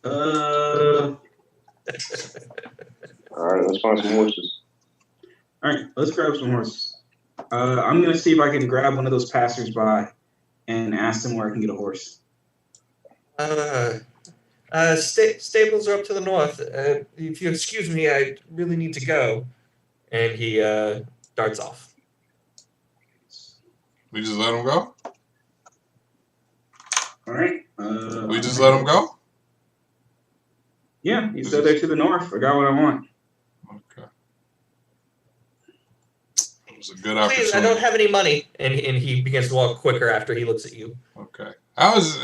All right, let's find some horses. All right, let's grab some horses. I'm gonna see if I can grab one of those passersby and ask them where I can get a horse. Stables are up to the north. If you excuse me, I really need to go. And he darts off. We just let him go? All right. We just let him go? Yeah, he said they're to the north. I got what I want. Okay. It was a good opportunity. Please, I don't have any money. And he begins to walk quicker after he looks at you. Okay. It was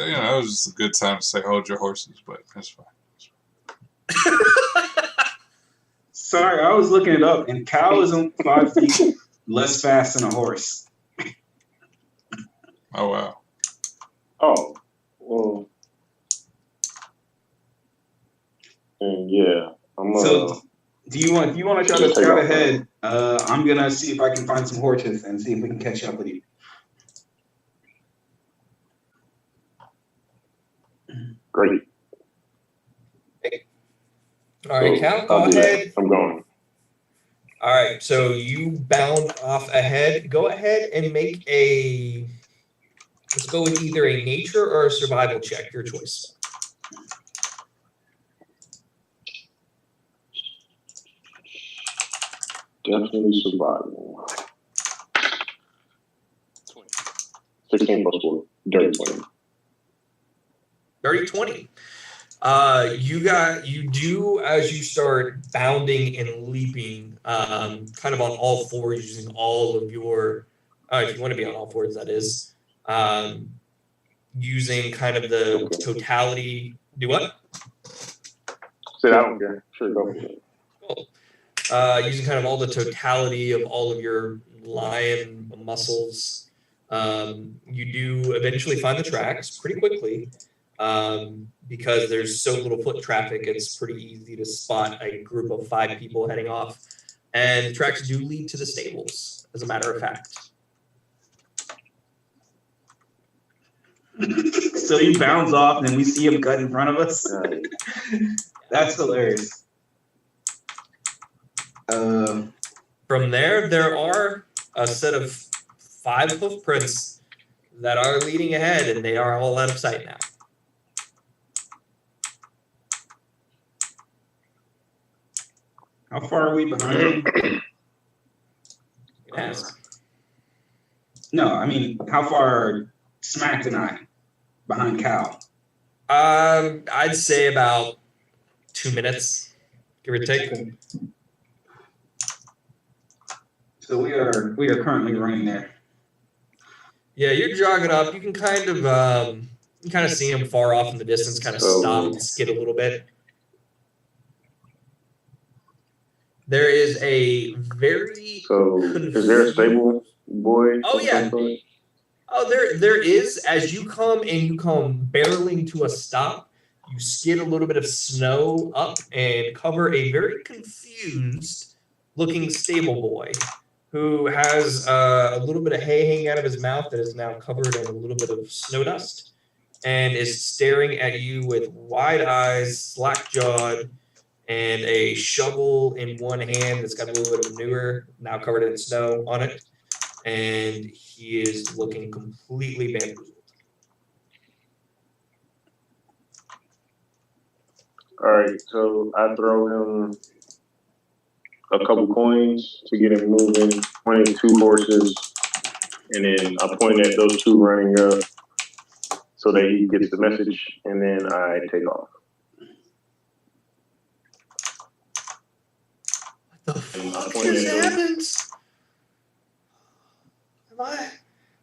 just a good time to say hold your horses, but that's fine. Sorry, I was looking it up, and cow is on 5 feet less fast than a horse. Oh, wow. Oh, well. And yeah, So, if you want to try to scout ahead, I'm gonna see if I can find some horses and see if we can catch up with you. Great. All right, Cal, go ahead. I'm going. All right, so you bound off ahead. Go ahead and make a. Let's go with either a nature or a survival check. Your choice. Definitely survival. 16 plus 4. Dirty 20. Dirty 20. You do, as you start bounding and leaping, kind of on all fours, using all of your, if you want to be on all fours, that is, using kind of the totality. Do what? Say I don't care. Sure, go for it. Cool. Using kind of all the totality of all of your lion muscles, you do eventually find the tracks pretty quickly. Because there's so little foot traffic, it's pretty easy to spot a group of 5 people heading off. And the tracks do lead to the stables, as a matter of fact. So he bounds off, and then we see him cut in front of us. That's hilarious. From there are a set of 5 hoof prints that are leading ahead, and they are all out of sight now. How far are we behind him? Ask. No, I mean, how far are Smack and I behind Cal? I'd say about 2 minutes, give or take. So we are currently running there. Yeah, you're jogging up. You can kind of see him far off in the distance, kind of stop and skid a little bit. There is a very is there a stable boy? Oh yeah. Oh, there is. As you come barreling to a stop, you skid a little bit of snow up and cover a very confused looking stable boy who has a little bit of hay hanging out of his mouth that is now covered in a little bit of snow dust and is staring at you with wide eyes, slack-jawed, and a shovel in one hand that's got a little bit of manure now covered in snow on it. And he is looking completely bamboozled. All right, so I throw him a couple coins to get him moving, point at 2 horses, and then I point at those 2 running up so that he gets the message, and then I take off. What the fuck just happened?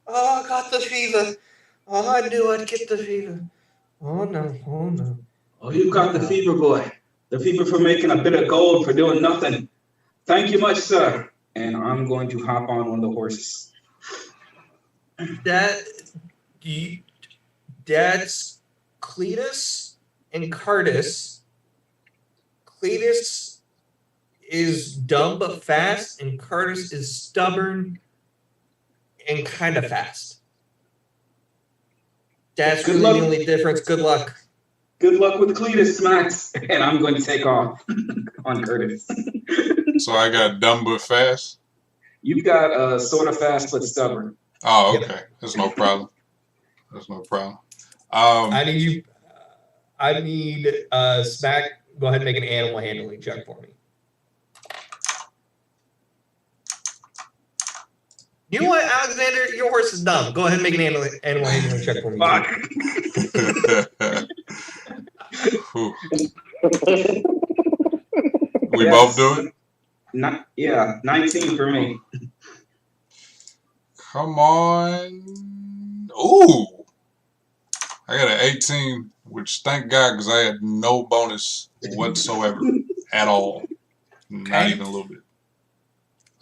Oh, I got the fever. Oh, I knew I'd get the fever. Oh, no. Oh, no. Oh, you got the fever, boy. The fever for making a bit of gold for doing nothing. Thank you much, sir. And I'm going to hop on one of the horses. That's Cletus and Cardus. Cletus is dumb but fast, and Cardus is stubborn and kind of fast. That's really the only difference. Good luck. Good luck with Cletus, Smacks. And I'm going to take off on Curtis. So I got dumb but fast. You've got sort of fast but stubborn. Oh, Yep. okay. That's no problem. That's no problem. I need you. I need Smack. Go ahead and make an animal handling check for me. You know what, Alexander? Your horse is dumb. Go ahead and make an animal handling check for me. Fuck. Whew. We both do it? Yeah, 19 for me. Come on. Ooh. I got an 18, which thank God, because I had no bonus whatsoever at all. Not even a little bit.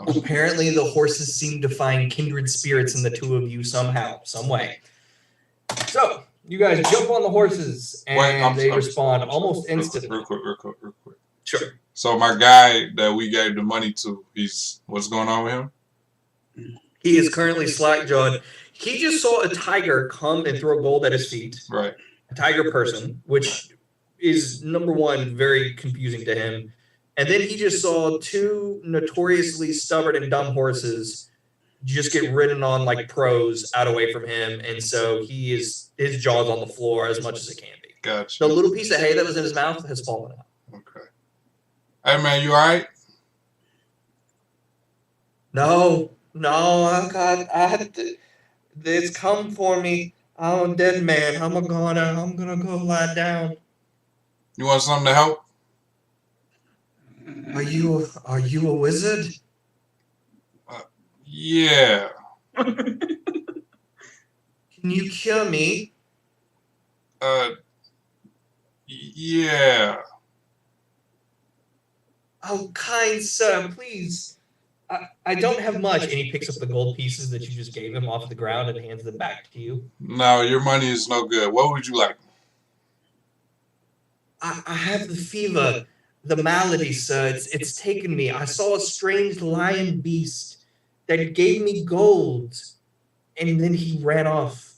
Apparently, the horses seem to find kindred spirits in the two of you somehow, some way. So, you guys jump on the horses, and they respond almost instantly. Real quick. Sure. So my guy that we gave the money to, what's going on with him? He is currently slack-jawed. He just saw a tiger come and throw gold at his feet. Right. A tiger person, which is, number one, very confusing to him. And then he just saw two notoriously stubborn and dumb horses just get ridden on like pros out away from him. And so his jaw's on the floor as much as it can be. Gotcha. The little piece of hay that was in his mouth has fallen out. Okay. Hey, man, you all right? No, I had to, it's come for me. I'm a dead man. I'm gonna go lie down. You want something to help? Are you a wizard? Yeah. Can you cure me? Yeah. Oh, kind sir, please. I don't have much. And he picks up the gold pieces that you just gave him off the ground and hands them back to you. No, your money is no good. What would you like? I have the fever, the malady, sir. It's taken me. I saw a strange lion beast that gave me gold, and then he ran off.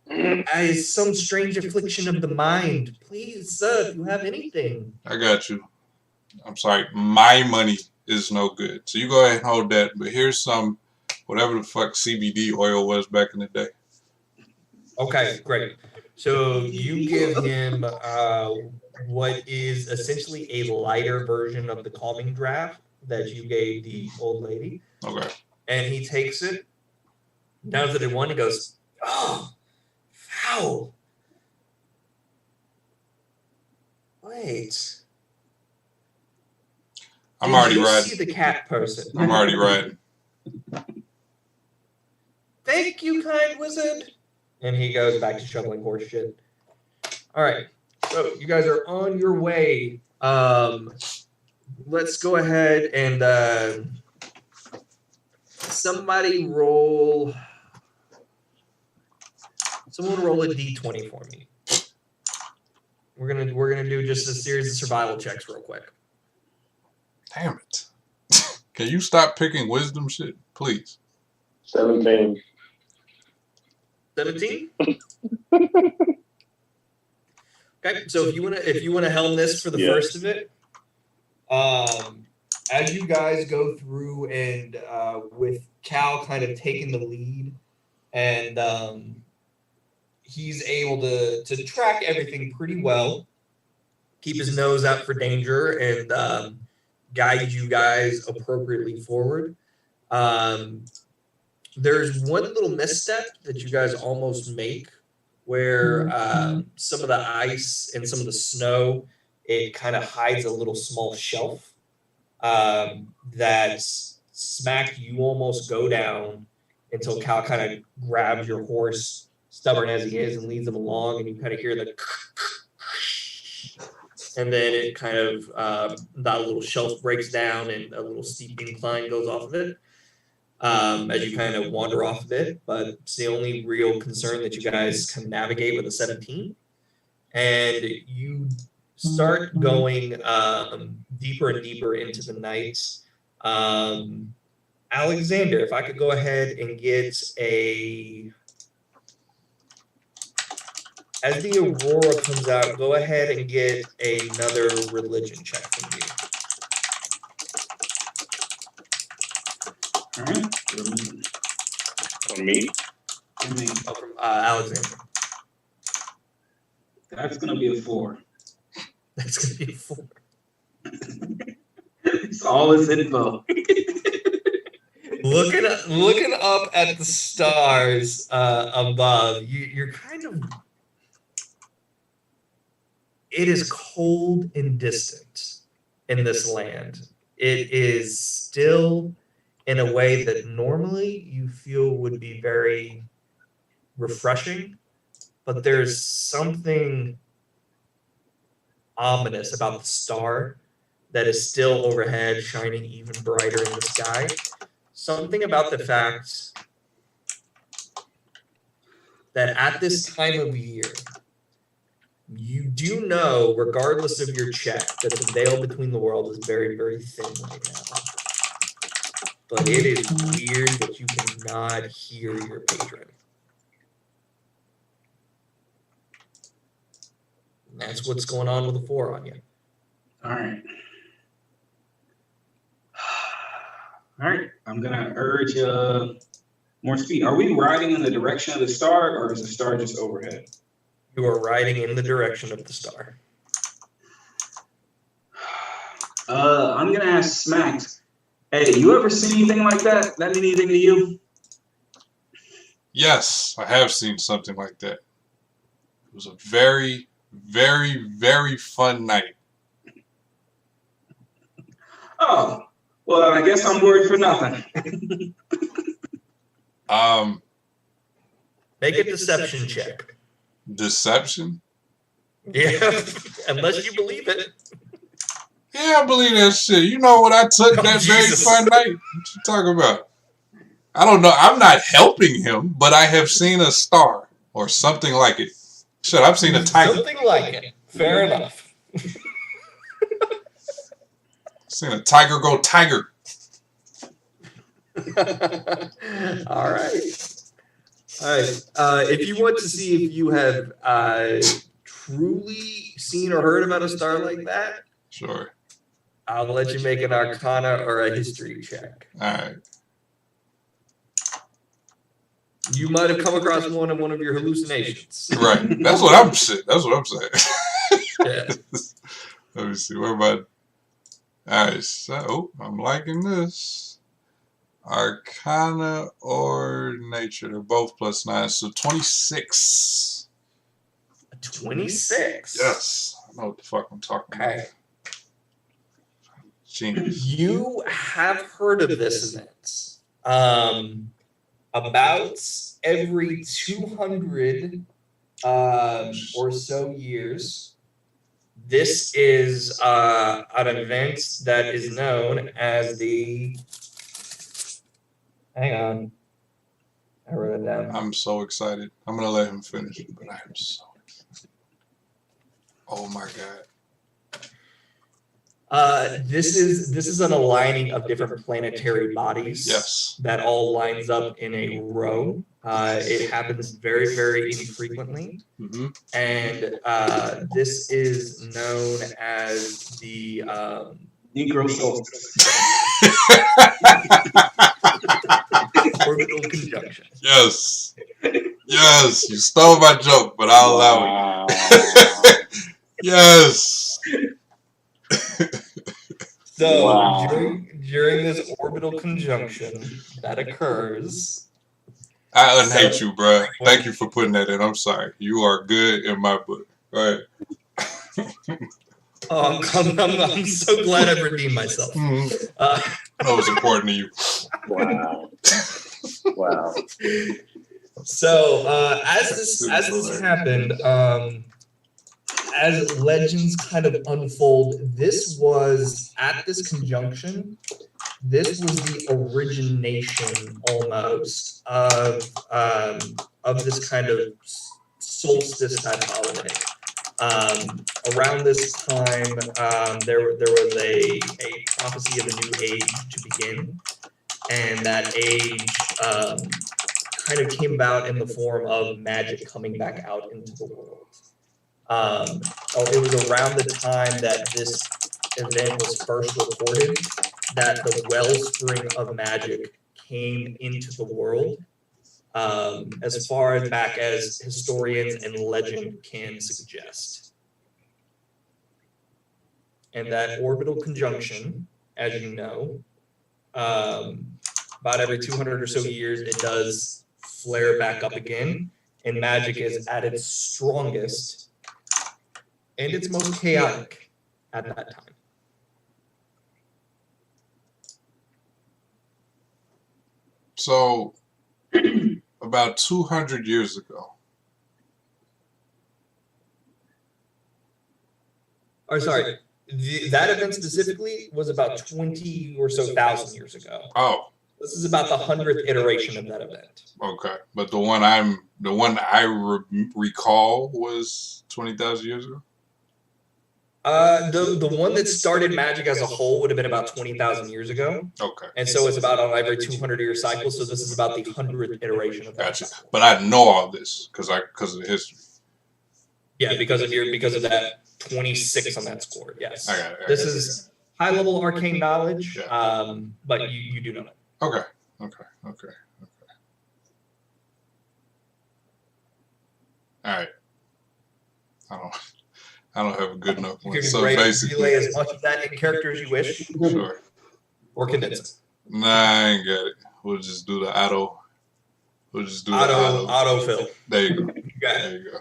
It's some strange affliction of the mind. Please, sir, if you have anything. I got you. I'm sorry. My money is no good. So you go ahead and hold that. But here's some, whatever the fuck CBD oil was back in the day. Okay, great. So you give him what is essentially a lighter version of the calming draft that you gave the old lady. Okay. And he takes it, down to the one, and goes, oh, foul. Wait. I'm already Did you riding. see the cat person? I'm already riding. Thank you, kind wizard. And he goes back to shoveling horse shit. All right. So you guys are on your way. Let's go ahead and somebody roll. Someone roll a d20 for me. We're gonna do just a series of survival checks real quick. Damn it. Can you stop picking wisdom shit, please? 17. 17? Okay, so if you wanna helm this for the first of it, as you guys go through and with Cal kind of taking the lead, and he's able to track everything pretty well, keep his nose out for danger, and guide you guys appropriately forward. There's one little misstep that you guys almost make where some of the ice and some of the snow, it kind of hides a little small shelf that Smack, you almost go down until Cal kind of grabs your horse, stubborn as he is, and leads him along, and you kind of hear the and then it kind of that little shelf breaks down and a little steep incline goes off of it as you kind of wander off of it. But it's the only real concern that you guys can navigate with a 17. And you start going deeper and deeper into the night. Alexander, if I could go ahead and get a As the aurora comes out, go ahead and get another religion check from you. All right. On me? Oh, from Alexander. That's gonna be a 4. That's gonna be a 4. It's all his info. Looking up at the stars above, you're kind of. It is cold and distant in this land. It is still in a way that normally you feel would be very refreshing, but there's something ominous about the star that is still overhead, shining even brighter in the sky. Something about the fact that at this time of year, you do know, regardless of your check, that the veil between the world is very, very thin right now. But it is weird that you cannot hear your patron. And that's what's going on with the 4 on you. All right. All right. I'm gonna urge more speed. Are we riding in the direction of the star, or is the star just overhead? You are riding in the direction of the star. I'm gonna ask Smacks. Hey, you ever seen anything like that? That mean anything to you? Yes, I have seen something like that. It was a very, very, very fun night. Oh, well, I guess I'm worried for nothing. Make a deception check. Deception? Yeah, unless you believe it. Yeah, I believe that shit. You know what I took Oh, that very Jesus. fun night? What you talking about? I don't know. I'm not helping him, but I have seen a star or something like it. Shit, I've seen a tiger. Something like it. Fair enough. Seen a tiger go tiger. All right. If you want to see if you have truly seen or heard about a star like that, Sure. I'll let you make an Arcana or a History check. All right. You might have come across one in one of your hallucinations. Right. That's what I'm saying. That's what I'm saying. Yeah. Let me see. Where am I? All right. So, I'm liking this. Arcana or nature. They're both +9. So 26. 26. Yes. I know what the fuck I'm talking about. Okay. Genius. You have heard of this event. About every 200 or so years, this is an event that is known as the. Hang on. I wrote it down. I'm so excited. I'm going to let him finish, but I am so excited. Oh my God. This is an aligning of different planetary bodies. Yes. That all lines up in a row. It happens very, very infrequently. Mm-hmm. And this is known as the Negro solstice. orbital conjunction. Yes. Yes. You stole my joke, but I'll allow it. Yes. So during this orbital conjunction that occurs, I unhate you, bro. Thank you for putting that in. I'm sorry. You are good in my book. All right. I'm so glad I've redeemed myself. That was important to you. Wow. Wow. So as this happened, as legends kind of unfold, this was at this conjunction. This was the origination almost of this kind of solstice type holiday. Around this time, there was a prophecy of a new age to begin, and that age kind of came about in the form of magic coming back out into the world. It was around the time that this event was first recorded that the wellspring of magic came into the world, as far back as historians and legend can suggest. And that orbital conjunction, as you know, about every 200 or so years, it does flare back up again, and magic is at its strongest and its most chaotic at that time. So, about 200 years ago. Or sorry, that event specifically was about 20 or so thousand years ago. Oh. This is about the 100th iteration of that event. Okay, but the one I recall was 20,000 years ago. The one that started magic as a whole would have been about 20,000 years ago. Okay. And so it's about on every 200-year cycle. So this is about the 100th iteration of that. Gotcha. Cycle. But I know all this because of the history. Yeah, because of that 26 on that score. Yes. I got it. This is high level arcane knowledge. Yeah. But you do know it. Okay. All right. I don't have a good enough one. So basically, relay as much of that in character as you wish. Sure. Or condense it. Nah, I ain't got it. We'll just do the auto. We'll just do autofill. There you go. There you go.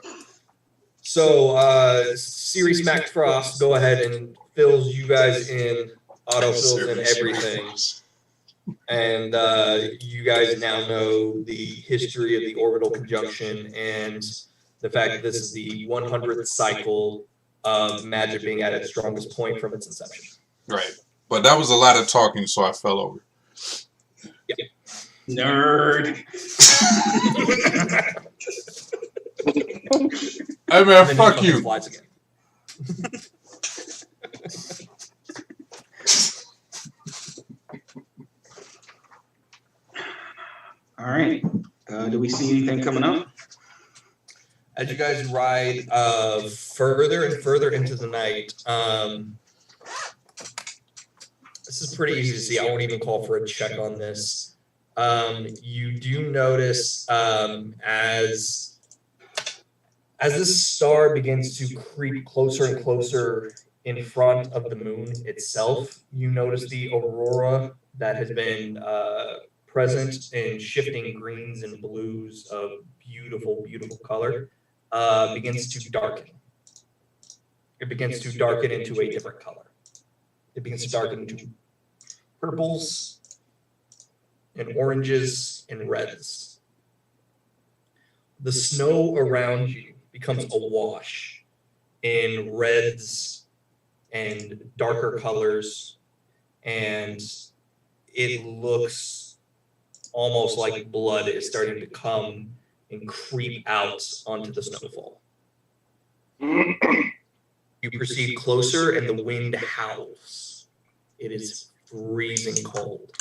So, Series Max Frost, go ahead and fills you guys in, autofills in everything. And you guys now know the history of the orbital conjunction and the fact that this is the 100th cycle of magic being at its strongest point from its inception. Right. But that was a lot of talking, so I fell over. Yeah. Nerd. Hey man, fuck you. All right. Do we see anything coming up? As you guys ride further and further into the night, this is pretty easy to see. I won't even call for a check on this. You do notice as this star begins to creep closer and closer in front of the moon itself, you notice the aurora that has been present in shifting greens and blues of beautiful, beautiful color begins to darken. It begins to darken into a different color. It begins to darken into purples and oranges and reds. The snow around you becomes awash in reds and darker colors, and it looks almost like blood is starting to come and creep out onto the snowfall. You proceed closer and the wind howls. It is freezing cold.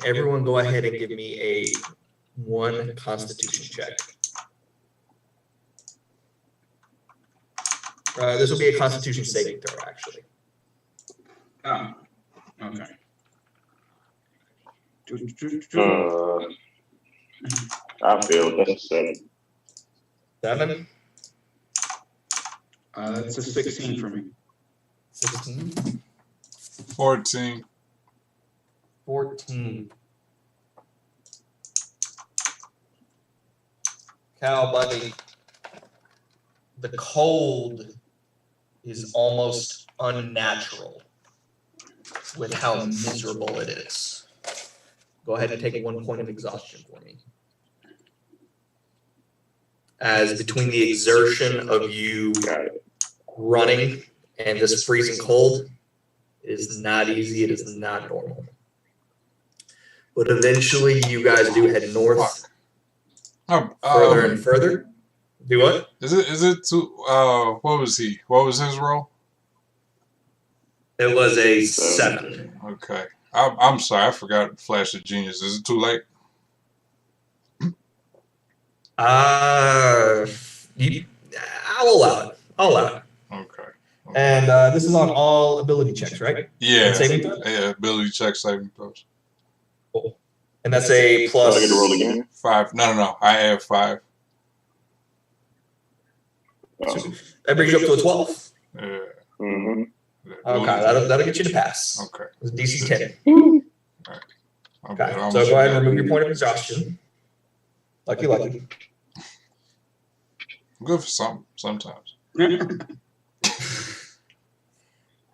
Everyone go ahead and give me a 1 Constitution check. This will be a Constitution saving throw, actually. Oh, okay. I failed. That's a 7. 7? That's a 16 for me. 16? 14. 14. Cal, buddy, the cold is almost unnatural with how miserable it is. Go ahead and take 1 point of exhaustion for me. As between the exertion of you running and this freezing cold, it is not easy, it is not normal. But eventually you guys do head north further and further. Do what? Is it to what was he? What was his role? It was a 7. Okay. I'm sorry, I forgot Flash of Genius. Is it too late? I'll allow it. Okay. And this is on all ability checks, right? Yeah. And saving throws? Yeah, ability check, saving throws. Cool. And that's a plus. So I get to roll again? 5. No. I have 5. So that brings you up to a 12. Yeah. Mm-hmm. Okay, that'll get you to pass. Okay. It's a DC 10. Right. Okay, so go ahead and remove your point of exhaustion. Lucky. I'm good for sometimes.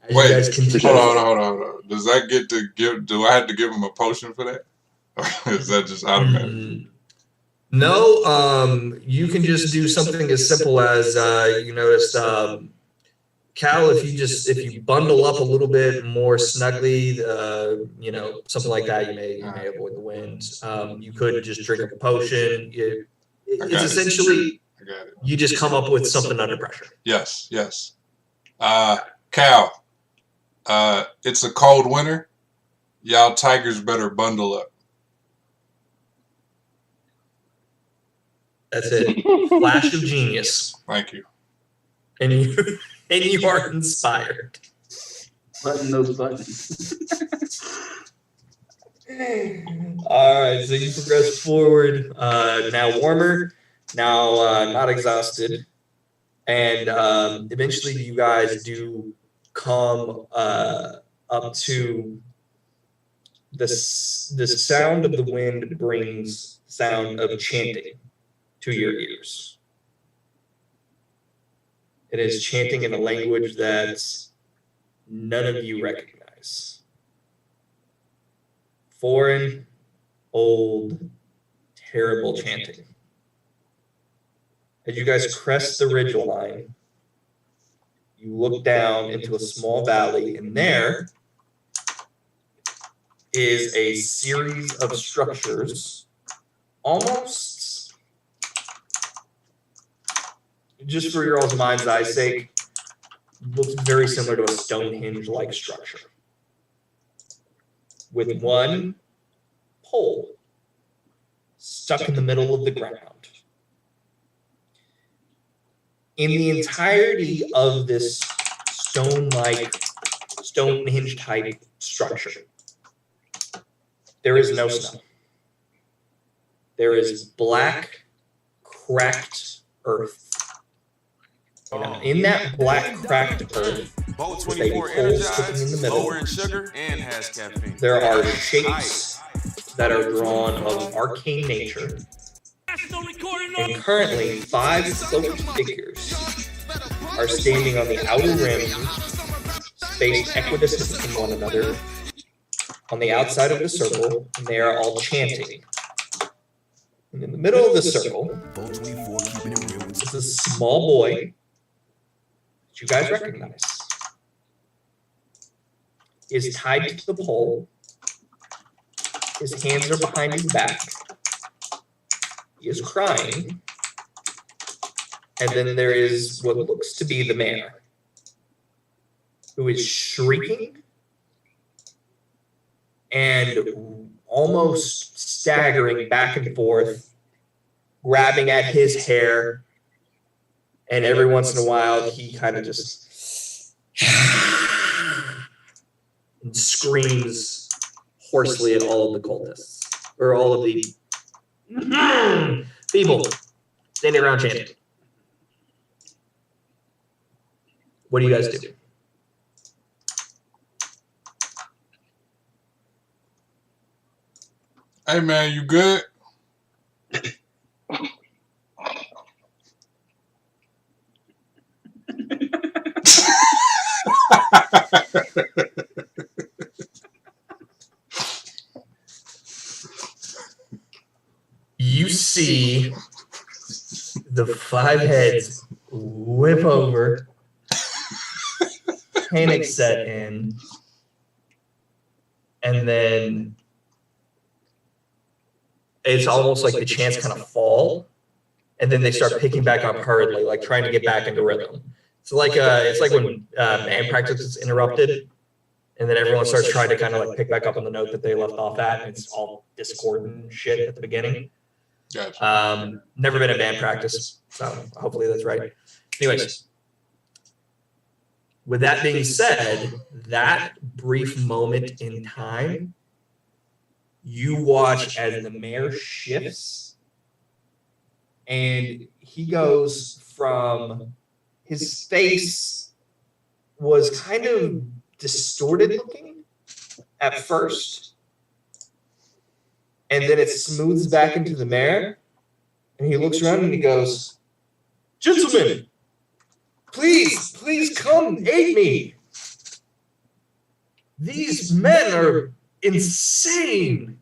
As Wait, you guys continue. hold on. Does that get to give? Do I have to give him a potion for that? Or is that just automatic? No, you can just do something as simple as you noticed, Cal. If you bundle up a little bit more snugly, something like that, you may avoid the wind. You could just drink a potion. It's essentially I got it. you just come up with something under pressure. Yes. Cal. It's a cold winter. Y'all tigers better bundle up. That's it. Flash of genius, Thank you. and you are inspired. Button those buttons. All right, so you progress forward. Now warmer, now not exhausted, and eventually you guys do come up to the sound of the wind brings sound of chanting to your ears. It is chanting in a language that none of you recognize. Foreign, old, terrible chanting. As you guys crest the ridge line, you look down into a small valley, and there is a series of structures, almost, just for your all's mind's eye sake, looks very similar to a Stonehenge-like structure, with one pole stuck in the middle of the ground. In the entirety of this Stonehenge-type structure, there is no snow. There is black, cracked earth. And in that black, cracked earth, with a pole sticking in the middle, there are shapes that are drawn of arcane nature. And currently, 5 cloaked figures are standing on the outer rim, spaced equidistant from one another, on the outside of the circle, and they are all chanting. And in the middle of the circle is a small boy that you guys recognize. He is tied to the pole. His hands are behind his back. He is crying. And then there is what looks to be the mayor, who is shrieking and almost staggering back and forth, grabbing at his hair. And every once in a while, he kind of just and screams hoarsely at all of the cultists, or all of the people standing around chanting. What do you guys do? Hey man, you good? You see the 5 heads whip over, panic set in, and then it's almost like the chants kind of fall, and then they start picking back up hurriedly, like trying to get back into rhythm. It's like when band practice is interrupted, and then everyone starts trying to kind of like pick back up on the note that they left off at, and it's all discordant shit at the beginning. Gotcha. Never been at band practice, so hopefully that's right. Anyways, with that being said, that brief moment in time, you watch as the mayor shifts, and he goes from his face was kind of distorted looking at first, and then it smooths back into the mayor, and he looks around and he goes, "Gentlemen, please come aid me. These men are insane."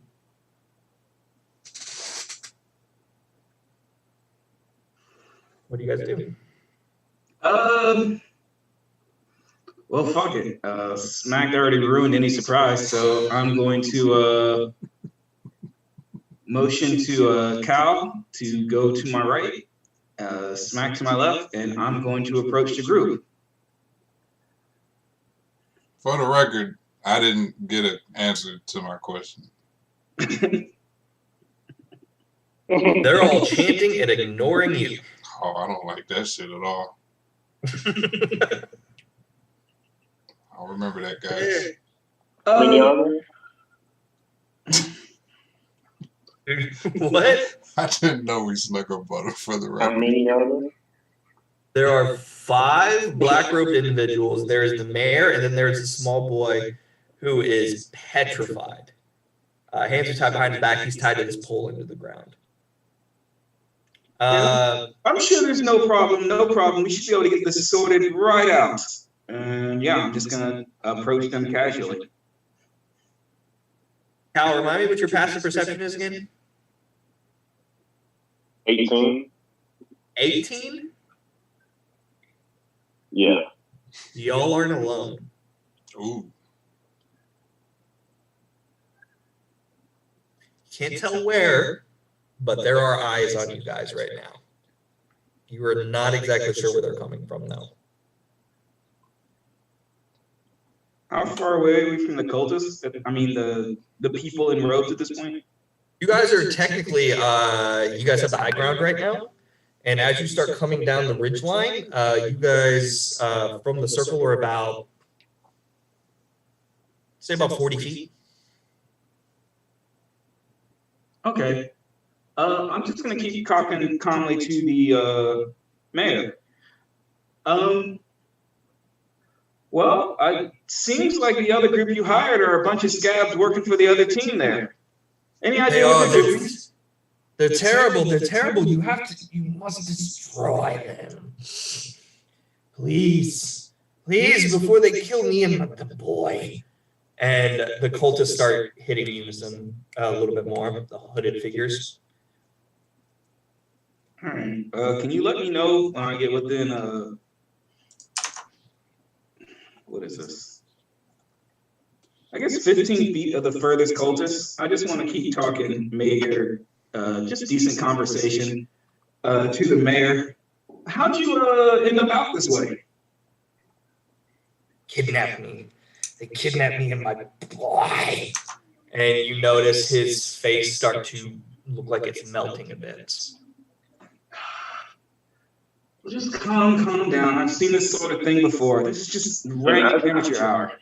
What do you guys do? Well, fuck it. Smack already ruined any surprise, so I'm going to motion to Cal to go to my right, Smack to my left, and I'm going to approach the group. For the record, I didn't get an answer to my question. They're all chanting and ignoring you. Oh, I don't like that shit at all. I'll remember that, guys. What? I didn't know we snuck up butter for the record. How many are there? There are 5 black-robed individuals. There is the mayor, and then there's a small boy who is petrified. Hands are tied behind his back. He's tied to this pole into the ground. I'm sure there's no problem. No problem. We should be able to get this sorted right out. And yeah, I'm just gonna approach them casually. Cal, remind me what your passive perception is again? 18? 18? Yeah. Y'all aren't alone. Ooh. Can't tell where, but there are eyes on you guys right now. You are not exactly sure where they're coming from, though. How far away are we from the cultists? I mean, the people in robes at this point? You guys are technically, you guys have the high ground right now. And as you start coming down the ridge line, you guys from the circle are about, say about 40 feet. Okay. I'm just gonna keep talking calmly to the mayor. Well, it seems like the other group you hired are a bunch of scabs working for the other team there. Any idea what they're doing? They're terrible. They're terrible. You must destroy them. Please, before they kill me and the boy. And the cultists start hitting you some a little bit more, the hooded figures. All right. Can you let me know when I get within what is this? I guess 15 feet of the furthest cultist. I just want to keep talking mayor, just decent conversation to the mayor. How'd you end up out this way? Kidnap me. They kidnapped me and my boy. And you notice his face start to look like it's melting a bit. Just calm down. I've seen this sort of thing before. This is just rank amateur hour.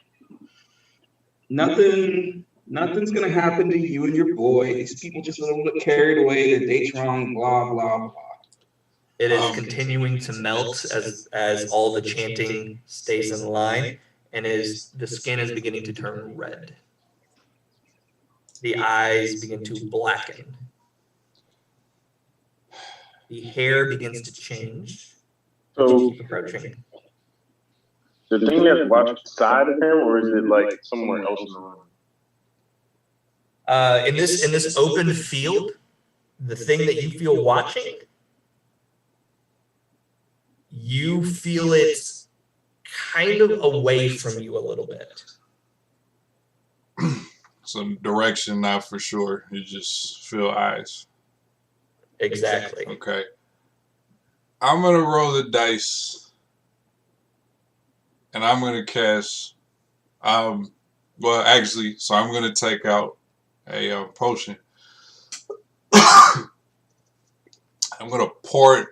Nothing's gonna happen to you and your boy. These people just a little bit carried away. The date's wrong. Blah blah blah. It is continuing to melt as all the chanting stays in line, and the skin is beginning to turn red. The eyes begin to blacken. The hair begins to change. So, Keep approaching. the thing that's watched side of him, or is it like somewhere else in the room? In this open field, the thing that you feel watching, you feel it kind of away from you a little bit. Some direction, not for sure. You just feel eyes. Exactly. Okay. I'm going to roll the dice. And I'm going to cast... well, actually, so I'm going to take out a potion. I'm gonna pour it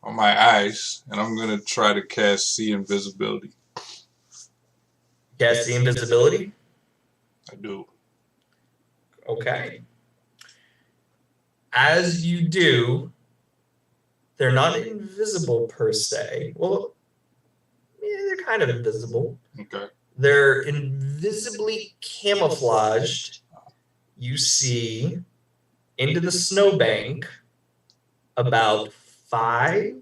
on my eyes, and I'm gonna try to cast see invisibility. Cast the invisibility. I do. Okay. As you do, they're not invisible per se. Well, yeah, they're kind of invisible. Okay. They're invisibly camouflaged. You see into the snowbank about 5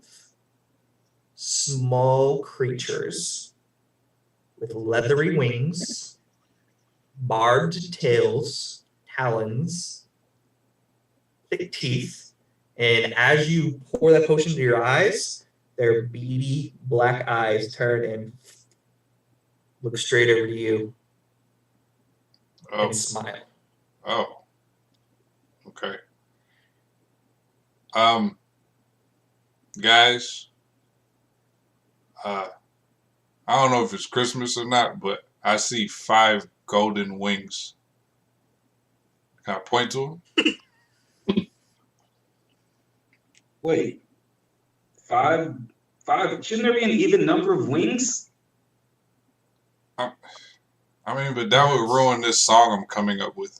small creatures with leathery wings, barbed tails, talons, thick teeth, and as you pour that potion into your eyes, their beady black eyes turn and look straight over to you and smile. Oh. Okay. Guys, I don't know if it's Christmas or not, but I see 5 golden wings. Can I point to them? Wait, five. Shouldn't there be an even number of wings? I mean, but that would ruin this song I'm coming up with.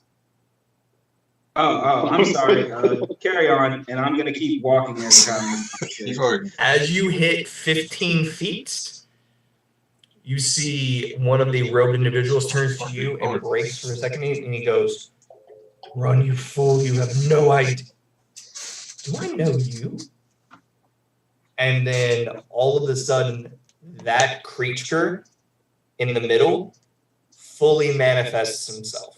Oh, I'm sorry. Carry on, and I'm gonna keep walking every time. As you hit 15 feet, you see one of the robed individuals turns to you and breaks for a second, and he goes, "Run, you fool! You have no idea. Do I know you?" And then all of a sudden, that creature in the middle fully manifests himself.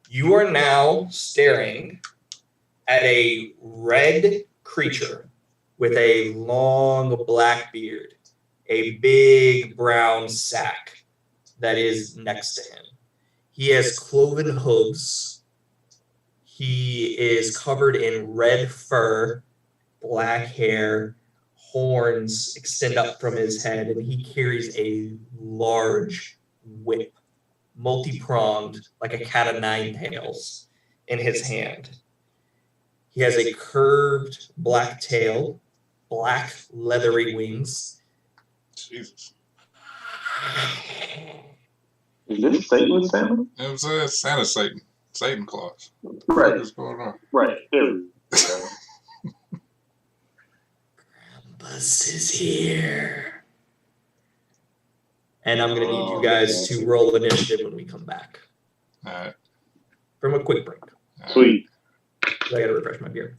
You are now staring at a red creature with a long black beard, a big brown sack that is next to him. He has cloven hooves. He is covered in red fur, black hair, horns extend up from his head, and he carries a large whip, multi-pronged, like a cat of nine tails, in his hand. He has a curved black tail, black leathery wings. Jesus. Is this Satan Santa? You know what I'm saying? Santa Satan. Satan Claus. Right. What's going on? Right. There we go. Krampus is here. And I'm going to need you guys to roll initiative when we come back. All right. From a quick break. Sweet. I got to refresh my beer.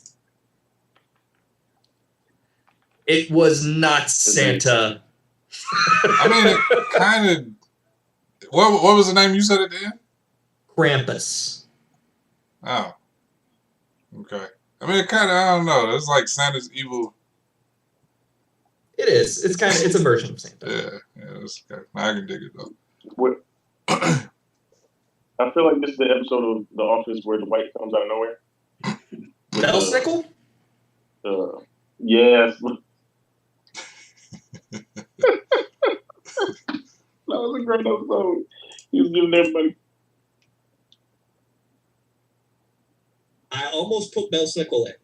It was not Santa. I mean, it kind of. What was the name you said at the end? Krampus. Oh. Okay. I mean, it kind of, I don't know. It's like Santa's evil. It is. It's a version of Santa. Yeah. It's okay. I can dig it though. What? I feel like this is the episode of The Office where the white comes out of nowhere. Belsnickel? Yes. That was a great episode. He was giving everybody. I almost put Belsnickel in.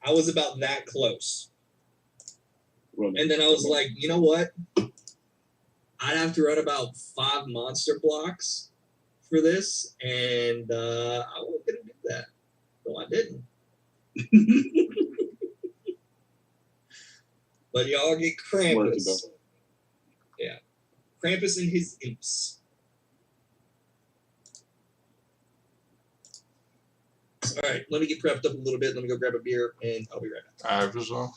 I was about that close. And then I was like, you know what? I'd have to run about 5 monster blocks for this, and I wasn't going to do that. So I didn't. But y'all get Krampus. Yeah. Krampus and his imps. All right, let me get prepped up a little bit. Let me go grab a beer, and I'll be right back. All right, for sure.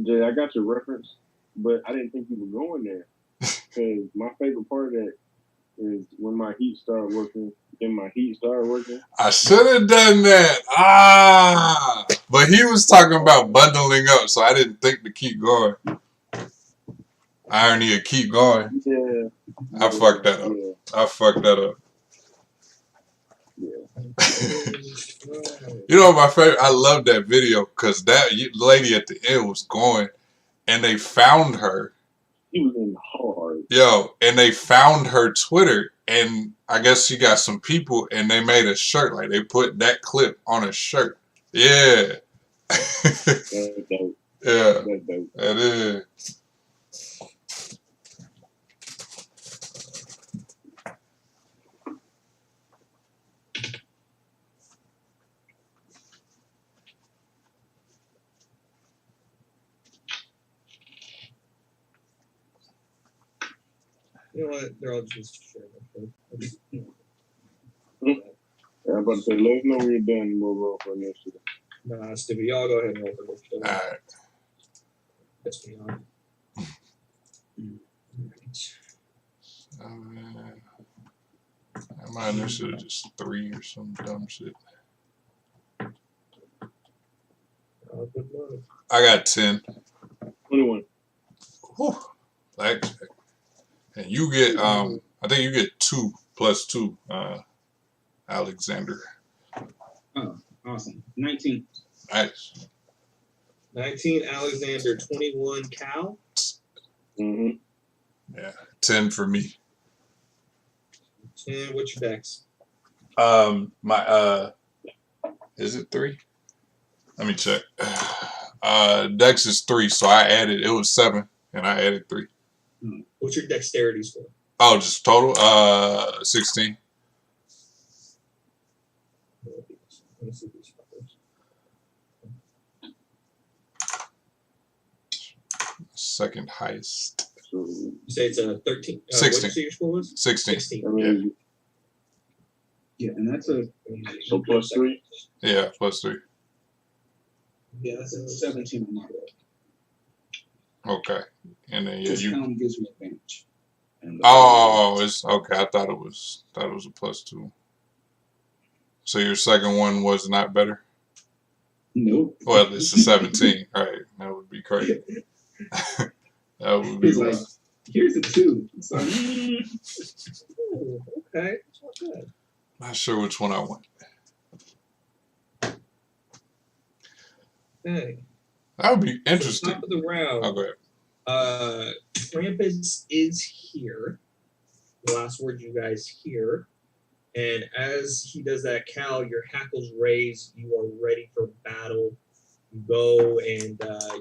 Jay, I got your reference, but I didn't think you were going there. Because my favorite part of that is when my heat started working. Then my heat started working. I should have done that. Ah, but he was talking about bundling up, so I didn't think to keep going. Irony of keep going. Yeah. I fucked that up. Yeah. I fucked that up. Yeah. You know my favorite? I love that video because that lady at the end was going, and they found her. He was in hard. Yo, and they found her Twitter, and I guess she got some people, and they made a shirt. Like, they put that clip on a shirt. Yeah. That's dope. Yeah. That's dope. It is. You know what? They're all just sharing. Yeah, I'm about to say, let us know when you're done and we'll roll for initiative. Nah, Stevie, y'all go ahead and roll for initiative. All right. Piss me off. My initiative just 3 or some dumb shit. Good luck. I got 10. 21. Whew. Blackjack. And you get, I think you get 2 plus 2, Alexander. Oh, awesome. 19. Nice. 19, Alexander. 21, Cal. Mm-hmm. Yeah. 10 for me. 10, what's your dex? Is it 3? Let me check. Dex is 3, so I added, it was 7, and I added 3. What's your dexterity score? Oh, just total? 16. Let me see these fuckers. Second highest. So, You say it's a 13? 16. What did you say your score was? 16. 16. I mean, Yeah, and that's a so plus 3? Yeah, plus 3. yeah, that's a 17 on my roll. Okay. And then, yeah, Just you. count gives me advantage. And Oh, it's okay. I thought it was a plus 2. So your second one was not better? Nope. Well, it's a 17. All right. That would be crazy. That would be He's like, wild. here's a 2. It's like, Ooh, okay. It's not bad. Not sure which one I want. Okay. That would be So interesting. top of the round. Oh, go ahead. Krampus is here. The last word you guys hear. And as he does that, Cal, your hackles raise. You are ready for battle. You go and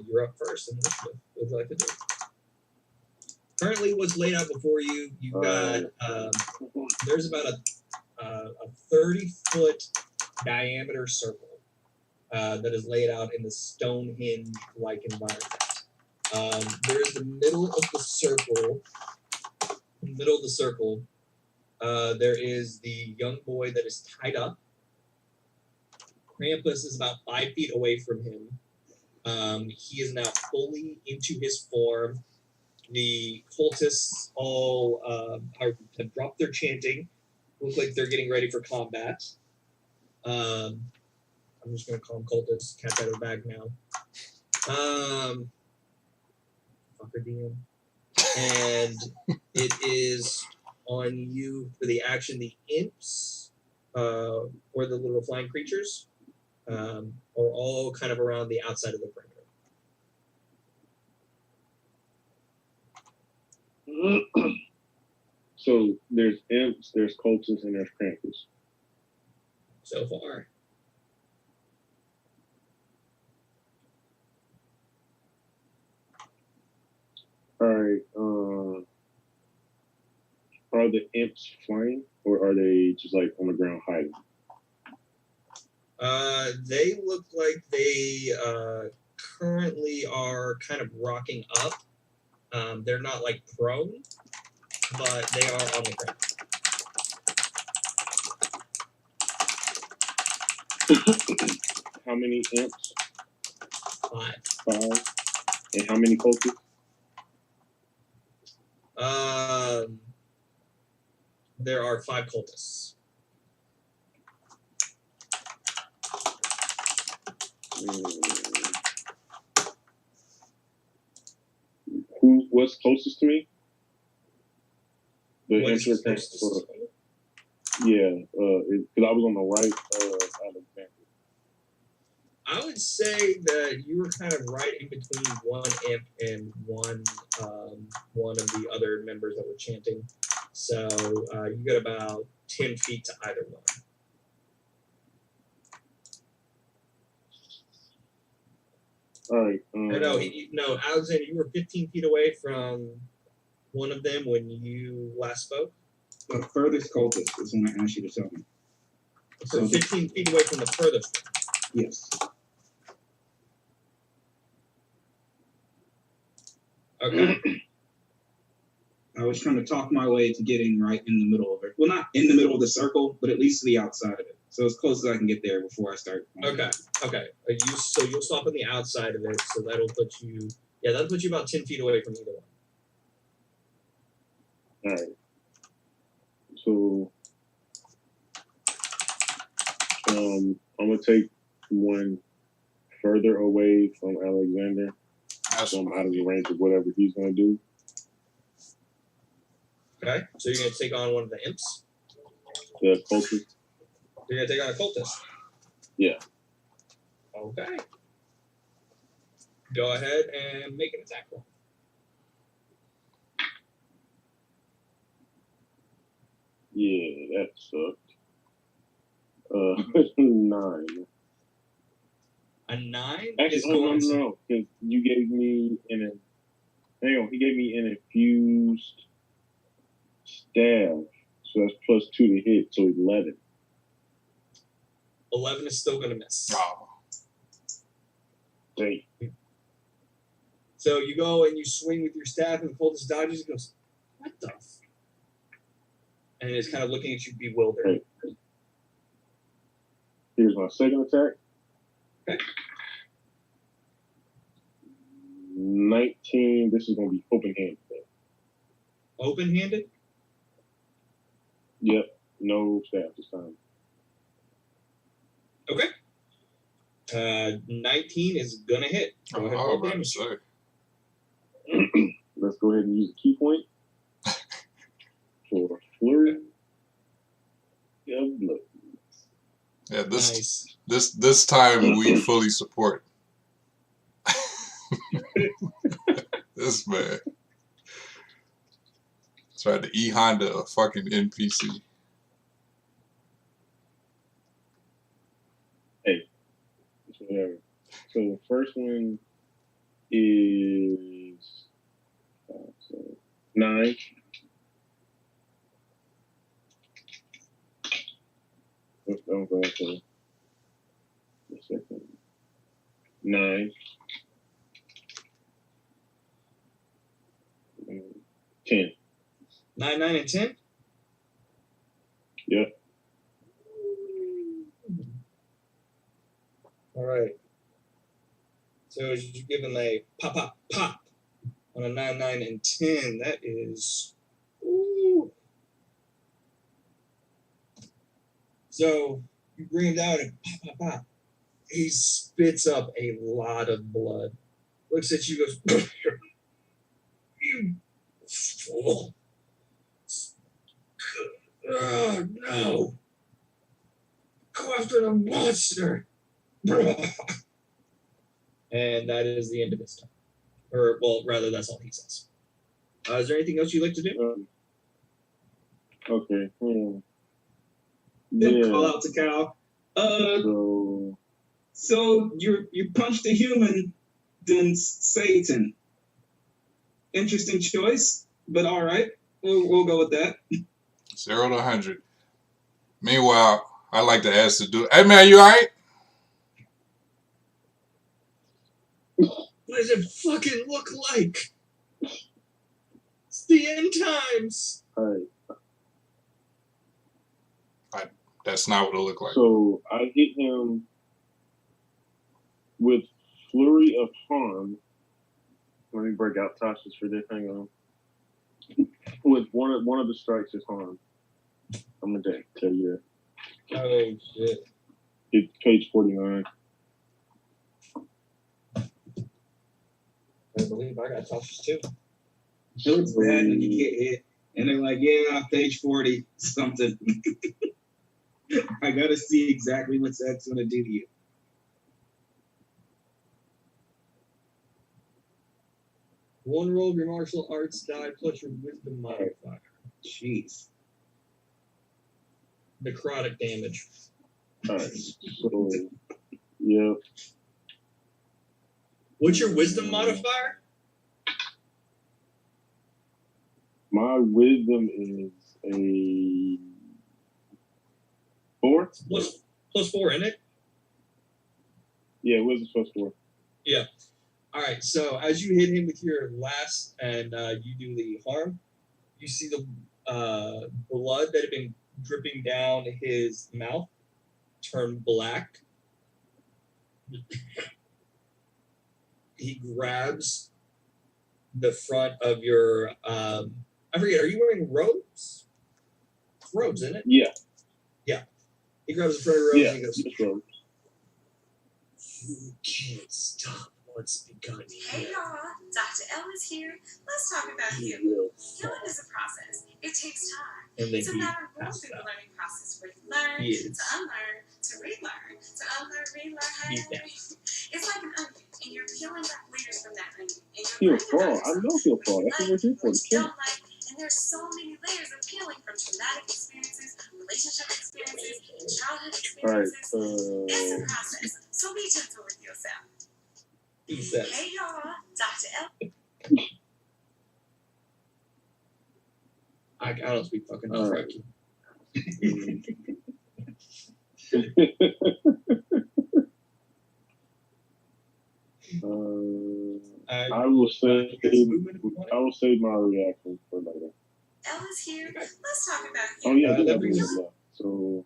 you're up first in initiative. What would you like to do? Currently, what's laid out before you, you've got, there's about a 30-foot diameter circle that is laid out in the Stonehenge-like environment. There's the middle of the circle. There is the young boy that is tied up. Krampus is about 5 feet away from him. He is now fully into his form. The cultists all have dropped their chanting. Look like they're getting ready for combat. I'm just going to call them cultists. Cat out of the bag now. Fucker DM. And it is on you for the action. The imps, or the little flying creatures, are all kind of around the outside of the perimeter. So there's imps, there's cultists, and there's Krampus. So far. Alright, are the imps flying, or are they just like on the ground hiding? They look like they currently are kind of rocking up. They're not like prone, but they are on the ground. How many imps 5. 5. And how many cultists? There are 5 cultists. What's closest to me? The What is entrance closest sort of. to you? Yeah, because I was on the right Alexander. I would say that you were kind of right in between one imp and one of the other members that were chanting. So you got about 10 feet to either one. All right. Or no, Alexander, you were 15 feet away from one of them when you last spoke. The furthest cultist is when I asked you to tell me. So 15 feet away from the furthest one. Yes. Okay. I was trying to talk my way to getting right in the middle of it. Well, not in the middle of the circle, but at least to the outside of it. So as close as I can get there before I start. Okay. So you'll stop on the outside of it. So that'll put you. Yeah, that'll put you about 10 feet away from either one. All right. So, I'm gonna take one further away from Alexander. So I'm out of the range of whatever he's gonna do. Okay. So you're gonna take on one of the imps. The cultist. You're gonna take on a cultist. Yeah. Okay. Go ahead and make an attack roll. Yeah, that sucked. 9. A 9 Actually, is going to. no, because you gave me he gave me an infused staff, so that's +2 to hit, so 11. 11 is still gonna miss. Oh, Dang. So you go and you swing with your staff, and the cultist dodges and goes, "What the?" And is kind of looking at you bewildered. Right. Here's my second attack. Okay. 19. This is gonna be open-handed. Open-handed? Yep. No staff this time. Okay. 19 is gonna hit. Go ahead and roll damage. Let's go ahead and use a key point for flurry of blood. yeah. Nice. This time we fully support. This man tried to Honda a fucking NPC. Hey, it's whatever. So the first one is 9. I'm going for the second. 9. 10. 9, 9, and 10? Yep. All right. So as you give him a pop, pop, pop on a 9, 9, and 10, that is. Ooh. So you bring him down and pop, pop, pop. He spits up a lot of blood. Looks at you, goes, "You fool. Oh, no. Go after the monster." And that is the end of his turn. Or, well, rather, that's all he says. Is there anything else you'd like to do? Okay. Then call out to Cal. So you punched a human, then Satan. Interesting choice, but all right, we'll go with that. 0 to 100. Meanwhile, I like to ask the dude, "Hey man, you alright?" What does it fucking look like? It's the end times. All right. That's not what it looked like. So I hit him with flurry of harm. Let me break out Tasha's for this. Hang on. With one of the strikes is harm. I'm gonna tell you that. Oh shit. It's page 49. I believe I got Tasha's too. It looks bad when you get hit, and they're like, "Yeah, page 40 something." I gotta see exactly what that's gonna do to you. One roll of your martial arts die plus your wisdom modifier. Jeez. Necrotic damage. Alright, so yeah. What's your wisdom modifier? My wisdom is a 4. Plus 4 in it? Yeah, wisdom plus 4. Yeah. Alright, so as you hit him with your last and you do the harm, you see the blood that had been dripping down his mouth turn black. He grabs the front of your I forget, are you wearing robes? It's robes, isn't it? Yeah. He grabs the front of your robes Yeah, and he goes, it's robes. "You can't stop what's begun Hey here." y'all, Dr. L is here. Let's talk about You healing. will Healing fall. is a process. It takes time. And then It's a he matter of going passed through the out. learning process where you learn, He is. to unlearn, to relearn, to unlearn, relearn. He's down. It's like an onion, and you're peeling back layers from that onion. And He'll you're learning fall. about I know yourself, he'll fall. what That's you what we're here like, for. what The you kill. don't like. And there's so many layers of peeling from traumatic experiences, relationship experiences, and childhood Alright, experiences. It's a process, so be gentle with yourself. He says, Hey y'all, Dr. L. I don't speak fucking All right. Dothraki. I will save my reaction for later. L is here. Let's talk about Oh healing. yeah, I do that have brings movement left. So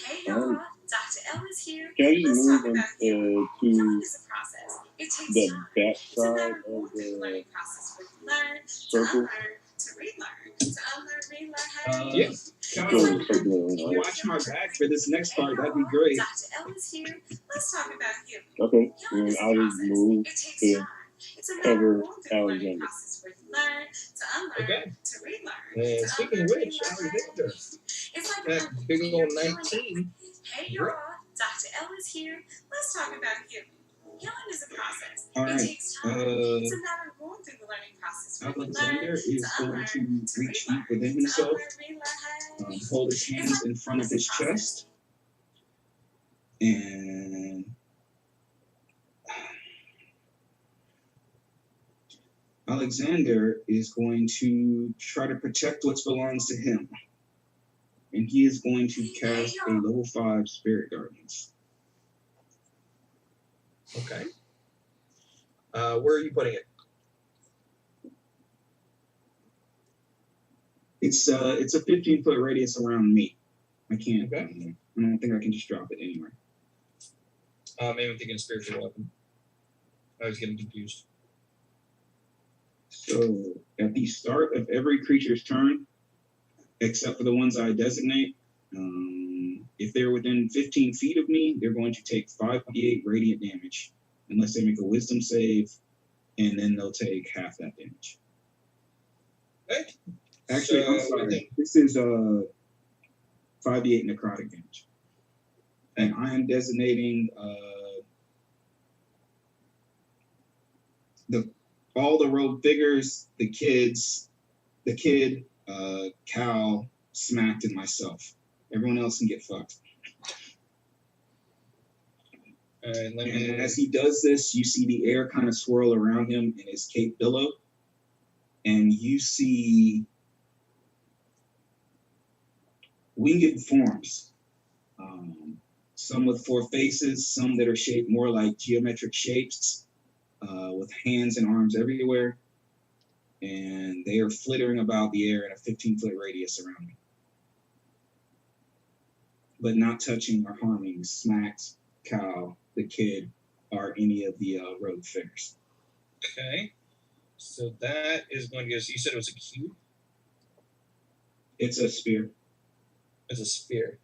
Hey y'all, Dr. L is here. can I just Let's move talk about healing. to Healing is a process. It takes the time. back It's a side matter of of going through the the learning process where you learn, to circle? unlearn, to relearn, to unlearn, relearn. Yeah. It's Kyle, Circle, like circle, an right? watch my back for this next Hey part. That'd be y'all, great. Dr. L is here. Let's talk about healing. Okay, Healing and is a I'll just process. move It takes to time. It's a matter of cover going through the learning Alexander. process where you learn, to unlearn, Okay. to relearn. And to speaking of unlearn, which, relearn. Alexander, It's like that an big onion, old and you're peeling 19. Hey y'all, Dr. L is here. Let's talk about healing. Healing is a process. All It right. takes time. It's a matter of going through the learning process where you Alexander learn, is to going unlearn, to to reach deep relearn, within to himself, unlearn, relearn. hold his hands in front of his chest, and Alexander is going to try to protect what belongs to him. And he is going to cast a level 5 Spirit Guardians. Okay. Where are you putting it? It's a 15-foot radius around me. I can't. Okay. I don't think I can just drop it anywhere. Maybe I'm thinking spiritual weapon. I was getting confused. So at the start of every creature's turn, except for the ones I designate, if they're within 15 feet of me, they're going to take 5d8 radiant damage, unless they make a wisdom save, and then they'll take half that damage. Okay. Actually, So, I'm sorry. within- This is 5d8 necrotic damage. And I am designating all the rogue figures, the kid, Cal, Smacked, and myself. Everyone else can get fucked. All right, let And me. as he does this, you see the air kind of swirl around him and his cape billow. And you see winged forms. Some with 4 faces, some that are shaped more like geometric shapes, with hands and arms everywhere. And they are flittering about the air in a 15-foot radius around me. But not touching or harming Smacks, Cal, the kid, are any of the rogue figures. Okay. So that is going to get us. You said it was a cube? It's a spear. It's a sphere.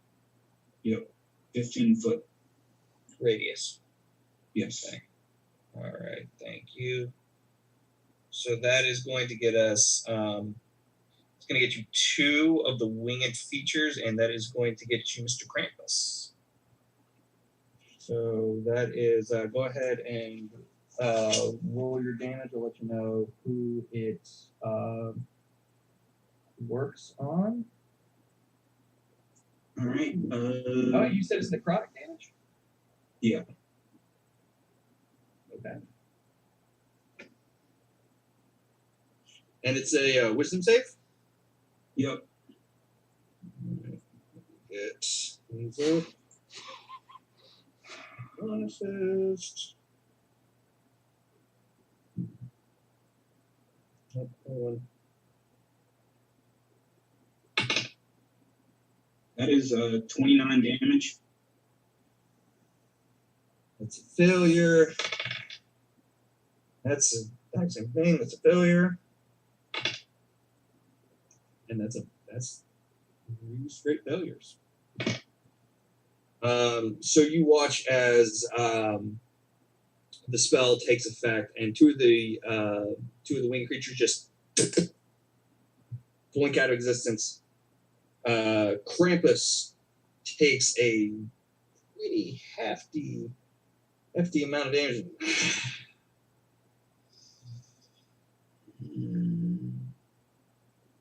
Yep. 15-foot. Radius. Yes. Okay. All right. Thank you. So that is going to get us. It's going to get you 2 of the winged features, and that is going to get you Mr. Krampus. So that is. Go ahead and roll your damage. I'll let you know who it works on. All right. Oh, you said it's necrotic damage? Yeah. Okay. And it's a wisdom save? Yep. It comes up. Bonuses. Oh, hold on. That is 29 damage. That's a failure. That's the exact same thing. That's a failure. And that's 3 straight failures. So you watch as the spell takes effect, and 2 of the winged creatures just blink out of existence. Krampus takes a pretty hefty amount of damage.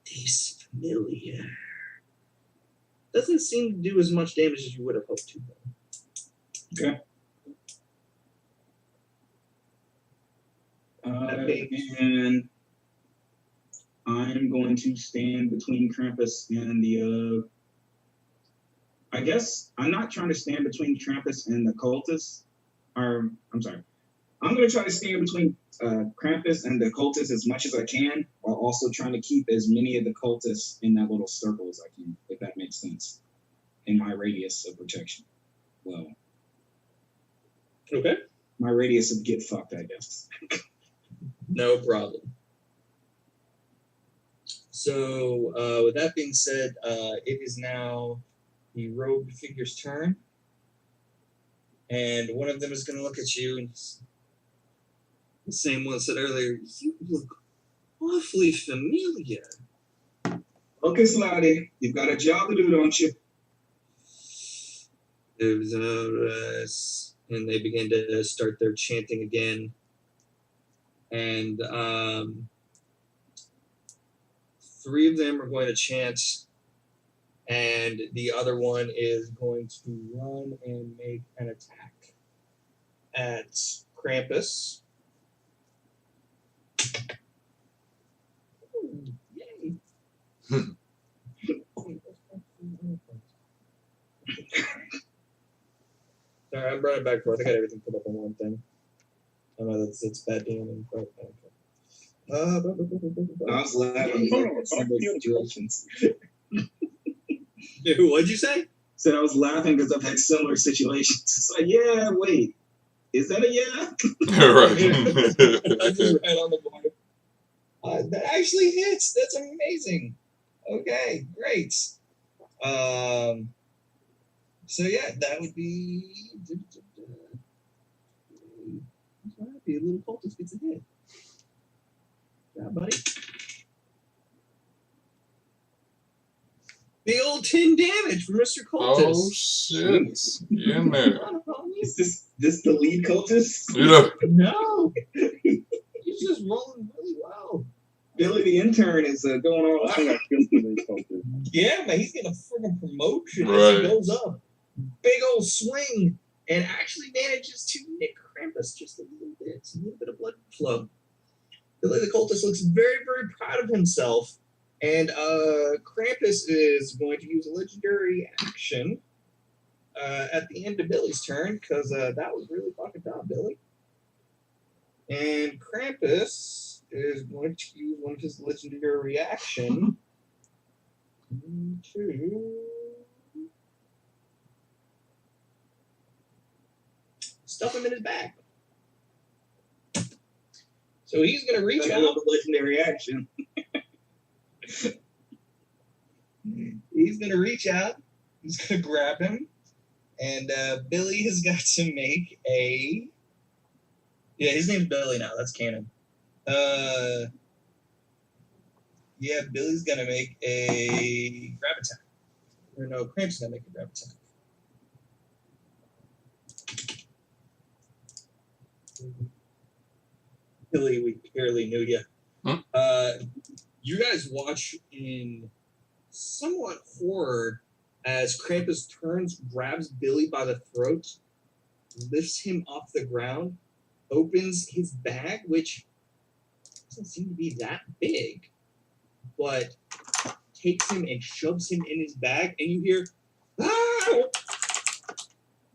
Disfamilia. Doesn't seem to do as much damage as you would have hoped to, though. Okay. And I'm going to stand between Krampus and the. I guess I'm not trying to stand between Krampus and the cultists. I'm sorry. I'm going to try to stand between Krampus and the cultists as much as I can, while also trying to keep as many of the cultists in that little circle as I can, if that makes sense, in my radius of protection. Well, Okay. my radius of get fucked, I guess. No problem. So, with that being said, it is now the robed figure's turn. And one of them is going to look at you, and the same one said earlier, you look awfully familiar. Okay, Slotty, you've got a job to do, don't you? And they begin to start their chanting again. And 3 of them are going to chant, and the other one is going to run and make an attack at Krampus. Ooh, yay. Sorry, I'm running back forth. I got everything put up on one thing. I know it's bad damage, but okay. I was laughing at similar situations. What'd you say? Said I was laughing because I've had similar situations. It's like, yeah, wait, is that a yeah? I just right on the board. That actually hits. That's amazing. Okay, great. So yeah, that would be. A little cultist gets a hit. Yeah, buddy. Big old 10 damage for Mr. Cultist. Oh shit! You in there? Is this the lead cultist? Yeah. No. He's just rolling really well. Billy the intern is going all out. Yeah, man, he's getting a freaking promotion as Right. he goes up. Big old swing, and actually manages to nick Krampus just a little bit of blood flow. Billy the cultist looks very, very proud of himself, and Krampus is going to use a legendary action at the end of Billy's turn, because that was really fucking tough, Billy. And Krampus is going to use one of his legendary reaction to stuff him in his back. So he's gonna reach That's out. a legendary action. He's gonna reach out. He's gonna grab him, and Billy has got to make a. Yeah, his name's Billy now. That's canon. Yeah, Billy's gonna make a grab attack. Or no, Cramp's gonna make a grab attack. Billy, we barely knew you. You guys watch in somewhat horror as Krampus turns, grabs Billy by the throat, lifts him off the ground, opens his bag, which doesn't seem to be that big, but takes him and shoves him in his bag, and you hear, "Ah!"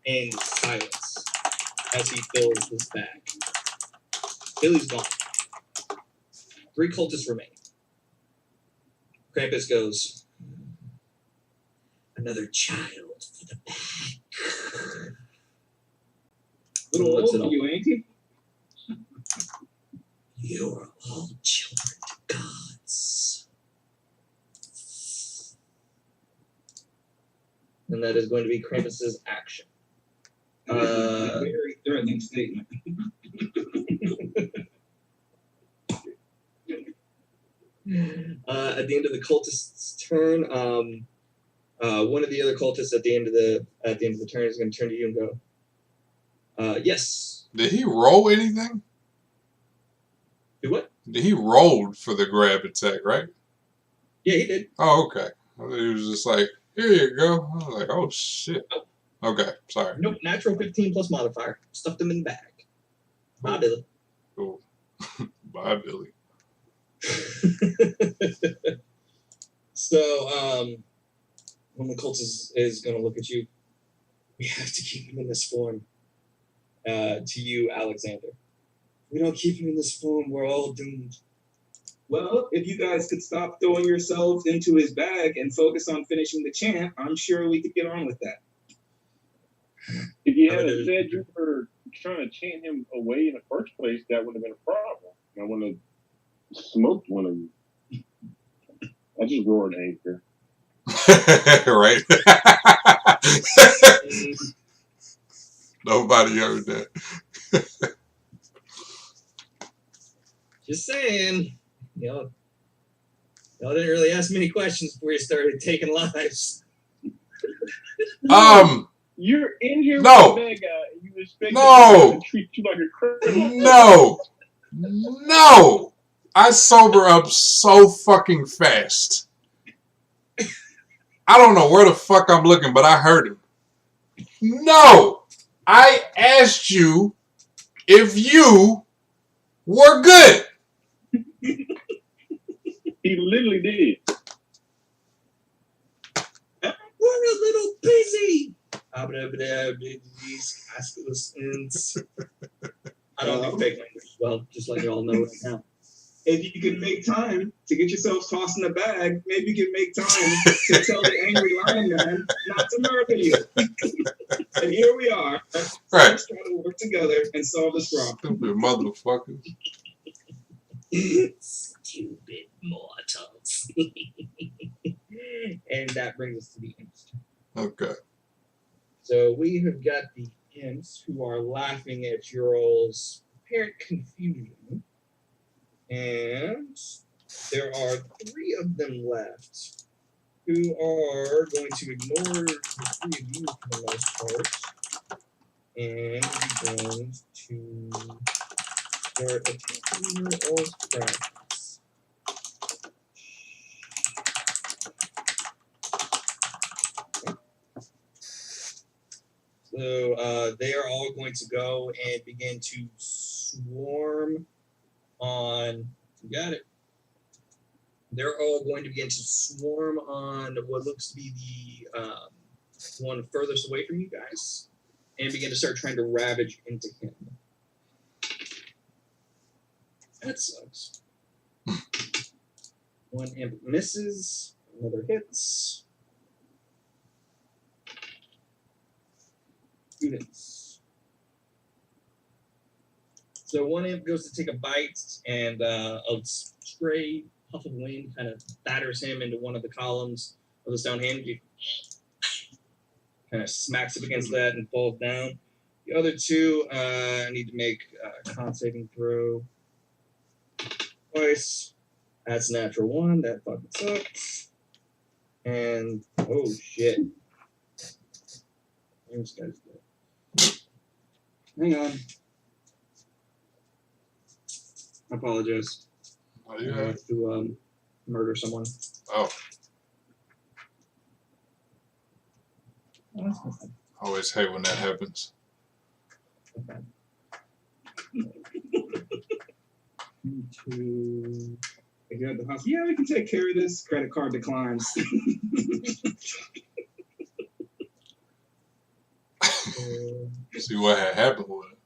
and silence as he fills his bag. Billy's gone. 3 cultists remain. Krampus goes, "Another child for the bag." Little Looks old at for you, ain't he? You're all children to gods. And that is going to be Krampus's action. Very threatening statement. At the end of the cultist's turn, one of the other cultists at the end of the turn is going to turn to you and go, "Yes." Did he roll anything? Do what? He rolled for the grab attack, right? Yeah, he did. Oh, okay. I thought he was just like, here you go. I was like, oh, shit. Okay, sorry. Nope, natural 15 plus modifier. Stuffed him in the bag. Bye, Billy. Cool. Bye, Billy. So, when the cult is going to look at you, "We have to keep him in this form." To you, Alexander. "If we don't keep him in this form, we're all doomed." Well, if you guys could stop throwing yourselves into his bag and focus on finishing the chant, I'm sure we could get on with that. If you had said you were trying to chant him away in the first place, that would have been a problem. I wouldn't have smoked one of you. I just roared anger. Right? Nobody heard that. Just saying. Y'all didn't really ask many questions before you started taking lives. You're in here No. with a bad guy, and you expect No. him to treat you like a criminal. No. I sober up so fucking fast. I don't know where the fuck I'm looking, but I heard him. No. I asked you if you were good. He literally did. We're a little busy. I don't do fake language. Well, just let you all know right now. If you can make time to get yourselves tossed in the bag, maybe you can make time to tell the angry lion man not to murder you. And here we are. Right. Let's try to work together and solve this problem. Stupid motherfuckers. Stupid mortals. And that brings us to the imps. Okay. So we have got the imps who are laughing at your all's apparent confusion. And there are 3 of them left who are going to ignore the 3 of you for the most part and begin to start attacking your all's friends. So they are all going to go and begin to swarm on. You got it. They're all going to begin to swarm on what looks to be the one furthest away from you guys, and begin to start trying to ravage into him. That sucks. One imp misses. Another hits. 2 hits. So one imp goes to take a bite, and a stray puff of wind kind of batters him into one of the columns of the stone hinge. He kind of smacks it against that and falls down. The other two need to make a con saving throw twice. That's natural 1. That fucking sucks. And oh shit. This guy's dead. Hang on. I apologize. Oh, I yeah. have to murder someone. Oh, Oh, that's not bad. I always hate when that happens. Not bad. To If you're at the hospital, yeah, we can take care of this. Credit card declines. See what had happened with it.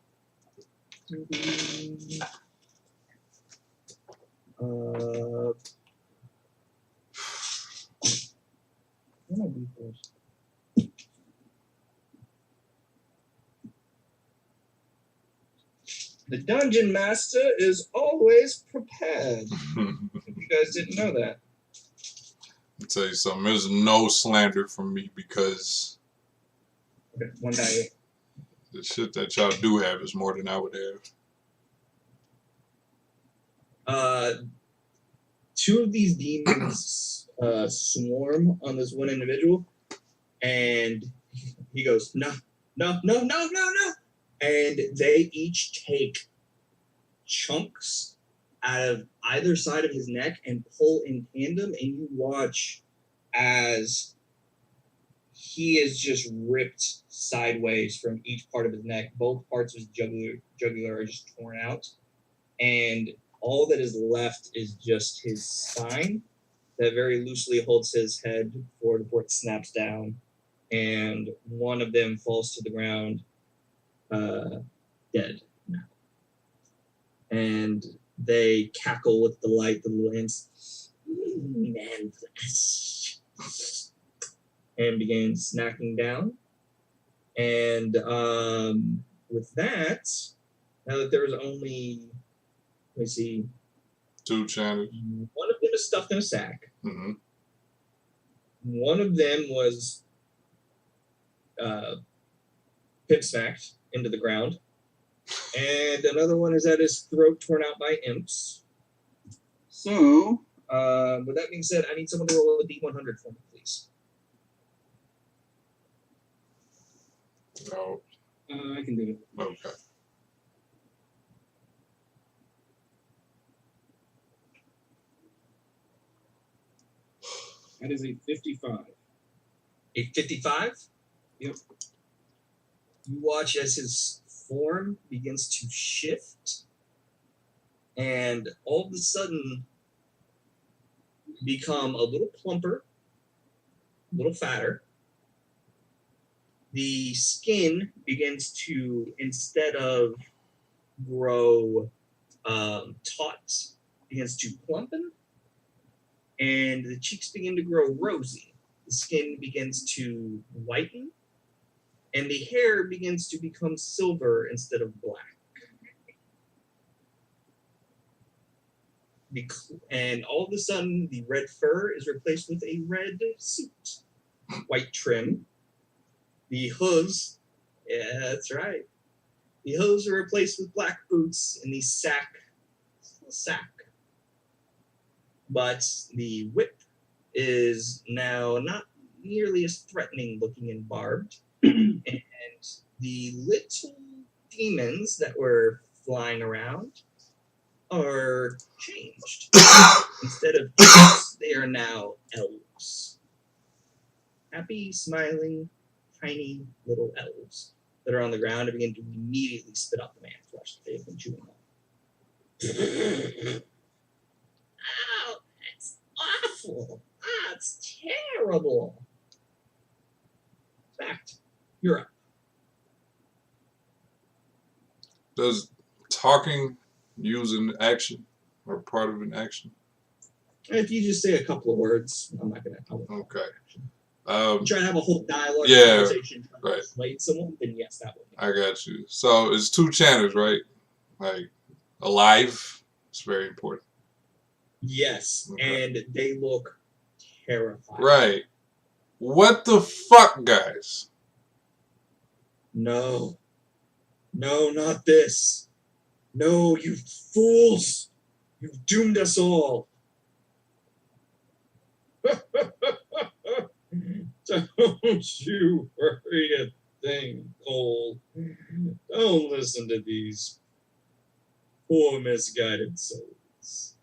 What am I doing first? The dungeon master is always prepared. You guys didn't know that. I'll tell you something. There's no slander from me because Okay, one die. the shit that y'all do have is more than I would have. Two of these demons swarm on this one individual, and he goes, no, and they each take chunks out of either side of his neck and pull in tandem, and you watch as he is just ripped sideways from each part of his neck. Both parts of his jugular are just torn out, and all that is left is just his spine that very loosely holds his head forward before it snaps down, and one of them falls to the ground dead now. And they cackle with delight, the little ants, man flesh, and begin snacking down. And with that, now that there's only, let me see, 2 channels. one of them is stuffed in a sack. Mm-hmm. One of them was pimp smacked into the ground. And another one has had his throat torn out by imps. So, with that being said, I need someone to roll a D100 for me, please. No. I can do it. Okay. That is a 55. A 55? Yep. You watch as his form begins to shift, and all of a sudden become a little plumper, a little fatter. The skin begins to, instead of grow taut, begins to plumpen, and the cheeks begin to grow rosy. The skin begins to whiten, and the hair begins to become silver instead of black. And all of a sudden, the red fur is replaced with a red suit, white trim. The hooves, yeah, that's right. The hooves are replaced with black boots, and the sack. But the whip is now not nearly as threatening looking and barbed. And the little demons that were flying around are changed. Instead of imps, they are now elves. Happy, smiling, tiny little elves that are on the ground and begin to immediately spit out the man flesh that they've been chewing on. Ow, that's awful. That's terrible. Fact, you're up. Does talking use an action or part of an action? If you just say a couple of words, I'm not gonna. Okay. Try to have a whole dialogue Yeah, conversation, trying to right. persuade someone, then yes, that would. I got you. So it's 2 channels, right? Like alive. It's very important. Yes, Okay. and they look terrifying. Right. What the fuck, guys? No. No, not this. No, you fools. You've doomed us all. Don't you worry a thing, Cole. Don't listen to these poor misguided souls.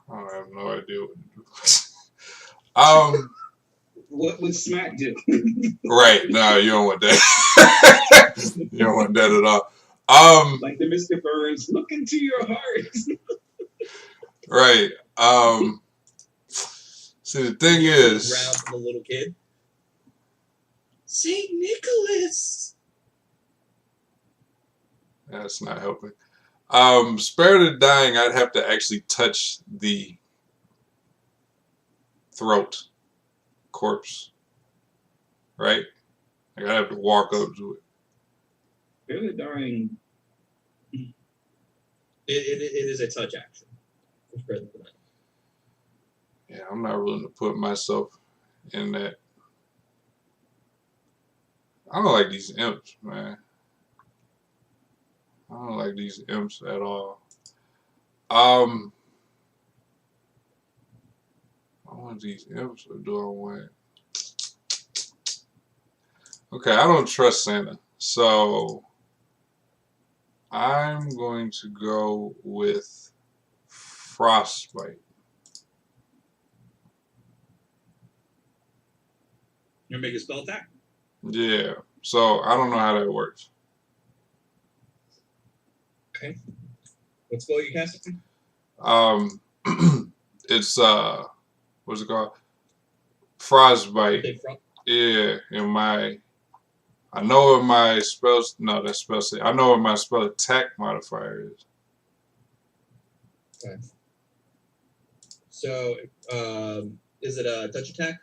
I have no idea what to do. What would Smack do? Right. No, you don't want that. You don't want that at all. Like the Mr. Burns, look into your heart. Right. See, the thing is, Around the little kid. Saint Nicholas. that's not helping. Spare the dying, I'd have to actually touch the throat corpse. Right? Like I'd have to walk up to it. Really dying. It is a touch action. For spread the night. Yeah, I'm not willing to put myself in that. I don't like these imps, man. I don't like these imps at all. I want these imps, or do I want? Okay, I don't trust Santa, so I'm going to go with frostbite. You make a spell attack? Yeah, so I don't know how that works. Okay. What spell are you casting? It's what's it called? Frostbite. Yeah, in my, I know what my spells. No, that's spell. I know what my spell attack modifier is. Okay. So, is it a touch attack?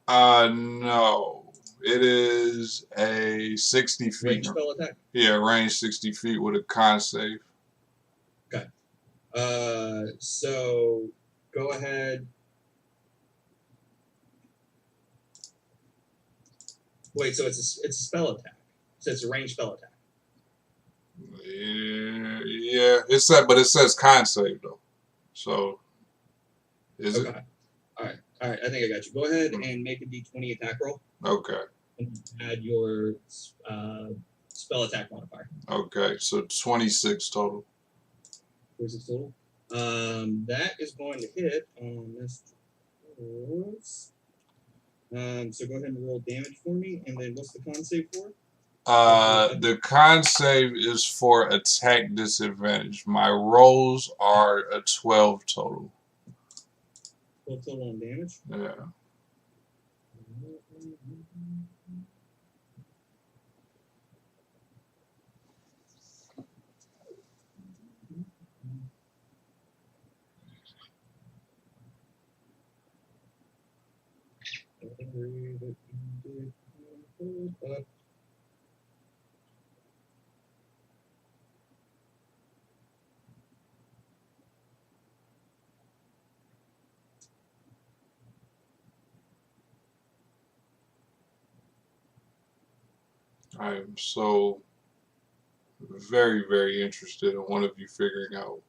No, it is a 60 feet. Range spell attack. Yeah, range 60 feet with a con save. Okay. So go ahead. Wait, so it's a spell attack. So it's a range spell attack. Yeah, it said, but it says con save though. So, is Okay. it? All right. I think I got you. Go ahead and make a D20 attack roll. Okay. And add your spell attack modifier. Okay, so 26 total. 26 total. That is going to hit on this. So go ahead and roll damage for me, and then what's the con save for? The con save is for attack disadvantage. My rolls are a 12 total. 12 total on damage. Yeah. I am so very, very interested in one of you figuring out.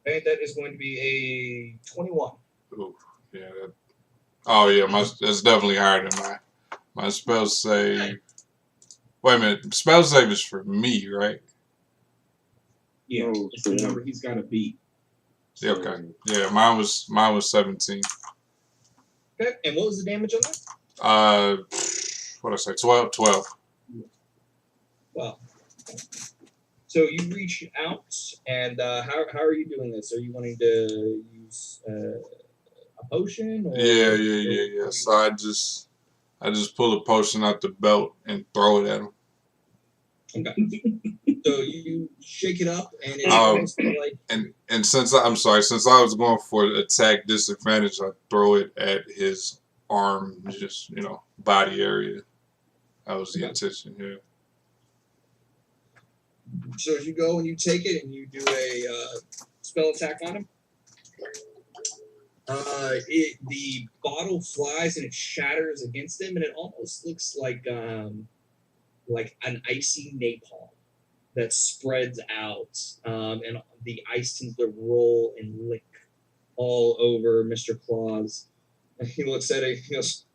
And that is going to be a 21. Ooh, yeah. Oh yeah, that's definitely higher than my spell save. Wait a minute, spell save is for me, right? Yeah, it's the number he's got to beat. Yeah, okay. Yeah, mine was 17. Okay, and what was the damage on that? What did I say? 12. Well, so you reach out, and how are you doing this? Are you wanting to use a potion? Or, Yeah. So I just pull a potion out the belt and throw it at him. Okay. So you shake it up, and it's like. And since I was going for attack disadvantage, I throw it at his arm, just, body area. That was the intention here. So as you go and you take it and you do a spell attack on him, the bottle flies and it shatters against him, and it almost looks like an icy napalm that spreads out, and the ice tends to roll and lick all over Mr. Claus. And he looks at it. He goes,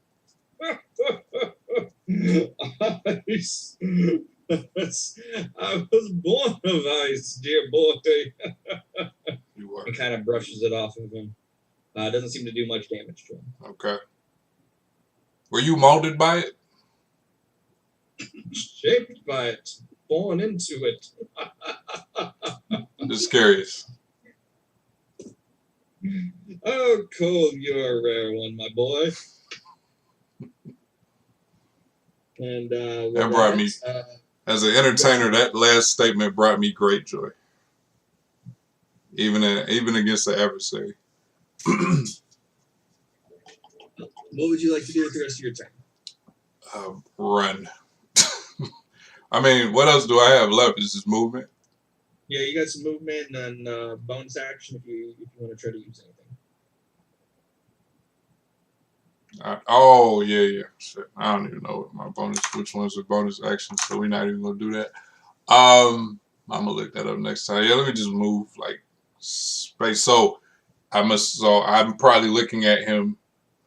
"Ice. I was born of ice, dear boy." You were. And kind of brushes it off of him. Doesn't seem to do much damage to him. Okay. Were you molded by it? Shaped by it, born into it. Just curious. Oh, Cole, you're a rare one, my boy. And That brought me, as an entertainer, that last statement brought me great joy. Even against the adversary. What would you like to do with the rest of your turn? Run. I mean, what else do I have left? Is this movement? Yeah, you got some movement and bonus action if you want to try to use anything. Yeah. Shit. I don't even know what my bonus. Which one's the bonus action? So we're not even gonna do that. I'm gonna look that up next time. Yeah, let me just move like space. So I'm probably looking at him.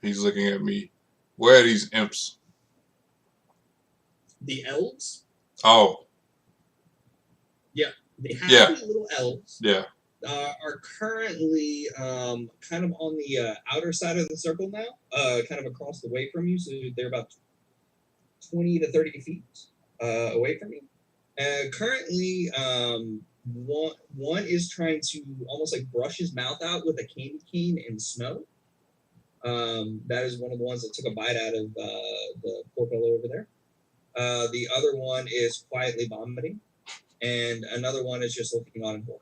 He's looking at me. Where are these imps? The elves? Oh. Yeah, they have to be little elves. Yeah. Are currently kind of on the outer side of the circle now, kind of across the way from you. So they're about 20 to 30 feet away from you. Currently, one is trying to almost like brush his mouth out with a candy cane in snow. That is one of the ones that took a bite out of the poor fellow over there. The other one is quietly vomiting, and another one is just looking on in horror.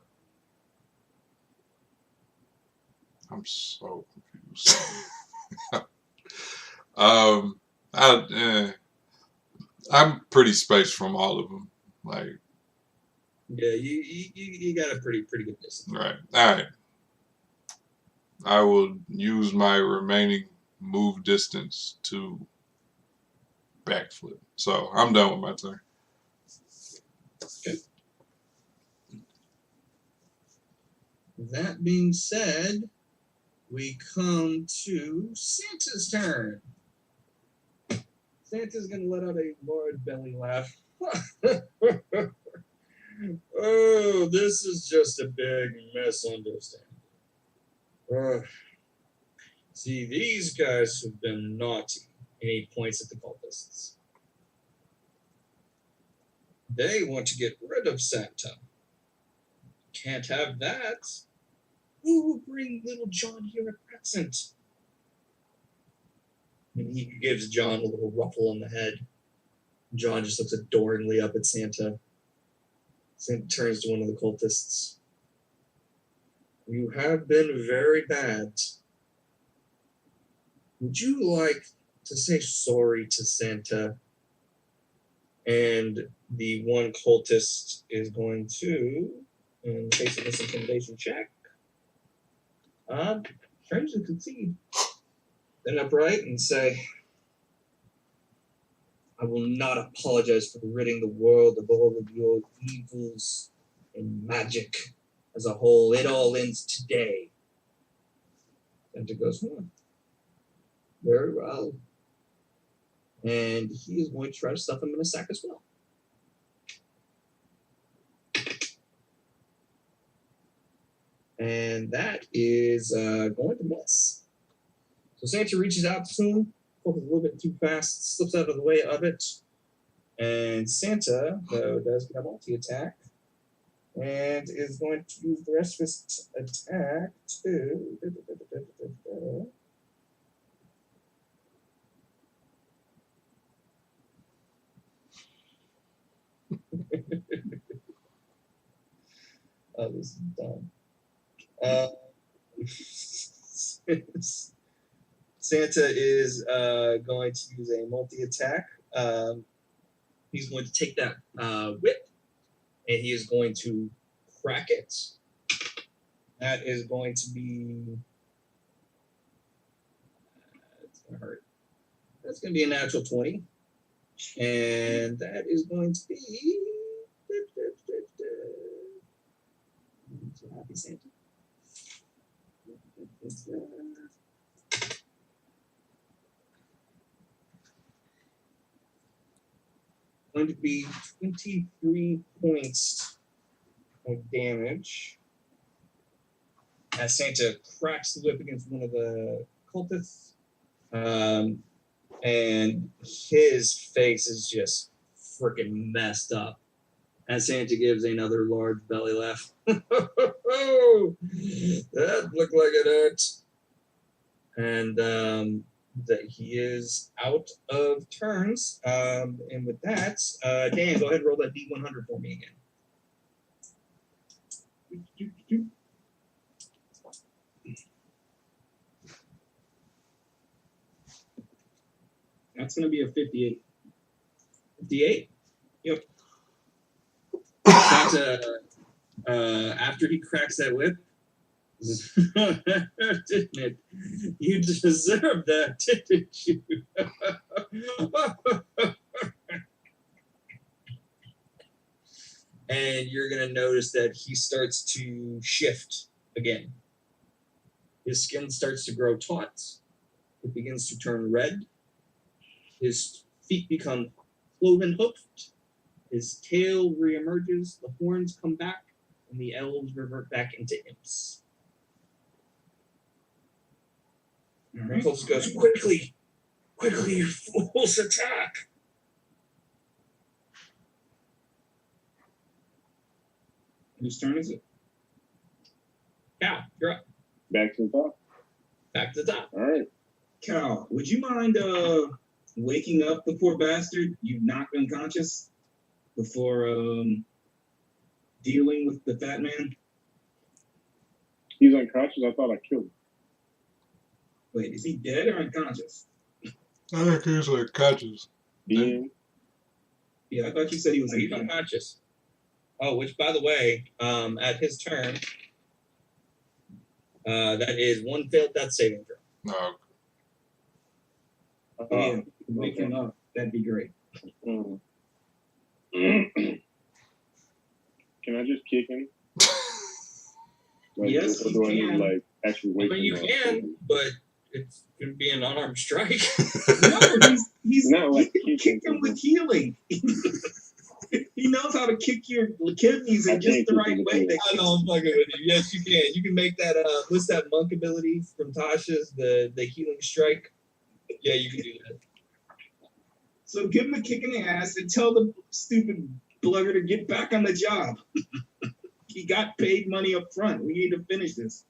I'm so confused. I'm pretty spaced from all of them. Like, yeah, you got a pretty good distance. Right. All right. I will use my remaining move distance to backflip. So I'm done with my turn. Okay. That being said, we come to Santa's turn. Santa's gonna let out a large belly laugh. Oh, this is just a big misunderstanding. See, these guys have been naughty, and he points at the cultists. They want to get rid of Santa. Can't have that. Who will bring little John here a present? And he gives John a little ruffle on the head. John just looks adoringly up at Santa. Santa turns to one of the cultists. You have been very bad. Would you like to say sorry to Santa? And the one cultist is going to, in case of this intimidation check, strangely concede. Then upright and say, I will not apologize for ridding the world of all of your evils and magic as a whole. It all ends today. Santa goes, very well. And he is going to try to stuff him in a sack as well. And that is going to miss. So Santa reaches out to him, focus a little bit too fast, slips out of the way of it. And Santa, though, does get a multi-attack. And is going to use the rest of his attack to... Oh, this is dumb. Santa is going to use a multi-attack. He's going to take that whip, and he is going to crack it. That is going to be... it's going to hurt. That's going to be a natural 20. And that is going to be... So happy Santa. Going to be 23 points of damage as Santa cracks the whip against one of the cultists. And his face is just freaking messed up as Santa gives another large belly laugh. That looked like it hurt. And that he is out of turns. And with that, Dan, go ahead and roll that D100 for me again. That's going to be a 58. 58? Yep. Santa, after he cracks that whip, didn't it? You deserve that, didn't you? And you're going to notice that he starts to shift again. His skin starts to grow taut. It begins to turn red. His feet become cloven hoofed. His tail reemerges. The horns come back, and the elves revert back into imps. Ruffles goes, quickly, you fools, attack! Whose turn is it? Cal, you're up. Back to the top. Back to the top. All right. Cal, would you mind waking up the poor bastard you knocked unconscious before dealing with the fat man? He's unconscious. I thought I killed him. Wait, is he dead or unconscious? I think he's unconscious. Dean. Yeah, I thought you said he was He's unconscious. Oh, which, by the way, at his turn, that is one failed death saving throw. No. Yeah, wake him up. That'd be great. Can I just kick him? Like, Yes, or you do I need can. to, like, actually I wake mean, him you up? can, but it's going to be an unarmed strike. No, he's Not like you can kick him with healing. He knows how to kick your kidneys in just the right way. I know, I'm fucking with you. Yes, you can. You can make that, what's that monk ability from Tasha's, the healing strike? Yeah, you can do that. So give him a kick in the ass and tell the stupid blugger to get back on the job. He got paid money up front. We need to finish this.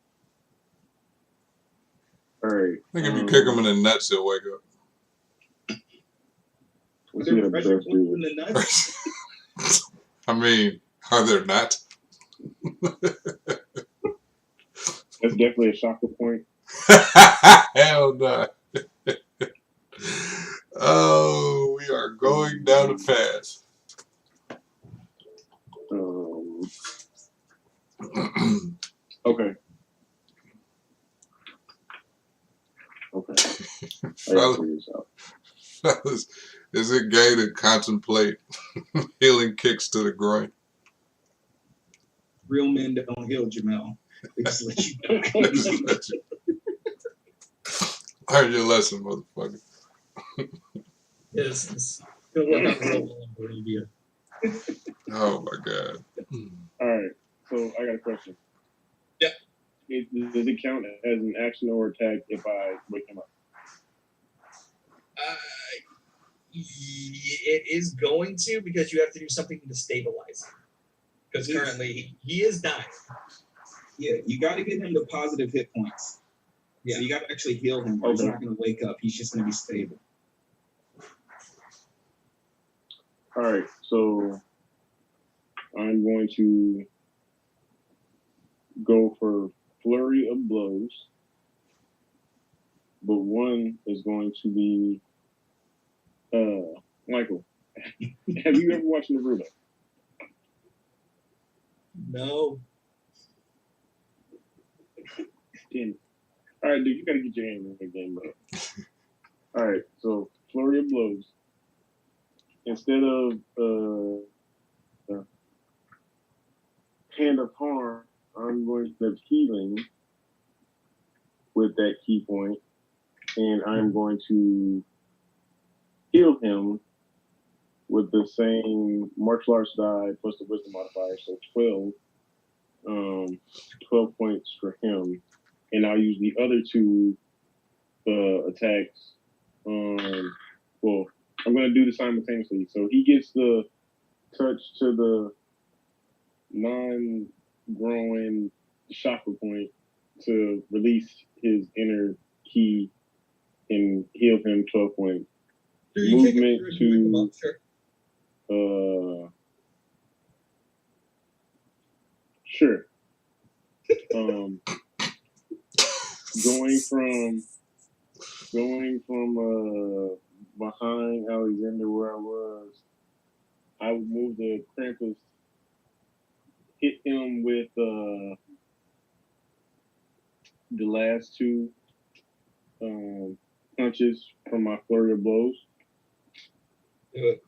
All right. I think if you kick him in the nuts, he'll wake up. Are there pressure points in the nuts? I mean, are there not? That's definitely a shocker point. Hell no. Oh, we are going down a fast. Okay. Fellas, is it gay to contemplate healing kicks to the groin? Real men don't heal, Jamel. They just let you die. Learn your lesson, motherfucker. It's going to work out real well for you. Oh my god. All right. So I got a question. Yep. Does it count as an action or attack if I wake him up? It is going to, because you have to do something to stabilize him. Because currently he is dying. Yeah, you got to get him to positive hit points. Yeah, so you got to actually heal him, or he's not going to wake up. He's just going to be stable. All right, so I'm going to go for flurry of blows. but one is going to be Michael. Have you ever watched Naruto? No. Damn. All right, dude, you gotta get your hand in the game, bro. All right, so flurry of blows. Instead of hand of harm, I'm going to have healing with that key point, and I'm going to heal him with the same martial arts die plus the wisdom modifier, so 12. 12 points for him, and I'll use the other two attacks. Well, I'm going to do this simultaneously. So he gets the touch to the non-growing chakra point to release his inner key and heal him 12 points. Movement to sure. Going from behind Alexander where I was, I would move the Krampus, hit him with the last two punches from my flurry of blows. Do it.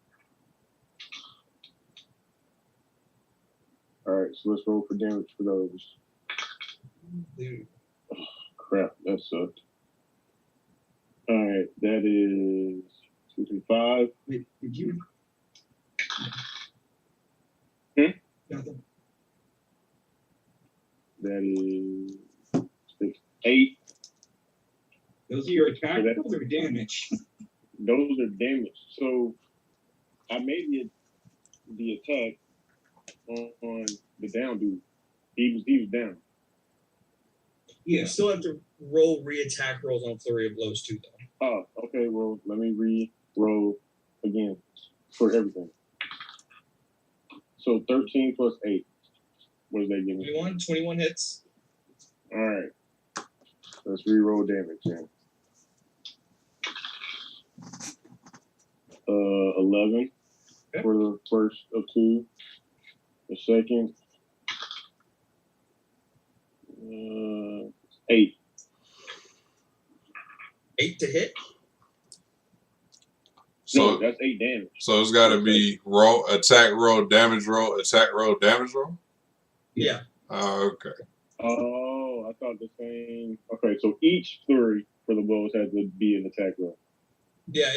All right, so let's roll for damage for those. Dude. Oh, crap, that sucked. All right, that is 2, 3, 5. Wait, did you? Nothing. That is 6, 8. Those are your attack. So Those are damage. Those are damage. So I made the attack on the down dude. He was down. You still have to roll re-attack rolls on flurry of blows too, though. Oh, okay. Well, let me re-roll again for everything. So 13 plus 8. What does that give me? 21 hits. All right. Let's re-roll damage then. 11 okay. For the first of 2. The second, 8. 8 to hit? So no, that's 8 damage. So it's got to be roll, attack roll, damage roll, attack roll, damage roll? Yeah. Oh, okay. Oh, I thought the same. Okay, so each flurry for the blows has to be an attack roll. Yeah,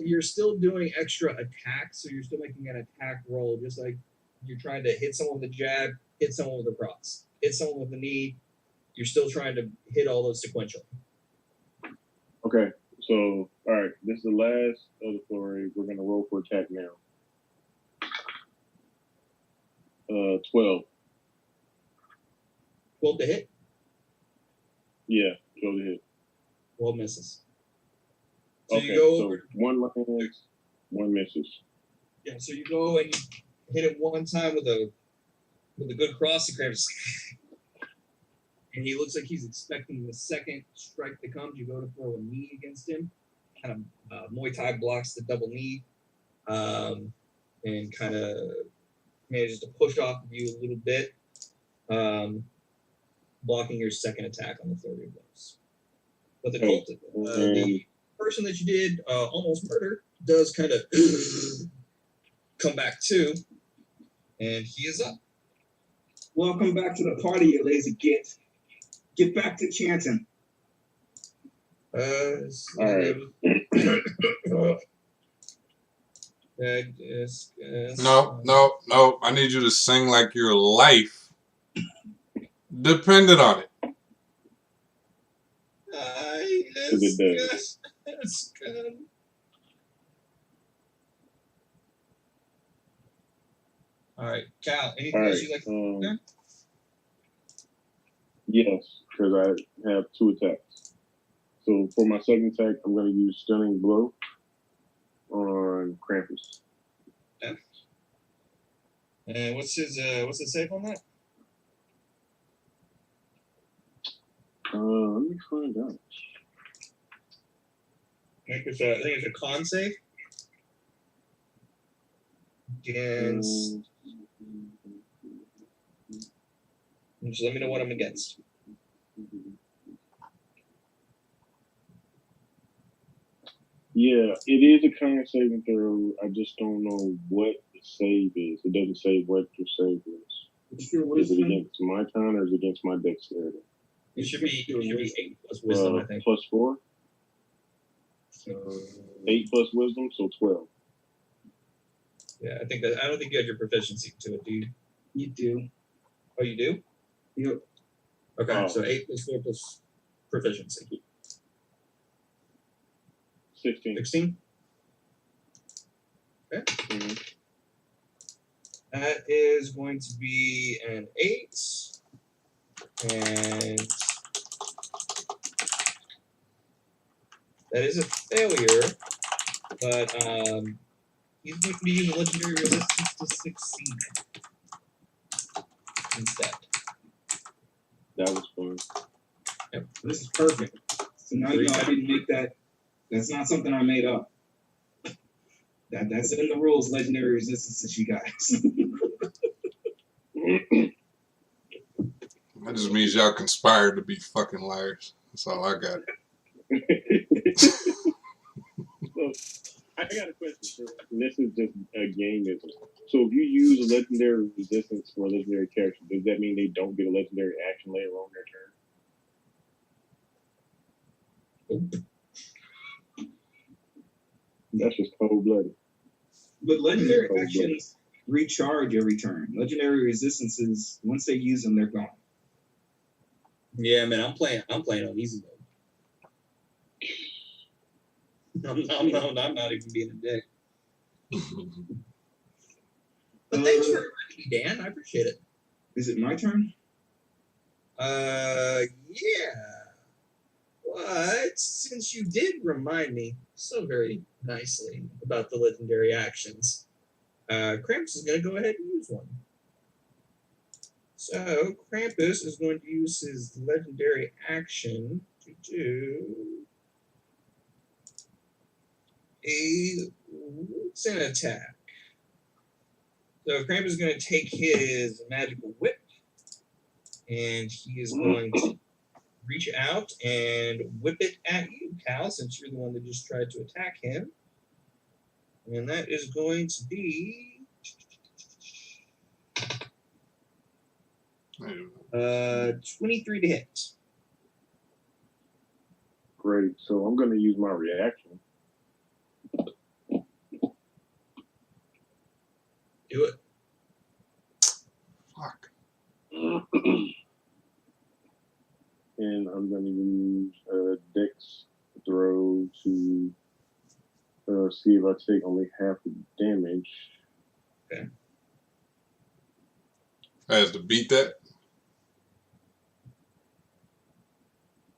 you're still doing extra attacks, so you're still making an attack roll, just like you're trying to hit someone with a jab, hit someone with a cross, hit someone with a knee. You're still trying to hit all those sequentially. Okay, so all right, this is the last of the flurry. We're gonna roll for attack now. 12. 12 to hit? Yeah, 12 to hit. 12 misses. So okay, you go so over. 1 lands, 1 misses. Yeah, so you go and you hit it one time with a good cross and Krampus. And he looks like he's expecting the second strike that comes. You go to throw a knee against him. Kind of Muay Thai blocks the double knee. And kind of manages to push off of you a little bit. Blocking your second attack on the flurry of blows. But the person that you did almost murder does kind of come back too. And he is up. Welcome back to the party, you lazy git. Get back to chanting. All right. No. I need you to sing like your life depended on it. All right, Cal, anything else you'd like to do? Yes, because I have 2 attacks. So for my second attack, I'm going to use Stunning Blow on Krampus. Yeah. And what's the save on that? Let me find out. think it's a con save. Against. Just let me know what I'm against. Yeah, it is a con saving throw. I just don't know what the save is. It doesn't say what your save is. Is it against my con or is it against my dexterity? It should be 8 plus wisdom, I think. Plus 4? So 8 plus wisdom, so 12. Yeah, I don't think you had your proficiency to it, do you? you do. Oh, you do? Yep. Okay, so 8 plus 4 plus proficiency. 16. 16? Okay. Mhm. That is going to be an 8. And that is a failure, but he's going to be using legendary resistance to succeed instead. That was fun. Yep. This is perfect. So now you know I didn't make that. That's not something I made up. That's in the rules, legendary resistances, you guys. That just means y'all conspired to be fucking liars. That's all I got. So, I got a question, sir. This is just a game-ism. So if you use a legendary resistance for a legendary character, does that mean they don't get a legendary action later on their turn? That's just cold-blooded. But legendary actions recharge every turn. Legendary resistances, once they use them, they're gone. Yeah, man, I'm playing on easy mode. I'm not even being a dick. But thanks for reminding me, Dan. I appreciate it. Is it my turn? Yeah. But since you did remind me so very nicely about the legendary actions, Krampus is going to go ahead and use one. So Krampus is going to use his legendary action to do it's an attack. So Krampus is going to take his magical whip, and he is going to reach out and whip it at you, Cal, since you're the one that just tried to attack him. And that is going to be 23 to hit. Great. So I'm going to use my reaction. Do it. Fuck. And I'm going to use Dex throw to see if I take only half the damage. Okay. Has to beat that?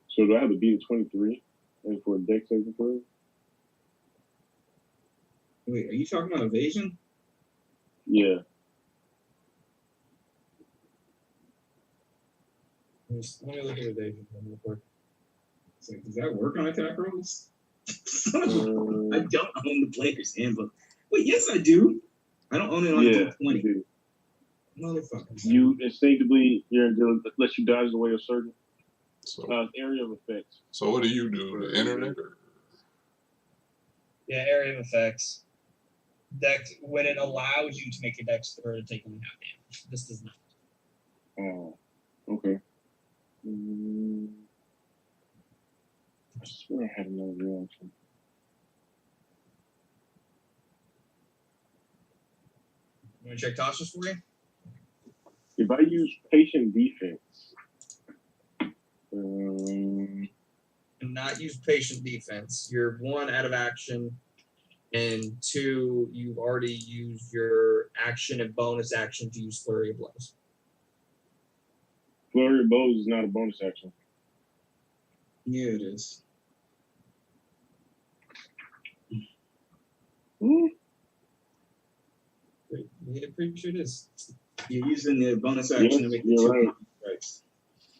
So do I have to beat a 23 and for a Dex saving throw? Wait, are you talking about evasion? Yeah. Let me look at evasion real quick. It's like, does that work on attack rolls? I don't own the player's handbook. Wait, yes, I do. I don't own it on Yeah, D20. you do. Motherfucker. You instinctively, unless you dodge away a certain So, area of effect. so what do you do? The internet? Or? Yeah, area of effects. Dex, when it allows you to make a Dex throw to take only half damage. This does not. Oh, okay. I swear I had another reaction. You want to check Tasha's for you? If I use patient defense, Do not use patient defense. You're 1 out of action, and 2, you've already used your action and bonus action to use Flurry of Blows. Flurry of Blows is not a bonus action. Yeah, it is. Yeah, pretty sure it is. You're using the bonus action to make the you're 2 right. strikes.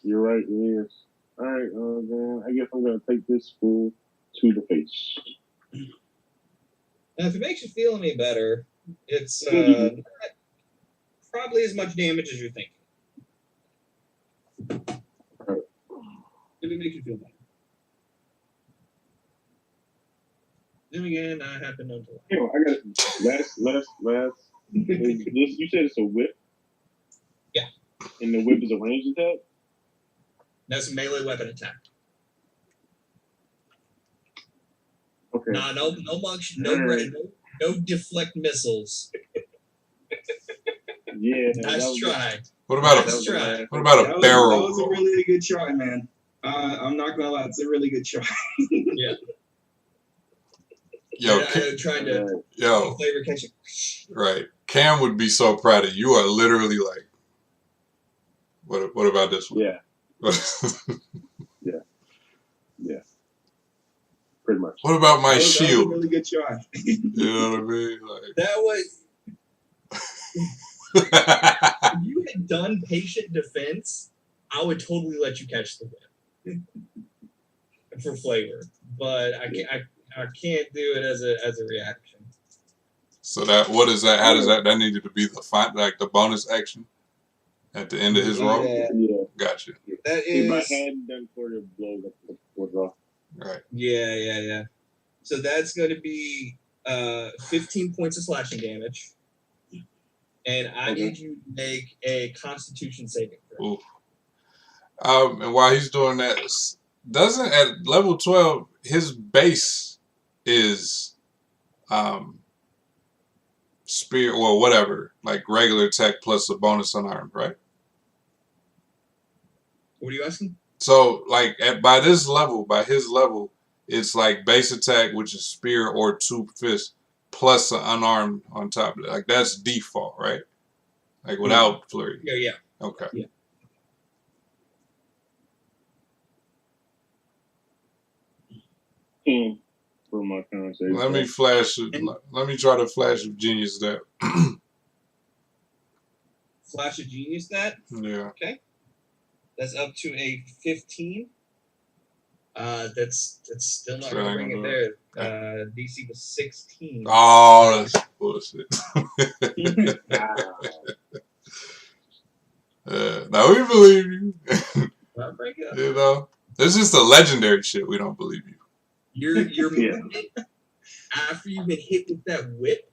You're right, it is. All right, then I guess I'm going to take this fool to the face. Now, if it makes you feel any better, it's not probably as much damage as you're thinking. If it makes you feel better. Then again, I happen not to like. Yo, I got last. You said it's a whip. Yeah. And the whip is a ranged attack. That's a melee weapon attack. Okay. Nah, no much, no deflect missiles. Yeah. Nice try. What about Nice a try. what about a That barrel was a roll? really good try, man. I'm not gonna lie, it's a really good try. Yeah. Yo, I'm trying to yo, flavor catch it. right. Cam would be so proud of you. You are literally like, what about this one? Yeah. Yeah. Pretty much. What about my That was a shield? really good try. You know what I mean? Like, That was. If you had done patient defense, I would totally let you catch the whip for flavor, but I can't do it as a reaction. so what is that? How does that needed to be the bonus action at the end of his roll? Yeah. Gotcha. That If I is. hadn't done for the blow, that's draw. Right. Yeah. So that's going to be 15 points of slashing damage, and I need you to make a Constitution saving throw. Ooh. And while he's doing that, doesn't at level 12 his base is spear or whatever, like regular attack plus a bonus unarmed, right? What are you asking? So like by his level, it's like base attack, which is spear or 2 fists plus an unarmed on top of it. Like that's default, right? Like without flurry. Yeah. Okay. Yeah. For my conversation. Let me try to flash of genius that. Flash of Genius that. Yeah. Okay. That's up to a 15. That's still not going to bring it there. DC was 16. Oh, that's bullshit. Now we believe you. Not break it up. You know, it's just the legendary shit. We don't believe you. Your movement, after you've been hit with that whip,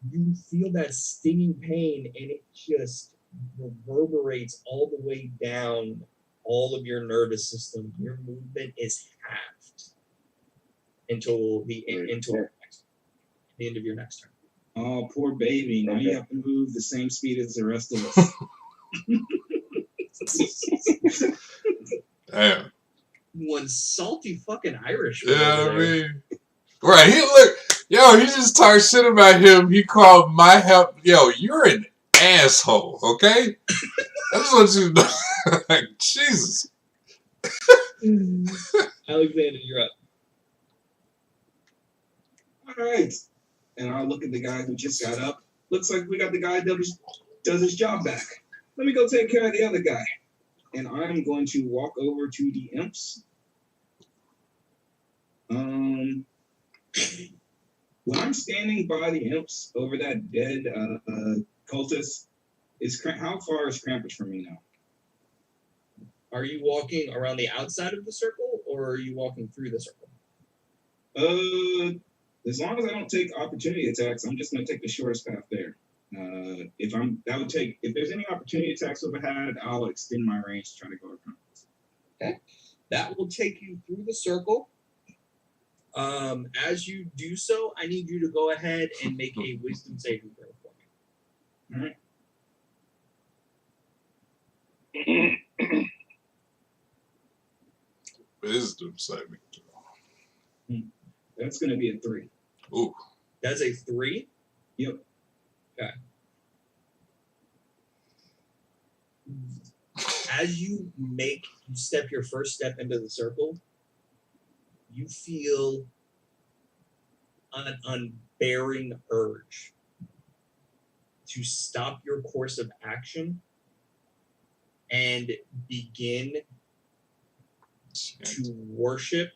you feel that stinging pain, and it just reverberates all the way down all of your nervous system. Your movement is halved until the end of your next turn. Oh, poor baby. Now you have to move the same speed as the rest of us. Damn. One salty fucking Irish. Yeah, I mean, right? He just talked shit about him. He called my help. Yo, you're an asshole. Okay, that's what you know. Like Jesus. Alexander, you're up. All right. And I'll look at the guy who just got up. Looks like we got the guy that does his job back. Let me go take care of the other guy. And I'm going to walk over to the imps. When I'm standing by the imps over that dead cultist, how far is Krampus from me now? Are you walking around the outside of the circle, or are you walking through the circle? As long as I don't take opportunity attacks, I'm just going to take the shortest path there. If there's any opportunity attacks overhead, I'll extend my range to try to go around. Okay, that will take you through the circle. As you do so, I need you to go ahead and make a wisdom saving throw for me. All right. Wisdom saving throw. That's going to be a 3. Ooh. That's a 3? Yep. Okay. As you step your first step into the circle, you feel an unbearing urge to stop your course of action and begin to worship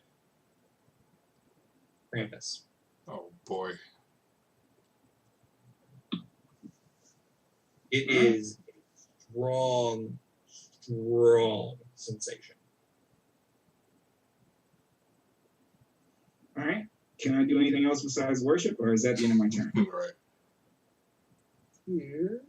Krampus. Oh boy. It is a strong sensation. All right. Can I do anything else besides worship, or is that the end of my turn? Right. Here.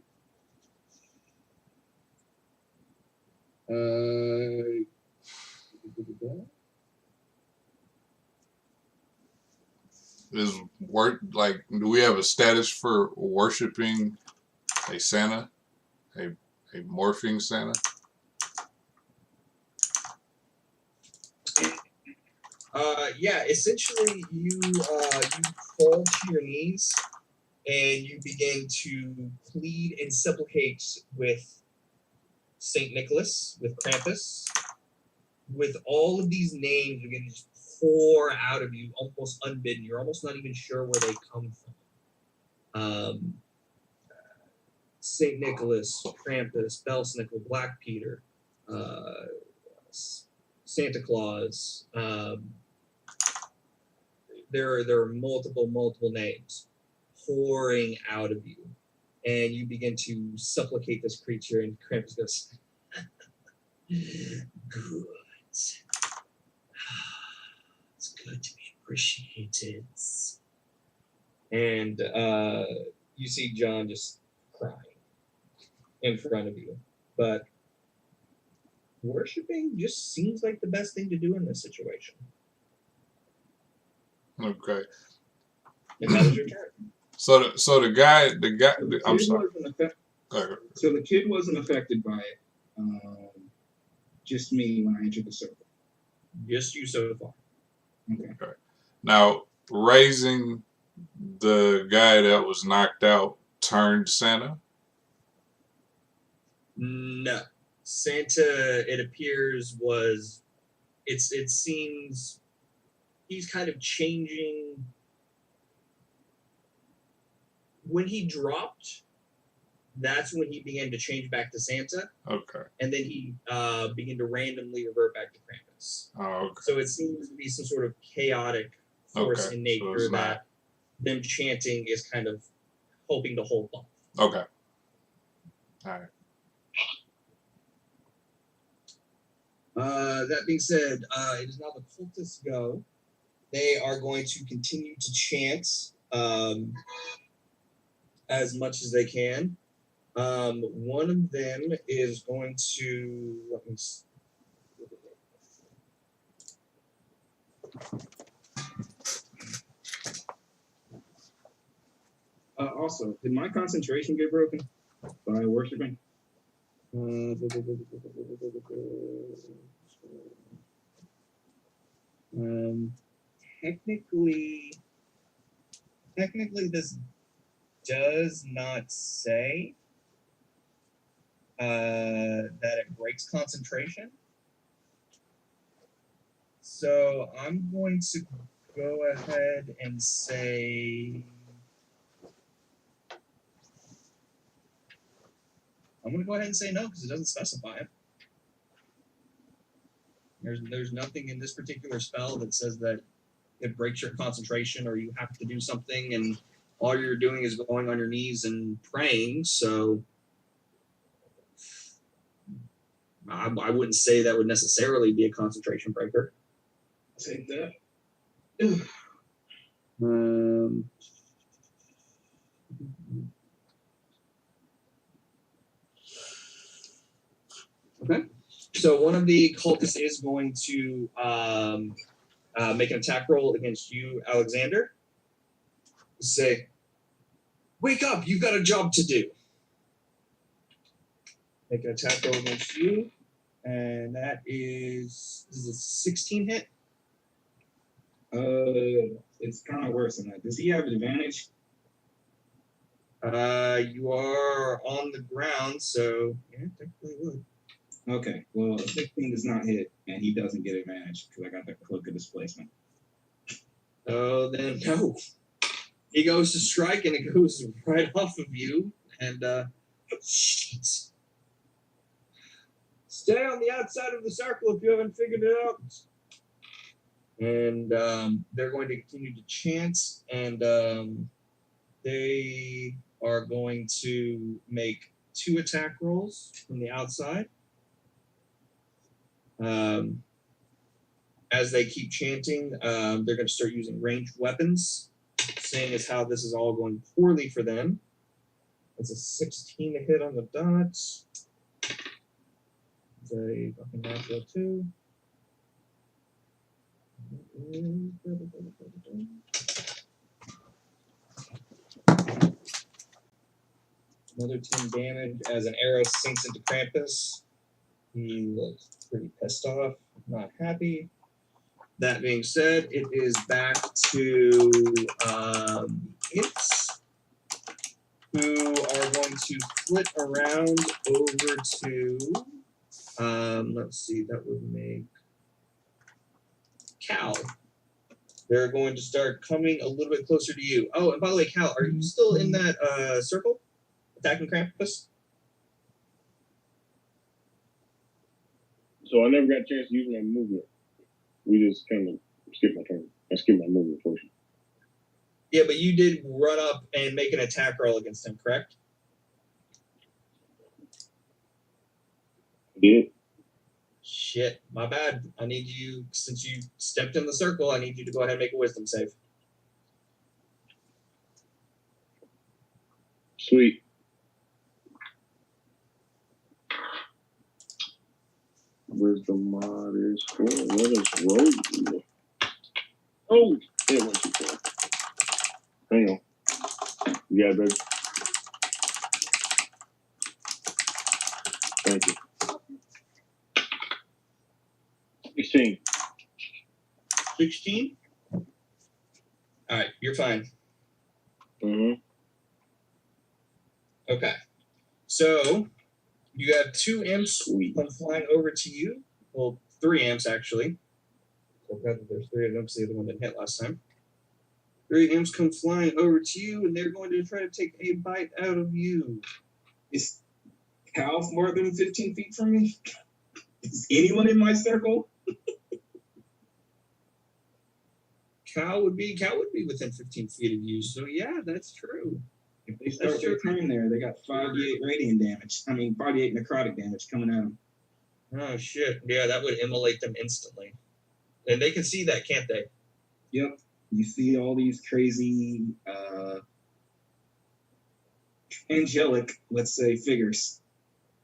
Is work like? Do we have a status for worshiping a Santa, a morphing Santa? Yeah, essentially you fall to your knees and you begin to plead and supplicate with Saint Nicholas, with Krampus, with all of these names begin to just pour out of you almost unbidden. You're almost not even sure where they come from. Saint Nicholas, Krampus, Belsnickel, Black Peter, Santa Claus. There are multiple names pouring out of you, and you begin to supplicate this creature, and Krampus goes, "Good. It's good to be appreciated." And you see John just crying in front of you, but worshiping just seems like the best thing to do in this situation. Okay. And that was your turn. So the guy, I'm Kid sorry. wasn't affected. Go ahead. So the kid wasn't affected by it. Just me when I entered the circle. Just you so far. Okay. Now, raising the guy that was knocked out turned Santa? No. Santa, it appears, it seems he's kind of changing. When he dropped, that's when he began to change back to Santa. Okay. And then he began to randomly revert back to Krampus. Oh, okay. So it seems to be some sort of chaotic force in nature so that them chanting is kind of hoping to hold off. Okay. All right. That being said, it is now the cultists go. They are going to continue to chant as much as they can. One of them is going to, let me see. Also, did my concentration get broken by worshiping? Technically, this does not say that it breaks concentration. So I'm going to go ahead and say, no because it doesn't specify it. There's nothing in this particular spell that says that it breaks your concentration or you have to do something and all you're doing is going on your knees and praying. So I wouldn't say that would necessarily be a concentration breaker. Take that. Okay. So one of the cultists is going to make an attack roll against you, Alexander. Say, "Wake up! You've got a job to do." Make an attack roll against you, and that is a 16 hit. It's kind of worse than that. Does he have advantage? You are on the ground, so yeah, technically would. Okay, well, 16 does not hit, and he doesn't get advantage because I got the cloak of displacement. Oh, then no. He goes to strike, and it goes right off of you, and shit. Stay on the outside of the circle if you haven't figured it out. And they're going to continue to chant, and they are going to make 2 attack rolls from the outside. As they keep chanting, they're going to start using ranged weapons, seeing as how this is all going poorly for them. It's a 16 to hit on the dot. It's a fucking natural 2. Another 10 damage as an arrow sinks into Krampus. He looks pretty pissed off, not happy. That being said, it is back to Imps, who are going to flip around over to, let's see, that would make Cal. They're going to start coming a little bit closer to you. Oh, and by the way, Cal, are you still in that circle? Attacking Krampus? So I never got a chance to use my movement. We just kind of skipped my turn. I skipped my movement portion. Yeah, but you did run up and make an attack roll against him, correct? I did. Shit, my bad. I need you, since you stepped in the circle, I need you to go ahead and make a wisdom save. Sweet. Wisdom mod is cool. Let us roll. Oh, it went too far. Hang on. Yeah, baby. Thank you. 16. 16? Alright, you're fine. Mm-hmm. Okay. So, you have 2 imps come flying over to you. Well, 3 imps, actually. I forgot that there's 3 of them, so the other one didn't hit last time. 3 imps come flying over to you, and they're going to try to take a bite out of you. Is Cal more than 15 feet from me? Is anyone in my circle? Cal would be within 15 feet of you, so yeah, that's true. If they start their turn there, they got 5d8 radiant damage. 5d8 necrotic damage coming at them. Oh shit! Yeah, that would immolate them instantly, and they can see that, can't they? Yep. You see all these crazy, angelic, let's say, figures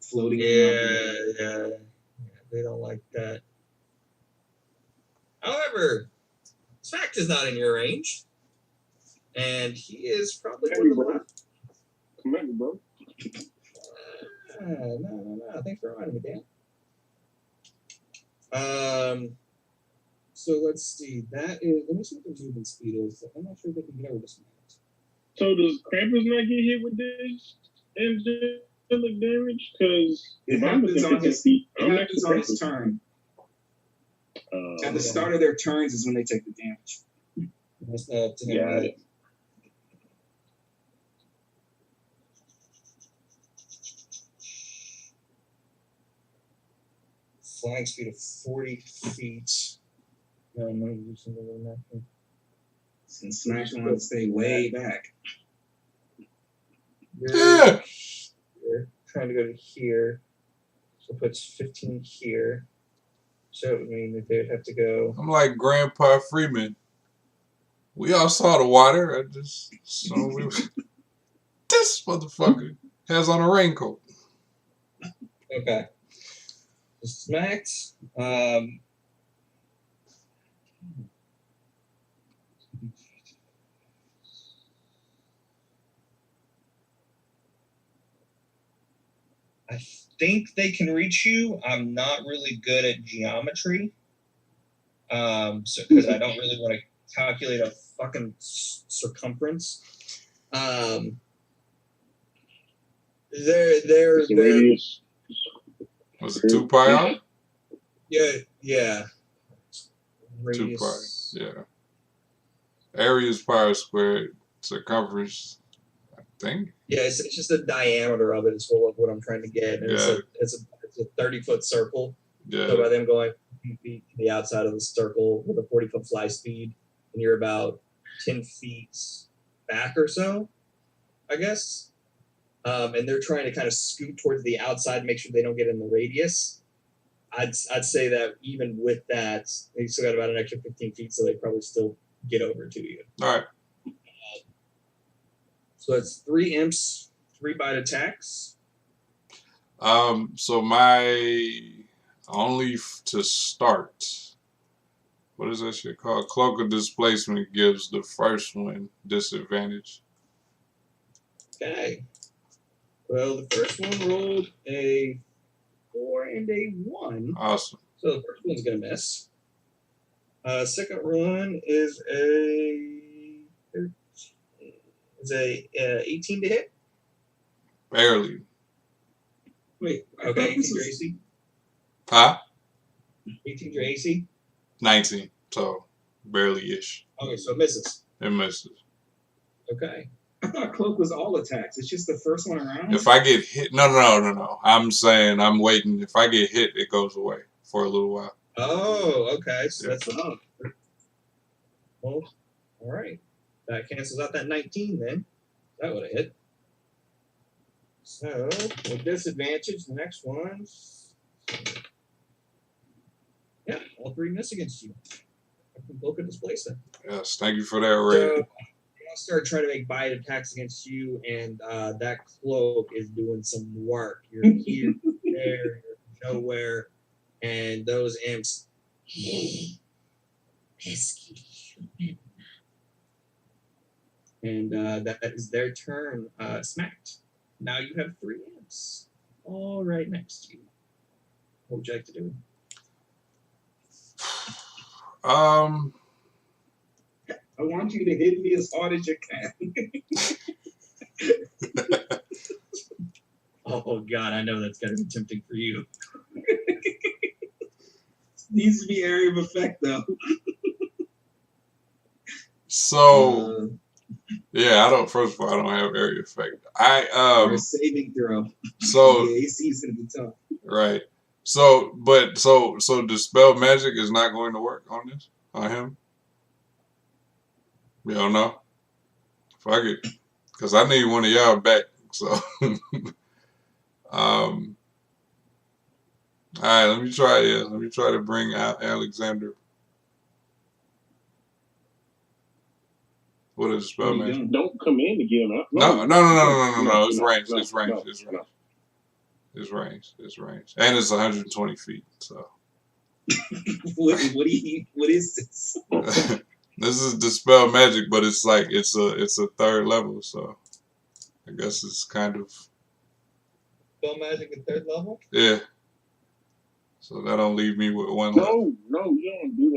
floating around. Yeah, they don't like that. However, Smack is not in your range, and he is probably one of the left. Come at me, bro. No. Thanks for reminding me, Dan. So let's see. That is. Let me see what their movement speed is. I'm not sure if they can get over this amount. So does Krampus not get hit with this angelic damage? Because It happens on his turn. At the start of their turns is when they take the damage. That's not up to him, Yeah. right? Flying speed of 40 feet. No, I'm going to do something with that. Since Smash wants to stay way back. You're trying to go to here. So it puts 15 here. So it would mean that they would have to go. I'm like Grandpa Freeman. We all saw the water. I just saw we. This motherfucker has on a raincoat. Okay. Smacked. I think they can reach you. I'm not really good at geometry. So because I don't really want to calculate a fucking circumference. They're radius. Was it 2 pi out? Yeah. 2 pi. Yeah. Area is pi squared. Circumference, I think. Yeah, it's just the diameter of it is what I'm trying to get. And Yeah. it's a 30-foot circle. Yeah. So by them going 15 feet to the outside of the circle with a 40-foot fly speed, and you're about 10 feet back or so, I guess. And they're trying to kind of scoot towards the outside, make sure they don't get in the radius. I'd say that even with that, they still got about an extra 15 feet, so they probably still get over to you. All right. So it's 3 imps, 3 bite attacks. So my only to start, what is that shit called? Cloak of Displacement gives the first one disadvantage. Okay. Well, the first one rolled a 4 and a 1. Awesome. So the first one's gonna miss. Second one is a 18 to hit. Barely. Wait, Okay, 18 your AC. Huh? 18 your AC. 19. So barely-ish. Okay, so it misses. It misses. Okay. I thought cloak was all attacks. It's just the first one around. If I get hit, no. I'm saying I'm waiting. If I get hit, it goes away for a little while. Oh, okay. So Yeah. that's well, all right. That cancels out that 19 then. That would have hit. So with disadvantage, the next one. Yeah, all 3 miss against you. I can Cloak of Displacement. Yes, thank you for that, Ray. So I'll start trying to make bite attacks against you, and that cloak is doing some work. You're here, there, you're nowhere, and those imps. And that is their turn. Smacked. Now you have 3 imps all right next to you. What would you like to do? I want you to hit me as hard as you can. Oh God, I know that's gotta be tempting for you. Needs to be area of effect though. So yeah, First of all, I don't have area effect. Or a saving throw. So the AC is gonna be tough. right. So dispel magic is not going to work on him. You don't know. Fuck it, because I need one of y'all back. So all right, let me try to bring out Alexander. What is spell magic? Don't come in to get him up. No. It's ranged. It's ranged. And it's 120 feet. So. What is this? This is dispel magic, but it's like it's a 3rd level. So I guess it's kind of. Spell magic at 3rd level? Yeah. So that don't leave me with 1 left. No, you don't do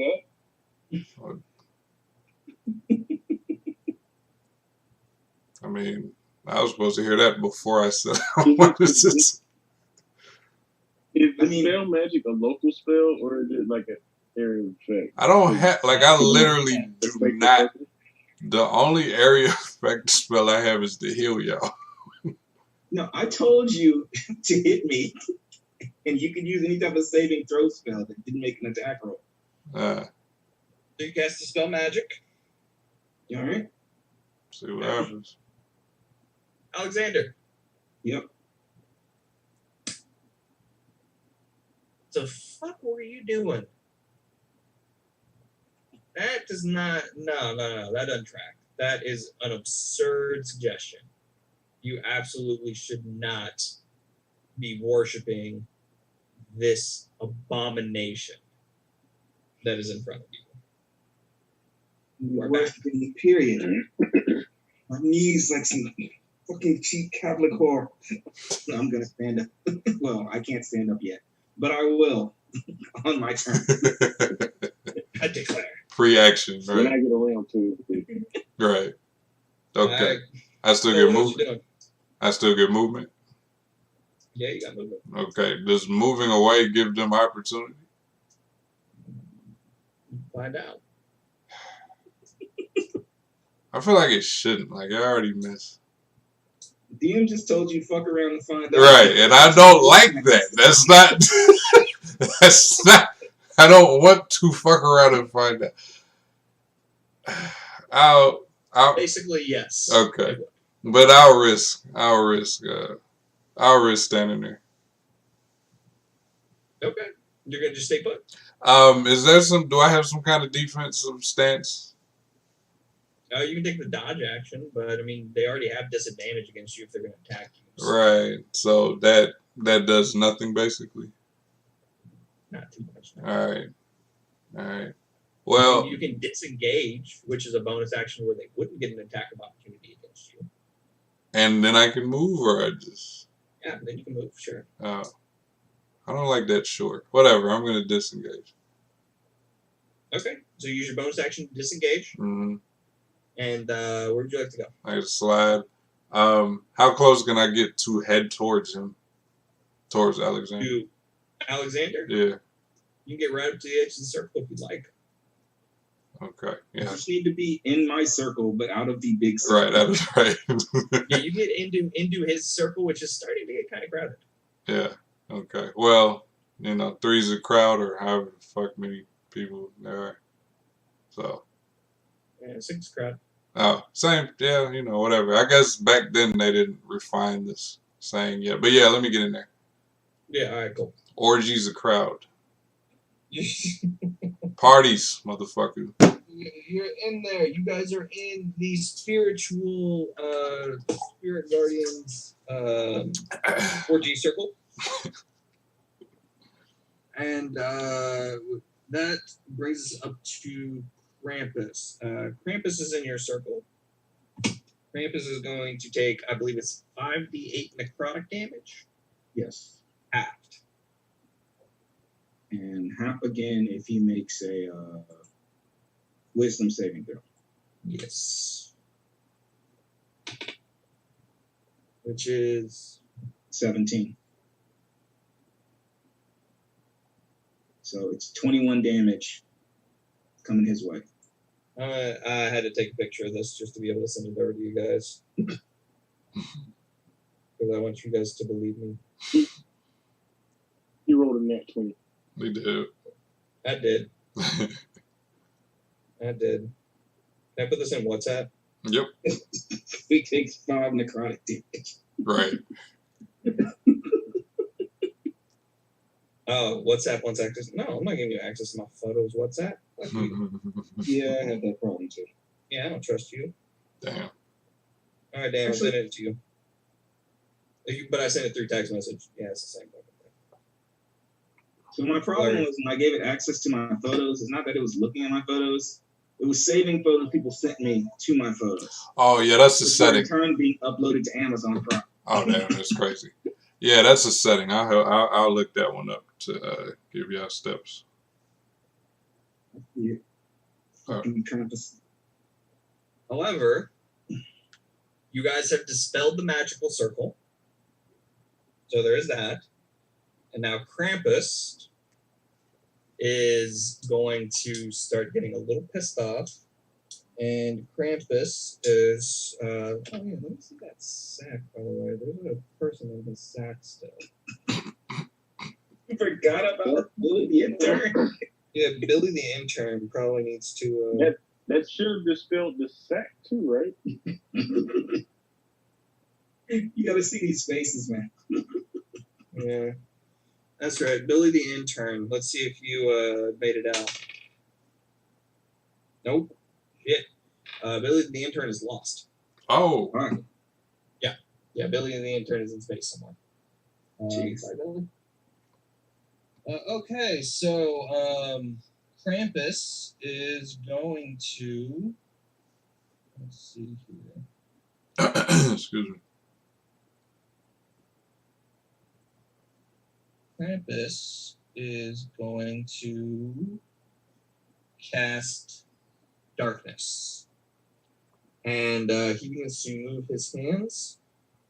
that. I mean, I was supposed to hear that before I said I wanted to. Is spell magic a local spell or is it like an area effect? I don't have, I literally do not. The only area effect spell I have is to heal y'all. No, I told you to hit me, and you can use any type of saving throw spell that didn't make an attack roll. So you cast the spell magic. You all right? See what happens. Alexander. Yep. The fuck were you doing? That does not. No. That doesn't track. That is an absurd suggestion. You absolutely should not be worshiping this abomination that is in front of you. You are worshiping me, period. My knees like some fucking cheap Catholic whore. I'm gonna stand up. Well, I can't stand up yet, but I will on my turn. I declare. Pre-action, right? When I get around to it. Right. Okay. I still So get what you movement. doing? I still get movement. Yeah, you got movement. Okay. Does moving away give them opportunity? Find out. I feel like it shouldn't. Like I already missed. DM just told you fuck around and find out. Right, and I don't like that. That's not. I don't want to fuck around and find out. I'll Basically, yes. okay, but I'll risk standing there. Okay. You're gonna just stay put. Is there some? Do I have some kind of defensive stance? You can take the dodge action, but I mean, they already have disadvantage against you if they're gonna attack you. So Right. So that does nothing basically. not too much. No. All right. All right. Well, You can disengage, which is a bonus action where they wouldn't get an attack of opportunity against you. and then I can move, or I just. Yeah, then you can move. Sure. I don't like that short. Whatever. I'm gonna disengage. Okay. So you use your bonus action to disengage, Mm-hmm. and where would you like to go? I just slide. How close can I get to head towards him? Towards Alexander. To Alexander? Yeah. You can get right up to the edge of the circle if you'd like. Okay. You Yeah. just need to be in my circle, but out of the big circle. Right. That was right. Yeah, you get into his circle, which is starting to get kind of crowded. Yeah. Okay. Well, three's a crowd, or however the fuck many people there are. So. Yeah, 6 crowd. Oh, same. Yeah. Whatever. I guess back then they didn't refine this saying yet. But yeah, let me get in there. Yeah, all right, cool. Orgies a crowd. Parties, motherfucker. You're in there. You guys are in the spiritual spirit guardians 4G circle. And that brings us up to Krampus. Krampus is in your circle. Krampus is going to take, I believe it's 5d8 necrotic damage. Yes. Halved. And half again if he makes a wisdom saving throw. Yes. Which is 17. So it's 21 damage coming his way. I had to take a picture of this just to be able to send it over to you guys. Because I want you guys to believe me. You rolled a net 20. We do. I did. I did. Can I put this in WhatsApp? Yep. He takes 5 necrotic damage. Right. Oh, WhatsApp wants access. No, I'm not giving you access to my photos. WhatsApp? Fuck you. Yeah, I have that problem too. Yeah, I don't trust you. Damn. All right, Dan, I'm sending it to you. But I sent it through text message. Yeah, it's the same thing. So my problem was when I gave it access to my photos, it's not that it was looking at my photos. It was saving photos people sent me to my photos. Oh yeah, that's a Which setting. in turn being uploaded to Amazon Prime. Oh damn, that's crazy. Yeah, that's a setting. I'll look that one up to give y'all steps. Yeah. Fucking Krampus. However, you guys have dispelled the magical circle. So there is that. And now Krampus is going to start getting a little pissed off. And Krampus is... oh, yeah, let me see that sack, by the way. There's a person in his sack still. I forgot about Billy the intern. Yeah, Billy the intern probably needs to... That should have dispelled the sack too, right? You gotta see these faces, man. Yeah. That's right. Billy the intern. Let's see if you made it out. Nope. Shit. Billy the intern is lost. Oh. Alright. Yeah, Billy the intern is in space somewhere. Jeez. Sorry, Billy. Okay, so Krampus is going to... Let's see here. Excuse me. Krampus is going to cast Darkness. And he begins to move his hands,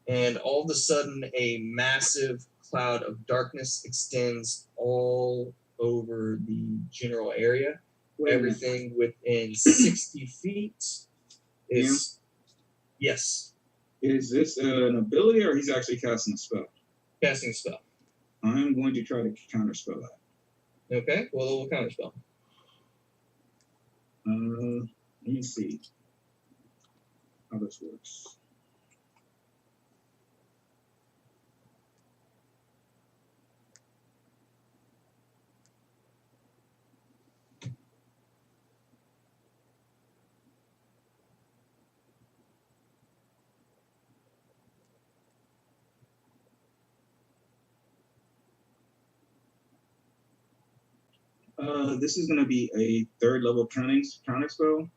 and all of a sudden a massive cloud of darkness extends all over the general area. Everything within 60 feet is... Yeah. Yes. Is this an ability or he's actually casting a spell? Casting a spell. I'm going to try to counterspell that. Okay. Well, what counter spell? Let me see how this works. This is going to be a third level counter spell.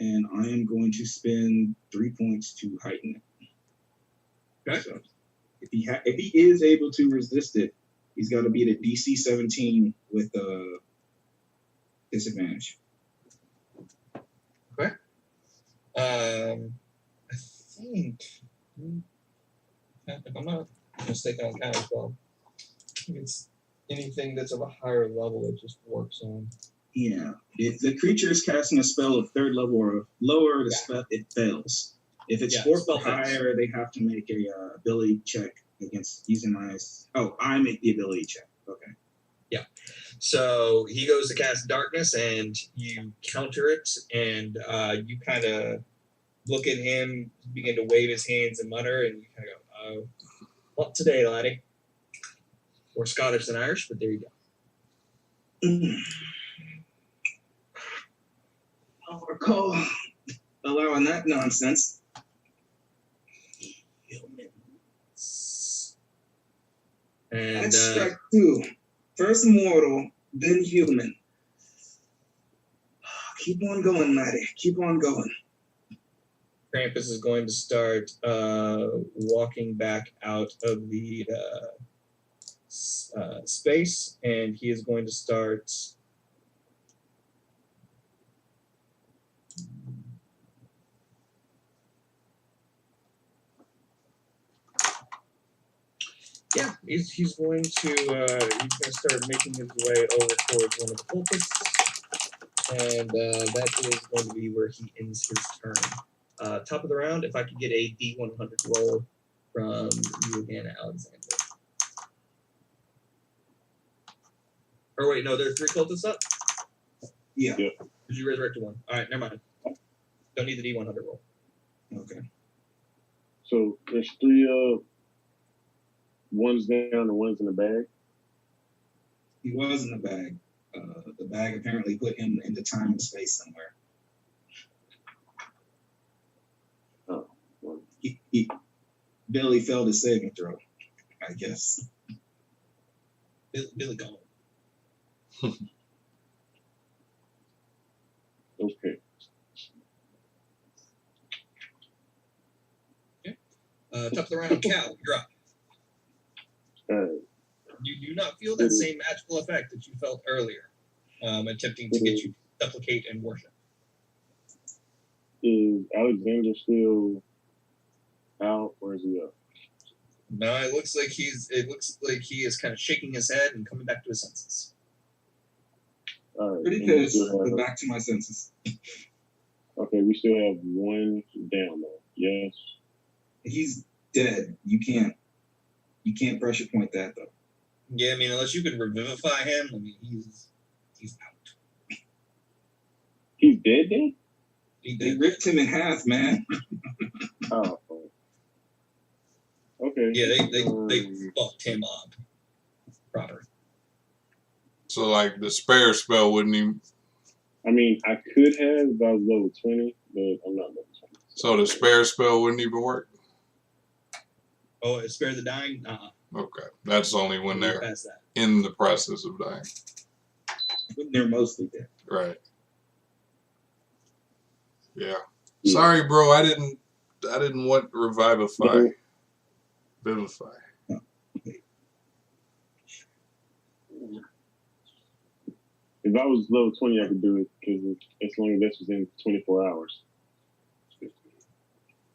And I am going to spend 3 points to heighten it. Okay. So if he is able to resist it, he's got to beat a DC 17 with disadvantage. Okay. I think if I'm not mistaken on counter spell, I think it's anything that's of a higher level it just works on. Yeah. If the creature is casting a spell of third level or lower, the spell it fails. If it's fourth or higher, they have to make a ability check against using my. Oh, I make the ability check. Okay. Yeah. So he goes to cast darkness, and you counter it, and you kind of look at him, begin to wave his hands and mutter, and you kind of go, "What today, laddie?" More Scottish than Irish, but there you go. I'll recall allowing that nonsense. Humans. And That's strike 2. First mortal, then human. Keep on going, laddie. Keep on going. Krampus is going to start walking back out of the space, and he is going to start. Yeah, he's going to start making his way over towards one of the cultists, and that is going to be where he ends his turn. Top of the round, if I could get a D100 roll from you again, Alexander. Or wait, no, there are 3 cultists up? Yeah. Yeah. Did you resurrect one? All right, never mind. Don't need the D100 roll. Okay. So there's 3 one's down and one's in the bag. He was in the bag. The bag apparently put him into time and space somewhere. Oh. Well. Billy failed his saving throw, I guess. Billy gone. Okay. Top of the round, Cal, you're up. You do not feel that same magical effect that you felt earlier, attempting to get you to supplicate and worship. Is Alexander still out, or is he up? No, it looks like he is kind of shaking his head and coming back to his senses. All right. Pretty pissed, but back to my senses. Okay, we still have 1 down though. Yes. He's dead. You can't pressure point that though. Yeah, I mean, unless you can revivify him, I mean, he's out. He's dead then? They ripped him in half, man. Oh. Okay. Yeah, they fucked him up. Proper. So like the spare spell wouldn't even. I mean, I could have if I was level 20, but I'm not level 20. So the spare spell wouldn't even work. Oh, spare the dying? Okay, that's only when they're past that. in the process of dying. When they're mostly dead. Right. Yeah. Sorry, bro. I didn't want revivify. Vivify. If I was level 20, I could do it because as long as this was in 24 hours.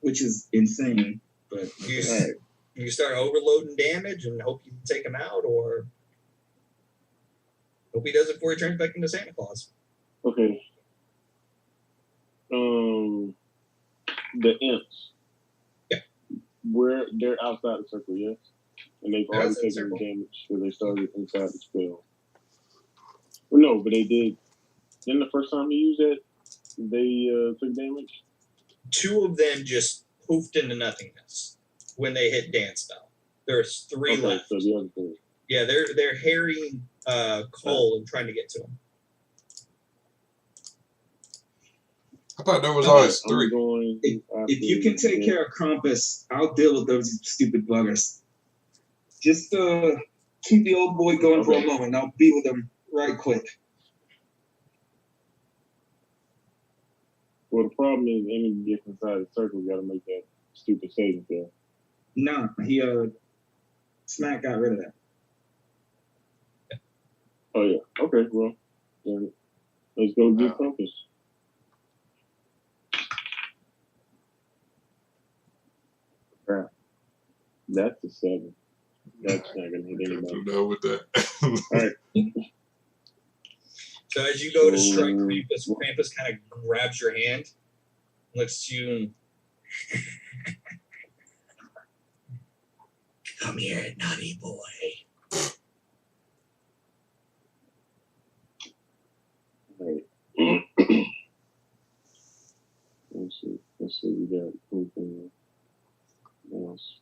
Which is insane, but You start overloading damage and hope you can take him out, or hope he does it before he turns back into Santa Claus. Okay. The imps. Yeah. They're outside the circle, yes? and they've already taken the damage because they started inside the spell. Well, no, but they did. Then the first time he used it, they took damage. 2 of them just poofed into nothingness when they hit dance spell. There's 3 left. So the other 3. Yeah, they're harrying Cole and trying to get to him. I thought there was always 3. If you can take care of Krampus, I'll deal with those stupid buggers. Just keep the old boy going for a moment. I'll be with him right quick. Well, the problem is any gets inside the circle, got to make that stupid saving throw. Nah, he Smack got rid of that. Oh yeah. Okay. Well, then let's go get Krampus. Yeah. That's a 7. That's not gonna hit anybody. No with that. All right. So as you go to strike Krampus, Krampus kind of grabs your hand, looks at you, and come here, naughty boy. All right. Let's see. We got anything else.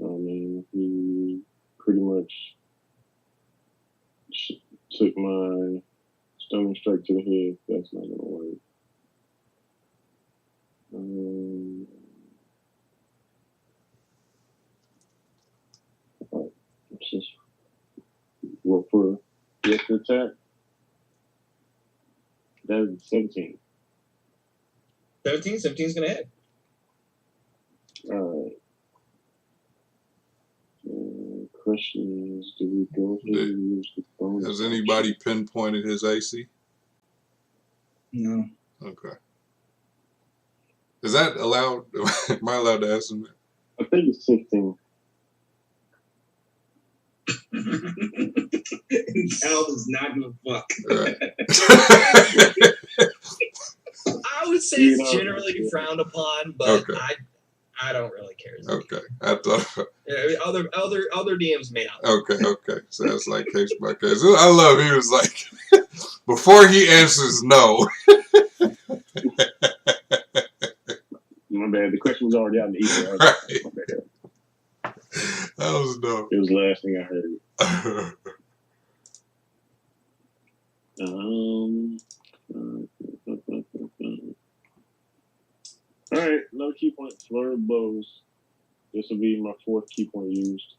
I mean, he pretty much took my stone strike to the head. That's not gonna work. Let's just work for the extra attack. That is 17. 17's gonna hit. Alright. Question is, do we go ahead and use the bonus? Has anybody pinpointed his AC? No. Okay. Is that allowed? Am I allowed to ask him that? I think it's 16. And Cal does not give a fuck. Right. I would say it's generally frowned upon, but Okay. I don't really care. Okay. I thought. Yeah, other DMs may not. Okay. So that's like case by case. I love. He was like, before he answers no. My bad. The question was already out in the ether. Right. That was dope. It was the last thing I heard. All right, another key point. Flurry of blows. This will be my 4th key point used.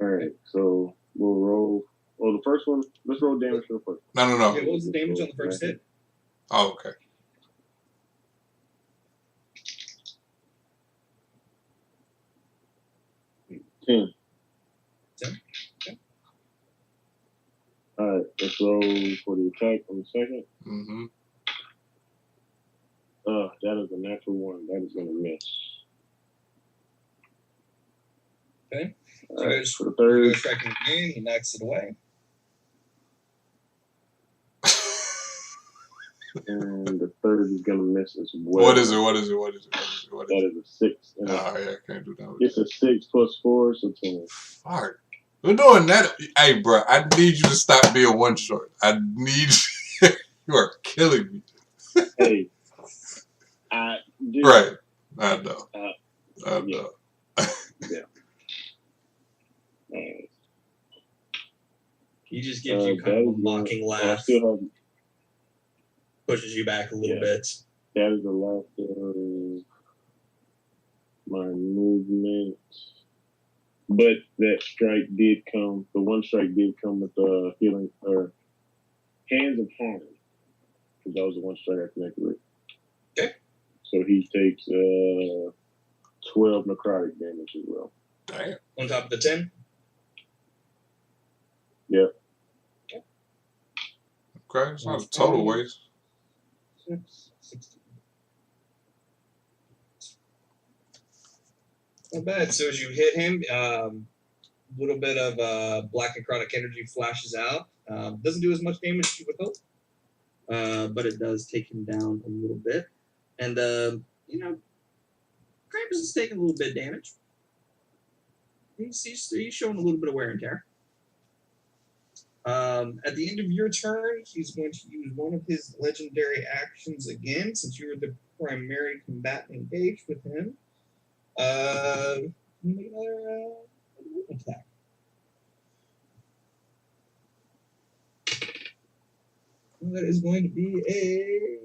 All right, so we'll roll. Oh, the first one. Let's roll damage for the first. No. Okay, what was the damage on the first hit? Oh, okay. $10. Okay. All right, let's roll for the attack on the second. Mm-hmm. That is a natural 1. That is going to miss. Okay. All right, for the Go third. striking again. He knocks it away. And the third is going to miss as well. What is it? That is a 6. Oh, yeah, I can't do that. It's a 6 plus 4, so 10. Fuck. We're doing that. Hey, bro, I need you to stop being one short. I need you. You are killing me. Hey, I do. Right. I know. I know. Yeah. He just gives you kind of a mocking laugh. I still have. Pushes you back a little bit. That is the last of my movement. But that strike did come. The one strike did come with healing or hands of harm. Because that was the one strike I connected with. Okay. So he takes 12 necrotic damage as well. Damn. On top of the 10? Yep. Okay, it's not a total waste. 16. Not bad. So as you hit him, a little bit of black necrotic energy flashes out. Doesn't do as much damage as you would hope, but it does take him down a little bit. And Krampus is taking a little bit of damage. He's showing a little bit of wear and tear. At the end of your turn, he's going to use one of his legendary actions again, since you were the primary combatant engaged with him. Make another attack. That is going to be a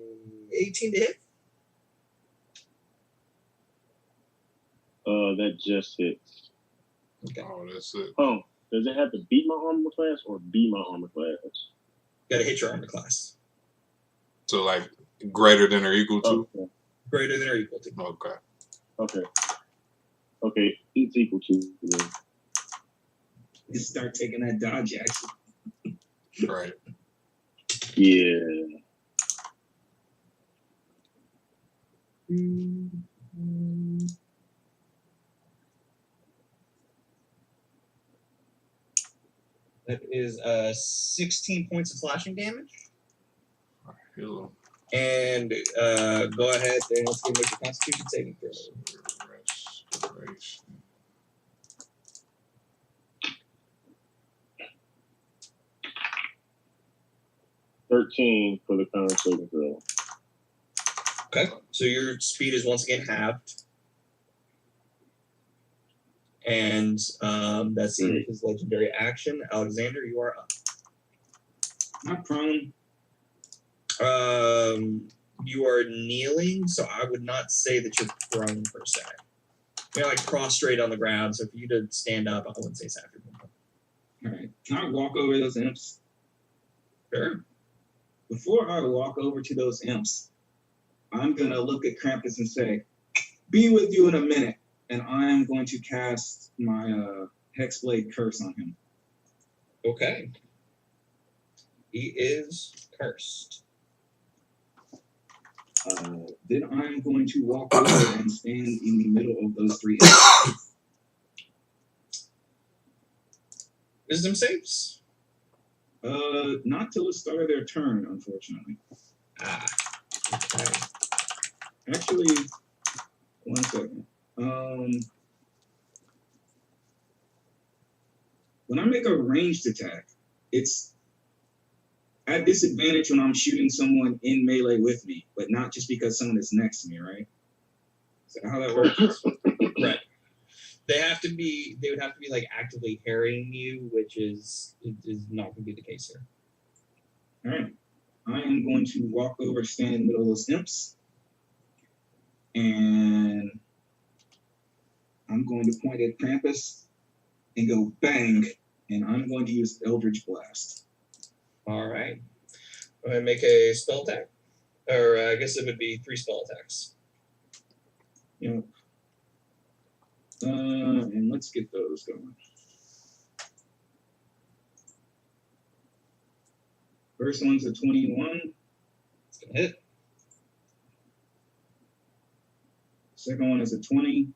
18 to hit. That just hits. Okay. Oh, that's it. Oh, does it have to beat my armor class or be my armor class? Got to hit your armor class. So like greater than or equal to? Okay. Greater than or equal to. Okay. Okay. Okay, it's equal to. Yeah. You start taking that dodge action. Right. Yeah. That is 16 points of slashing damage. Heal And go ahead and let's go make a Constitution saving throw. restoration. $13 for the counter saving throw. Okay, so your speed is once again halved. And that's the end of his legendary action. Alexander, you are up. Not prone. You are kneeling, so I would not say that you're prone per se. You're like prostrate on the ground, so for you to stand up, I wouldn't say sacred. All right. Can I walk over those imps? Sure. Before I walk over to those imps, I'm going to look at Krampus and say, be with you in a minute. And I'm going to cast my Hexblade Curse on him. Okay. He is cursed. Then I'm going to walk over and stand in the middle of those three imps. Wisdom saves? Not till the start of their turn, unfortunately. Ah. Okay. Actually, one second. When I make a ranged attack, it's at disadvantage when I'm shooting someone in melee with me, but not just because someone is next to me, right? Is that how that works? Right. They would have to be like actively harrying you, which is not going to be the case here. All right. I am going to walk over, stand in the middle of those imps, and I'm going to point at Krampus and go bang, and I'm going to use Eldritch Blast. All right. Go ahead and make a spell attack. Or I guess it would be 3 spell attacks. Yep. And let's get those going. First one's a 21. It's going to hit. Second one is a 20.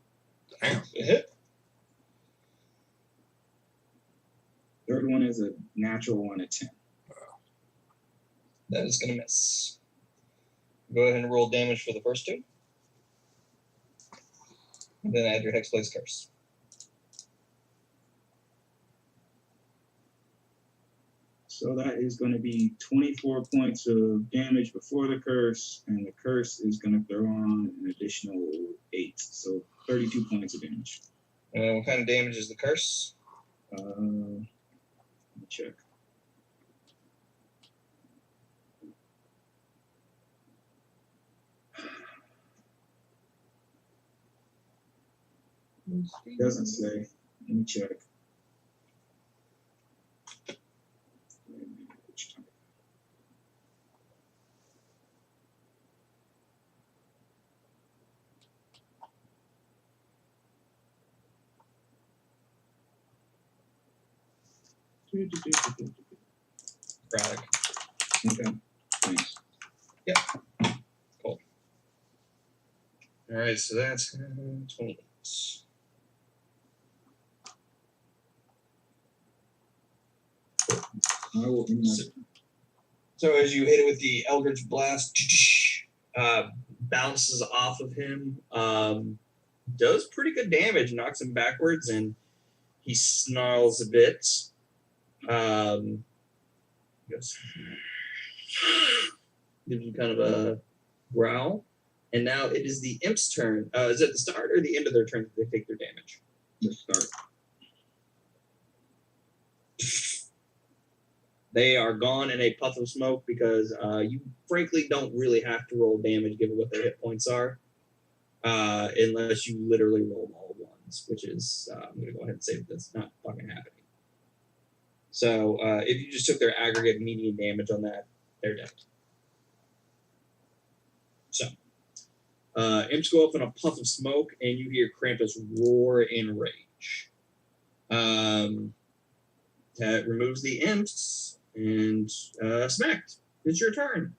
Damn. It's going to hit. Third one is a natural one at 10. That is going to miss. Go ahead and roll damage for the first 2. And then add your Hexblade's Curse. So that is going to be 24 points of damage before the curse, and the curse is going to throw on an additional 8. So 32 points of damage. And what kind of damage is the curse? Let me check. Doesn't say. Let me check. Braddock. Okay. Thanks. Yep. Cool. All right, so that's 28. I will end my So as you hit it with the Eldritch Blast, bounces off of him, does pretty good damage, knocks him backwards, and he snarls a bit. Goes, gives you kind of a growl. And now it is the imp's turn. Is it the start or the end of their turn that they take their damage? The start. They are gone in a puff of smoke because you frankly don't really have to roll damage given what their hit points are. Unless you literally roll all ones, which is, I'm going to go ahead and say that that's not fucking happening. So if you just took their aggregate median damage on that, they're dead. So, imps go up in a puff of smoke, and you hear Krampus roar in rage. That removes the imps, and smacked. It's your turn.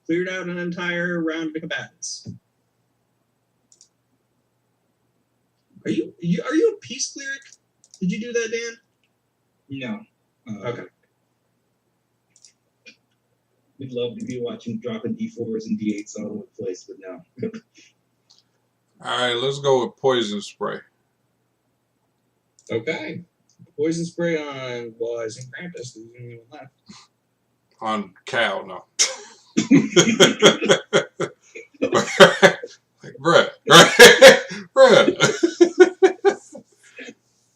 Cleared out an entire round of combatants. Are you a peace cleric? Did you do that, Dan? No. Okay. We'd love to be watching dropping D4s and D8s all over the place, but no. Alright, let's go with poison spray. Okay. Poison spray on, well, I think Krampus, there's anyone left. On Cal, no. Like, bruh. Bruh.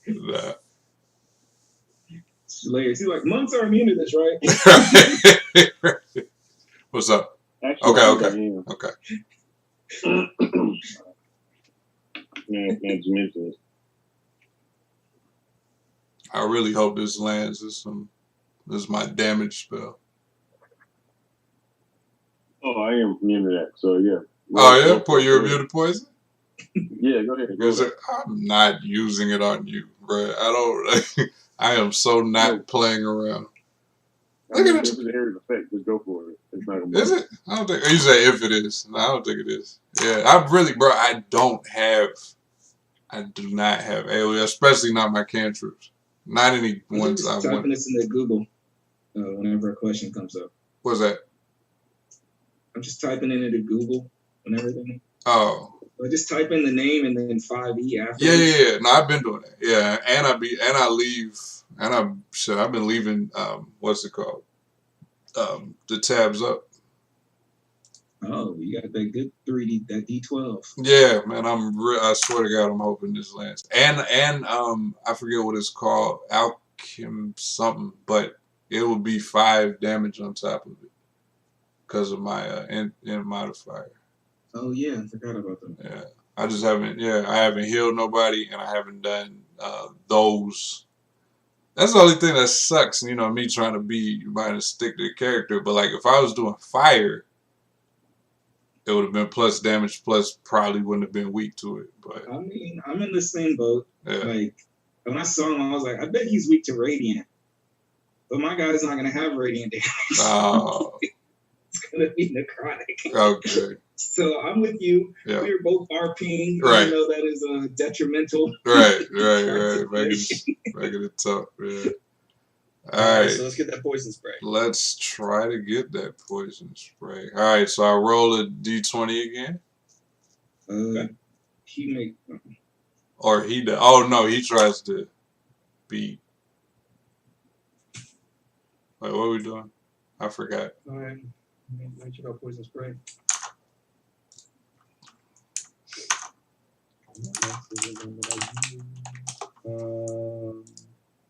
Nah. Layers. He's like, monks are immune to this, right? What's up? Actually, Okay. Not to mention it. I really hope this lands. This is my damage spell. Oh, I am immune to that. So yeah. Oh yeah, you're immune to poison? Yeah, go ahead. Because I'm not using it on you, bro. I don't. I am so not playing around. Look at it. If it's an area of effect, just go for it. It's not gonna Is it? I don't think. You say if it is. No, I don't think it is. Yeah, I really, bro. I do not have AoE, especially not my cantrips. Not any ones I want. Typing this into Google whenever a question comes up. What's that? I'm just typing it into Google whenever. Oh. I just type in the name and then 5e after. Yeah. No, I've been doing that. Yeah, and I've been leaving. What's it called? The tabs up. Oh, you got that good 3D, that D12. Yeah, man. I swear to God, I'm hoping this lands. And I forget what it's called, Alchem something, but it will be 5 damage on top of it because of my int modifier. Oh yeah, I forgot about that. Yeah, I just haven't. Yeah, I haven't healed nobody, and I haven't done those. That's the only thing that sucks. You know, me trying to stick to the character. But like, if I was doing fire, it would have been plus damage, plus probably wouldn't have been weak to it. But I mean, I'm in the same boat. Yeah. Like when I saw him, I was like, I bet he's weak to radiant. But my guy's not gonna have radiant damage. Oh. It's gonna be necrotic. Okay. So I'm with you. Yeah. We're both RPing. Right. I know that is detrimental. Right. Making it tough. Yeah. All right. So let's get that poison spray. Let's try to get that poison spray. All right. So I roll a D20 again. Okay. He make. Or he does. Oh no, he tries to beat. Wait, what are we doing? I forgot. All right. Let me check out poison spray.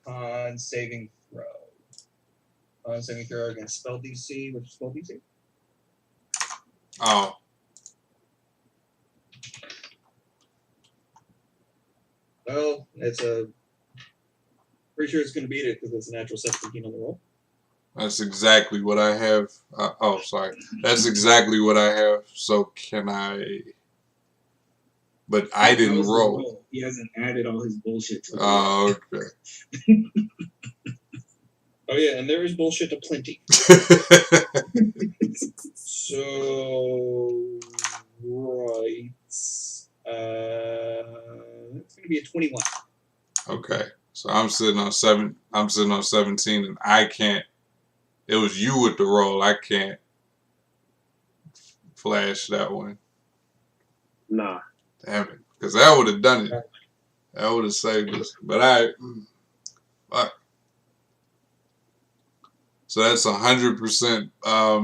Con saving throw. Con saving throw against spell DC. Which is spell DC? Oh. Well, it's pretty sure it's going to beat it because it's a natural 17 on the roll. That's exactly what I have. Oh, sorry. That's exactly what I have. So can I? But I didn't roll. He hasn't added all his bullshit to it. Oh, okay. Oh yeah, and there is bullshit aplenty. So right, it's going to be a 21. Okay, so I'm sitting on 7. I'm sitting on 17, and I can't. It was you with the roll. I can't flash that one. Nah. Damn it. Because that would have done it. That would have saved us. But fuck. So that's 100%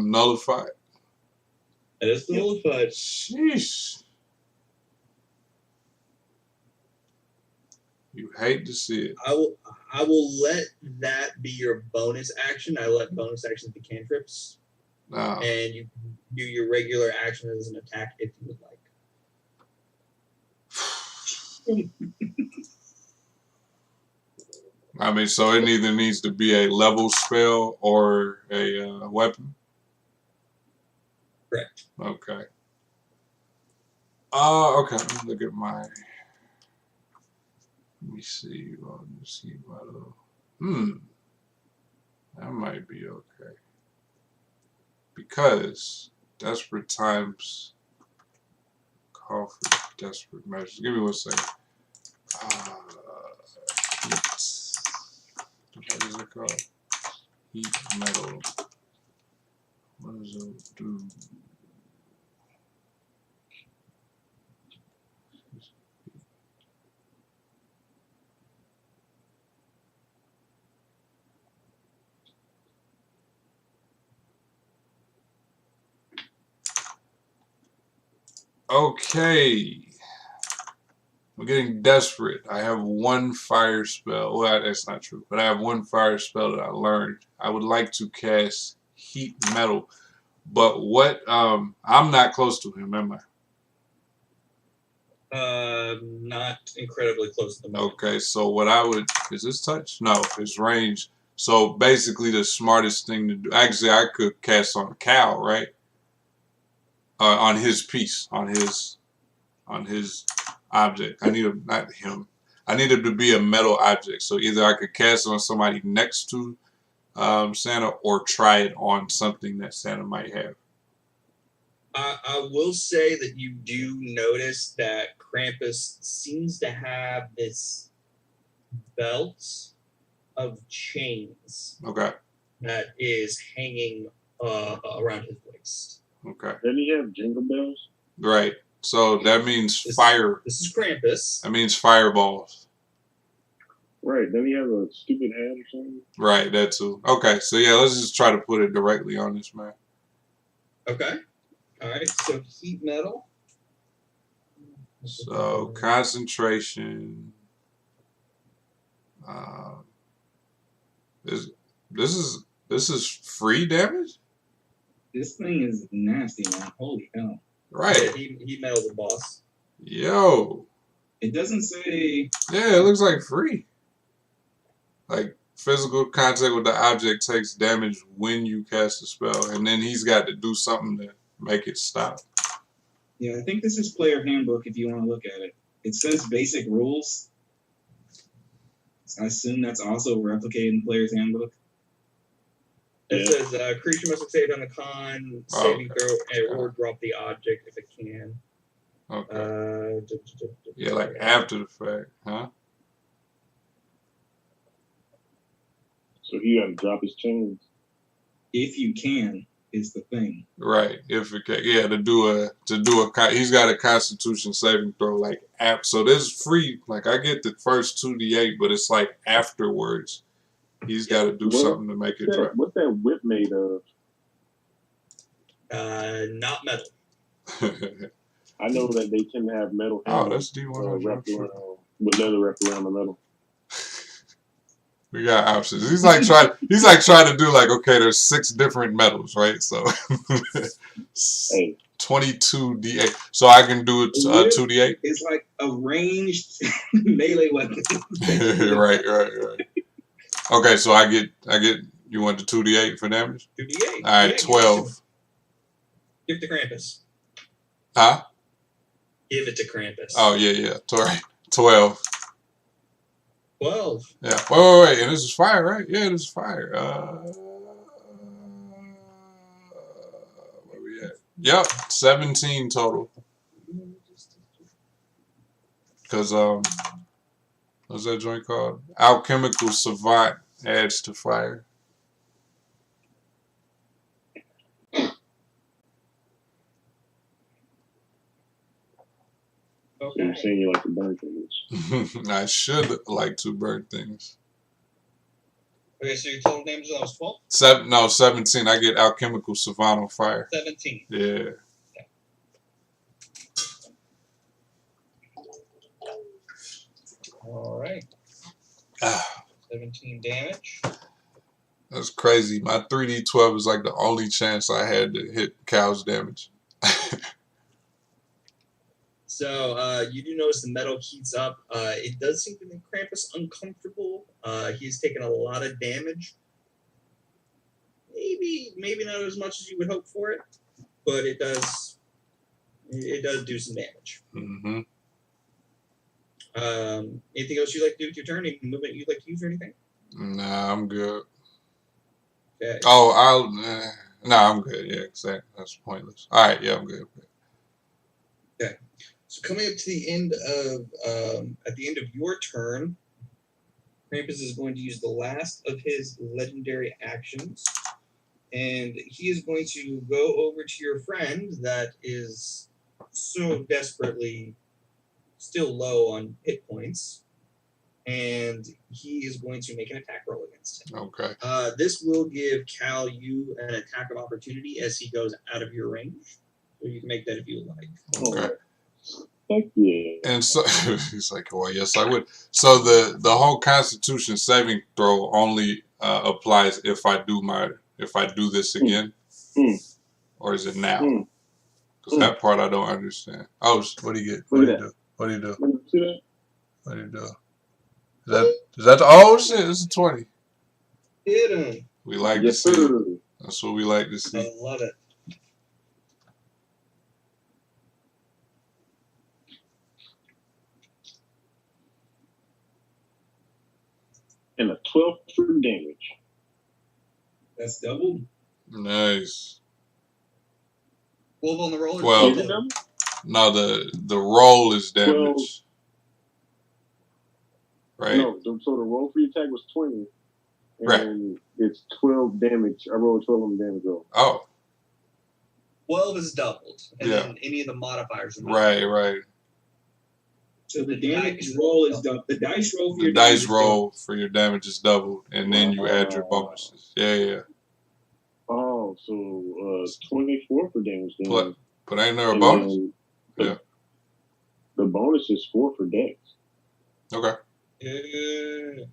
nullified. It is nullified. Sheesh. You hate to see it. I will let that be your bonus action. I let bonus actions be cantrips. No. And you do your regular action as an attack if you would like. I mean, so it either needs to be a level spell or a weapon? Correct. Okay. Okay. Let me look at my... Let me see. That might be okay. Because desperate times call for desperate measures. Give me 1 second. What is it called? Heat metal. What does it do? Okay. I'm getting desperate. I have 1 fire spell. Well, that's not true. But I have 1 fire spell that I learned. I would like to cast heat metal. But what, I'm not close to him, am I? Not incredibly close to the moment. Okay, so what I would, is this touch? No, it's range. So basically the smartest thing to do, actually I could cast on Cal, right? On his piece, on his object. I need him, not him. I need him to be a metal object. So either I could cast it on somebody next to Santa or try it on something that Santa might have. I will say that you do notice that Krampus seems to have this belt of chains Okay. that is hanging around his waist. Okay. Doesn't he have jingle bells? Right. So that means This is Krampus. That means fireballs. Right. Doesn't he have a stupid hat or something? Right, that too. Okay, so yeah, let's just try to put it directly on this man. Okay. All right. So heat metal. So concentration. This is free damage? This thing is nasty, man. Holy hell. Yeah, Right. heat metal the boss. Yo. It doesn't say. Yeah, it looks like free. Like physical contact with the object takes damage when you cast a spell, and then he's got to do something to make it stop. Yeah, I think this is player handbook if you want to look at it. It says basic rules. So I assume that's also replicated in player's handbook. It says creature must succeed on a con saving throw or drop the object if it can. Okay. Yeah, like after the fact, huh? So he got to drop his chains. If you can, is the thing. Right. If it can, yeah, to do a he's got a Constitution saving throw like so this is free. Like I get the first 2d8, but it's like afterwards he's got to do something to make it drop. What's that whip made of? Not metal. I know that they tend to have metal. Oh, that's D100. Wrapped around, with leather wrapped around the metal. We got options. He's like trying to do like, okay, there's 6 different metals, right? So Hey. 22 d8. So I can do it 2d8. It's like a ranged melee weapon. right. Okay, so I get. You want the 2d8 for damage? 2d8. All right, 12. Give it to Krampus. Huh? Give it to Krampus. Oh yeah. 12. 12. Yeah. Wait. And this is fire, right? Yeah, this is fire. Where we at? Yep, 17 total. Because what's that joint called? Alchemical Savant adds to fire. So you're saying you like to burn things. I should like to burn things. Okay, so your total damage was 12? 17. I get alchemical savant on fire. 17. Yeah. All right. 17 damage. That's crazy. My 3d12 is like the only chance I had to hit Cal's damage. So you do notice the metal heats up. It does seem to make Krampus uncomfortable. He's taken a lot of damage. Maybe not as much as you would hope for it, but it does do some damage. Mm-hmm. Anything else you'd like to do with your turn? Any movement you'd like to use or anything? Nah, I'm good. Okay. Oh, nah, I'm good. Yeah, exactly. That's pointless. All right, yeah, I'm good. Okay. So coming up to the end of at the end of your turn, Krampus is going to use the last of his legendary actions, and he is going to go over to your friend that is so desperately still low on hit points, and he is going to make an attack roll against him. Okay. This will give Cal you an attack of opportunity as he goes out of your range, so you can make that if you would like. Okay. Heck yeah. And so he's like, well, yes, I would. So the whole Constitution saving throw only applies if I do this again, or is it now? Because that part I don't understand. Oh, what do you get? What do you do? What do you do? What do you do? Is that the, oh shit? It's a 20. Hit him. We like to see. That's what we like to see. I love it. And a 12 for damage. That's doubled. Nice. 12 on the roll. Well, no, the roll is damage. Right? No, so the roll for your attack was 20. And right. It's 12 damage. I rolled 12 on the damage roll. Oh. 12 is doubled. And yeah. then any of the modifiers are right. So the damage roll is doubled. The dice roll for your dice roll for your damage is doubled, and then you add your bonuses. Yeah. Oh, so 24 for damage then. But ain't there a bonus? Yeah. The bonus is 4 for dex. Okay. Yeah.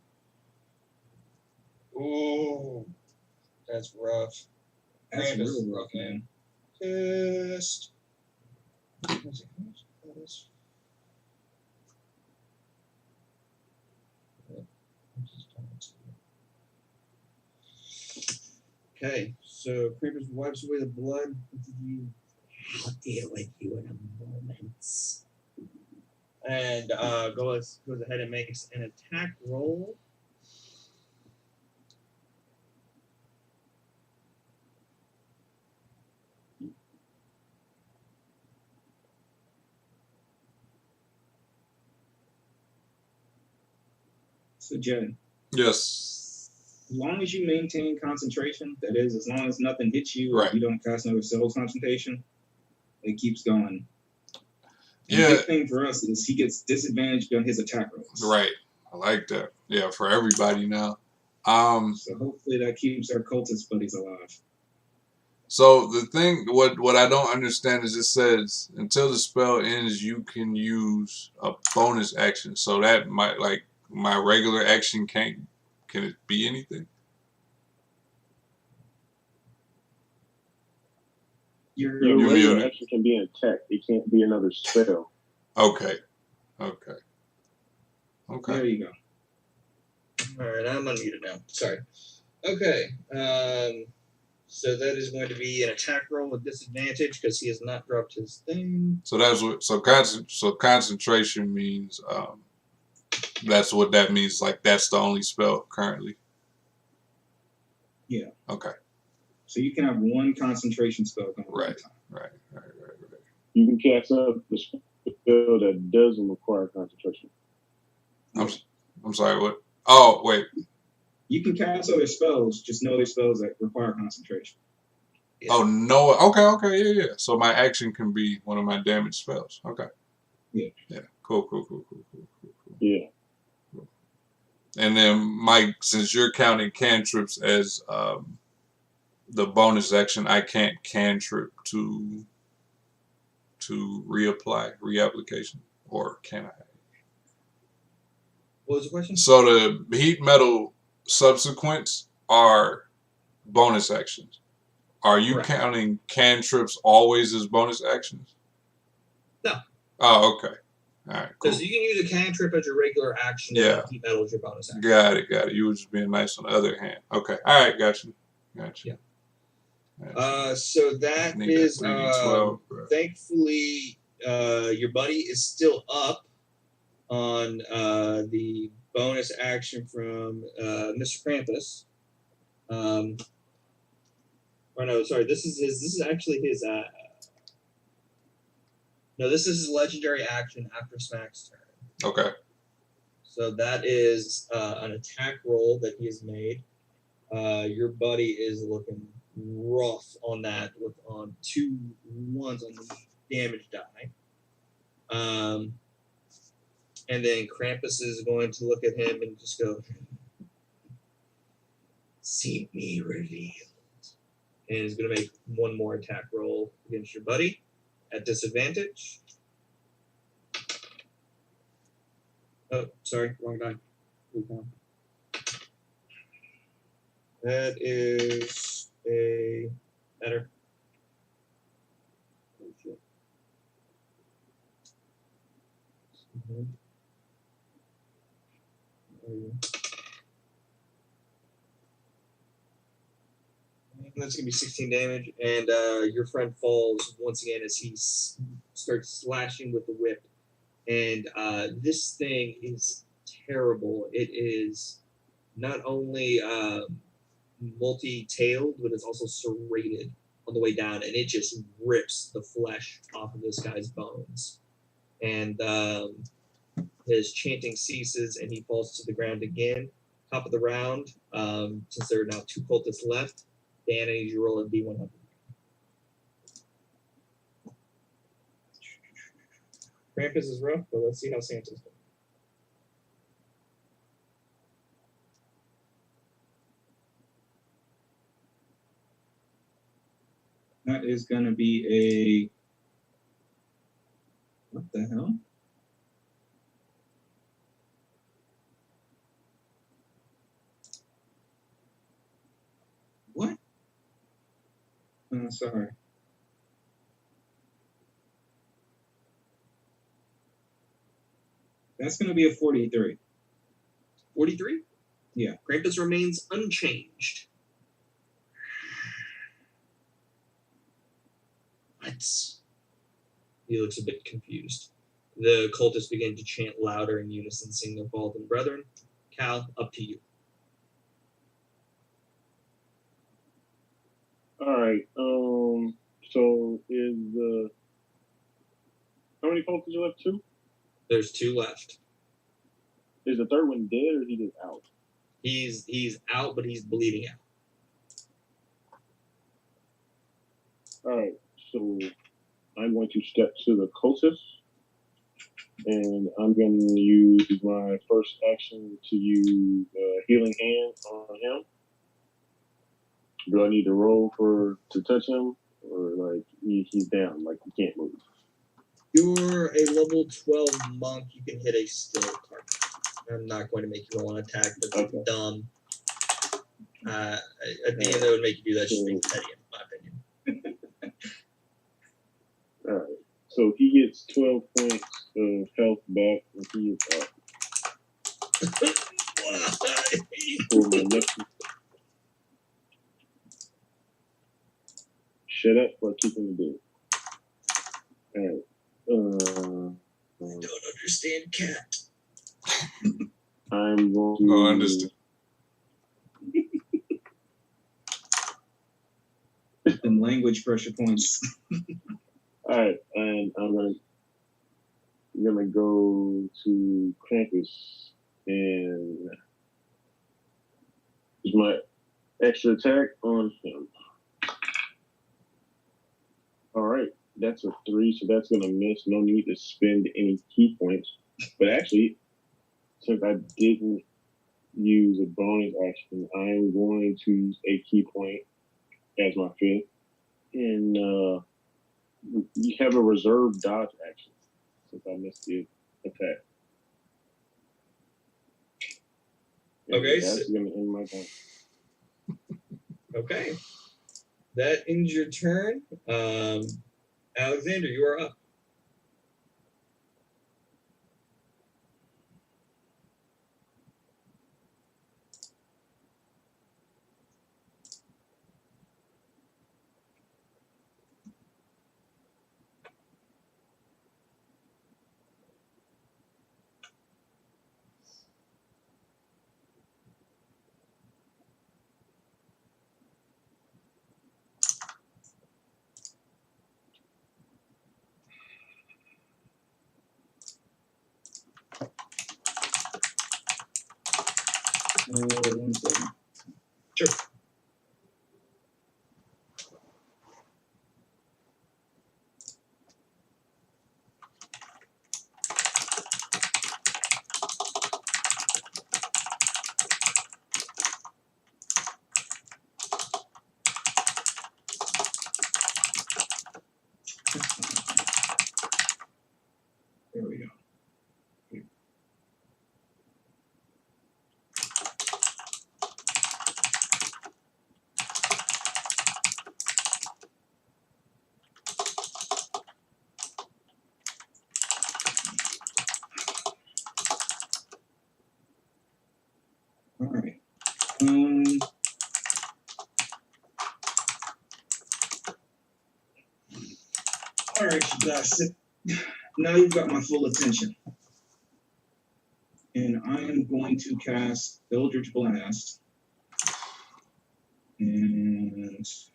Ooh, that's rough. That's real rough, man. Just. Okay, so Krampus wipes away the blood. I'll deal with you in a moment. And goes ahead and makes an attack roll. So, Jen. Yes. As long as you maintain concentration, that is, as long as nothing hits you, right. or you don't cast another spell concentration, it keeps going. Yeah. The big thing for us is he gets disadvantaged on his attack rolls. Right. I like that. Yeah, for everybody now. So hopefully that keeps our cultist buddies alive. So the thing, what I don't understand is it says until the spell ends, you can use a bonus action. So that might, like, my regular action can it be anything? Your regular action can be an attack. It can't be another spell. Okay. There you go. All right, I'm unmuted now. Sorry. Okay. So that is going to be an attack roll with disadvantage because he has not dropped his thing. So that's what. So concentration means. That's what that means. Like that's the only spell currently. Yeah. Okay. So you can have one concentration spell going right. at a time. Right. You can cast up the spell that doesn't require concentration. I'm sorry. What? Oh, wait. You can cast other spells, just no other spells that require concentration. Yeah. Oh no. Okay. Yeah. So my action can be one of my damage spells. Okay. Yeah. Cool. Yeah. And then Mike, since you're counting cantrips as the bonus action, I can't cantrip to reapplication, or can I? What was the question? So the heat metal subsequents are bonus actions. Are you Correct. counting cantrips always as bonus actions? No. Oh, okay. All right, cool. Because you can use a cantrip as your regular action, Yeah. and heat metal is your bonus action. Got it. You were just being nice on the other hand. Okay. All right, got you. Yeah. So that Need is that 3d12, bro. thankfully your buddy is still up on the bonus action from Mr. Krampus. Or no, sorry, this is actually his no, this is his legendary action after Smack's turn. Okay. So that is an attack roll that he has made. Your buddy is looking rough on that with on 2 1s on the damage die. And then Krampus is going to look at him and just go, "See me revealed." And he's going to make one more attack roll against your buddy at disadvantage. Oh, sorry, wrong die. That is a better. Oh, shit. That's going to be 16 damage, and your friend falls once again as he starts slashing with the whip. And this thing is terrible. It is not only multi-tailed, but it's also serrated on the way down, and it just rips the flesh off of this guy's bones. And his chanting ceases, and he falls to the ground again. Top of the round, since there are now 2 cultists left, Dan, I need you to roll a D100. Krampus is rough, but let's see how Santa's doing. That is going to be a. What the hell? What? Sorry. That's going to be a 43. 43? Yeah. Krampus remains unchanged. What? He looks a bit confused. The cultists begin to chant louder in unison, singing their Baldwin Brethren. Cal, up to you. All right. So is how many cultists are left? 2? There's 2 left. Is the third one dead or is he just out? He's out, but he's bleeding out. All right. So I'm going to step to the cultist, and I'm going to use my first action to use healing hand on him. Do I need to roll to touch him, or like he's down, like he can't move? You're a level 12 monk. You can hit a skill target. I'm not going to make you roll an attack. That's dumb. At the end, that would make you do that just being petty, in my opinion. All right. So he gets 12 points of health back, and he is up. For my next. Shut up for keeping the bed. All right. I don't understand cat. I'm going to. Oh, I understand. Some language pressure points. All right, and I'm gonna go to Krampus and use my extra attack on him. All right, That's a 3, so that's gonna miss. No need to spend any key points. But actually, since I didn't use a bonus action, I am going to use a key point as my 5th. And you have a reserve dodge action since I missed the attack. And Okay, that's gonna end my turn. Okay. That ends your turn. Alexander, you are up. One second. Sure. There we go. All right. All right, you guys. Now you've got my full attention. And I am going to cast Eldritch Blast. And let's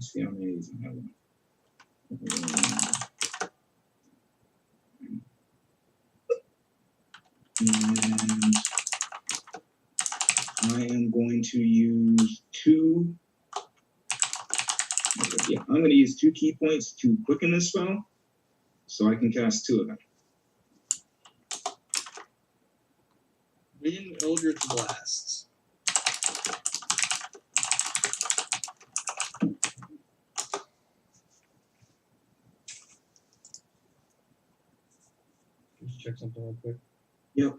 see how many of these I have. And I am going to use 2. Yeah, I'm going to use 2 key points to quicken this spell, so I can cast 2 of them. Wind Eldritch Blast. Just check something real quick. Yep.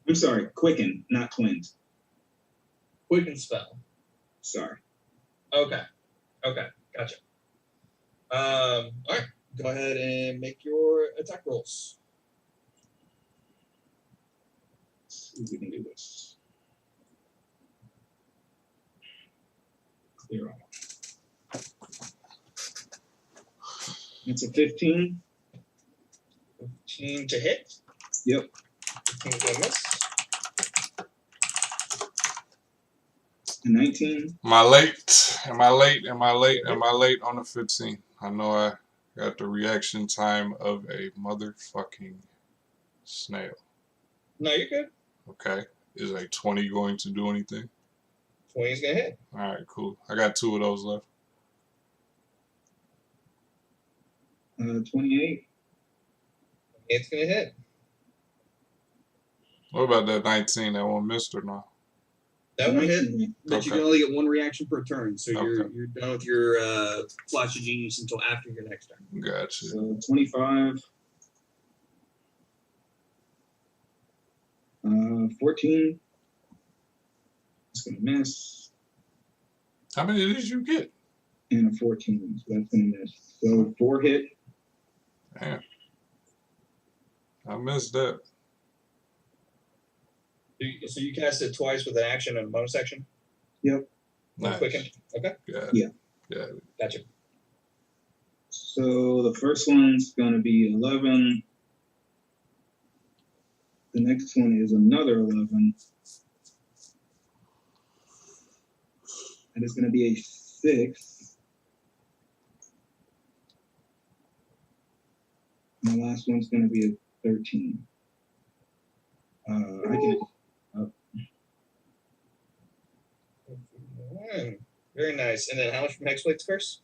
I'm sorry, quicken, not twined. Quicken spell. Sorry. Okay. Okay. Gotcha. All right. Go ahead and make your attack rolls. Let's see if we can do this. Clear all. It's a 15. 15 to hit. Yep. 15 to miss. A 19. Am I late? Am I late? Am I late? Am I late on the 15? I know I got the reaction time of a motherfucking snail. No, you're good. Okay. Is a 20 going to do anything? 20 is going to hit. Alright, cool. I got 2 of those left. 28. It's going to hit. What about that 19? That one missed or no? That one hit. 19. But you Okay. can only get 1 reaction per turn, so Okay. you're done with your Flash of Genius until after your next turn. Gotcha. So 25. 14. It's gonna miss. How many did you get? And a 14. So that's gonna miss. So 4 hit. Damn. I missed that. So you cast it twice with an action and a bonus action? Yep. Nice. Quicken. Okay. Got it. Yeah. Got it. Gotcha. So the first one's gonna be 11. The next one is another 11. And it's going to be a 6. And the last one's going to be a 13. I can. Very nice. And then how much from Hexblade's Curse?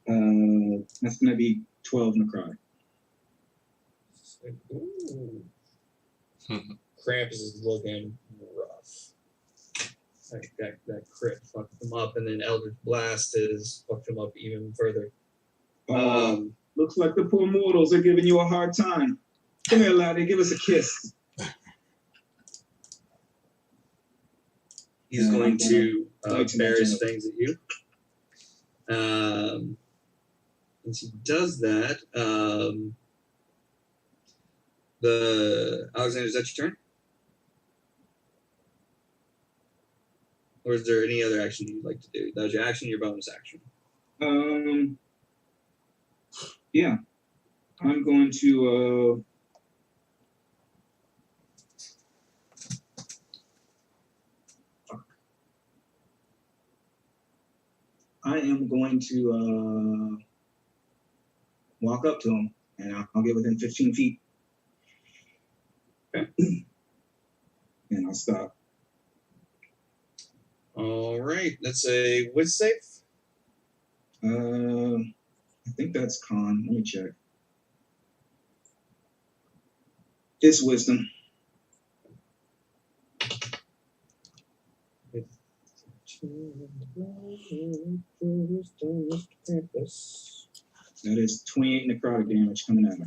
That's going to be 12 necrotic. Ooh. Krampus is looking rough. That crit fucked him up, and then Eldritch Blast is fucked him up even further. Looks like the poor mortals are giving you a hard time. Come here, laddie, give us a kiss. He's going to bear his mention fangs at you. Once he does that, Alexander, is that your turn? Or is there any other action you'd like to do? That was your action, your bonus action. Yeah. I'm going to I am going to walk up to him, and I'll get within 15 feet. Okay. And I'll stop. All right. That's a whiz save. I think that's con. Let me check. It's wisdom. That is 28 necrotic damage coming at me.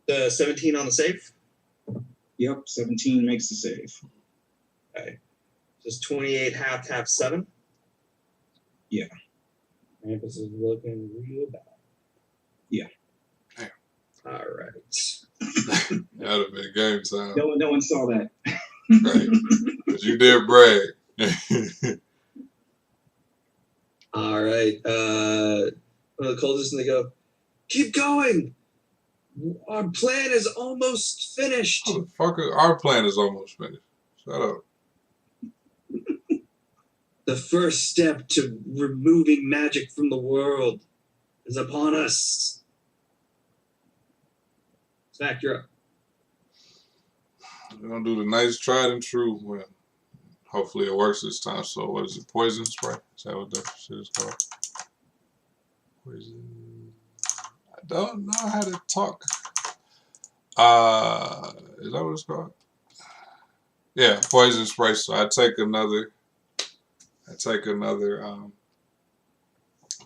The 17 on the save? Yep, 17 makes the save. Okay. Just 28 half 7? Yeah. Krampus is looking real bad. Yeah. Damn. All right. That would have been game time. No one saw that. Right. But you did brag. All right. The cultists, and they go, keep going. Our plan is almost finished. Motherfucker, our plan is almost finished. Shut up. The first step to removing magic from the world is upon us. Zach, you're up. We're going to do the nice tried and true. Well, hopefully it works this time. So what is it? Poison spray? Is that what that shit is called? Poison. I don't know how to talk. Is that what it's called? Yeah, poison spray. So I take another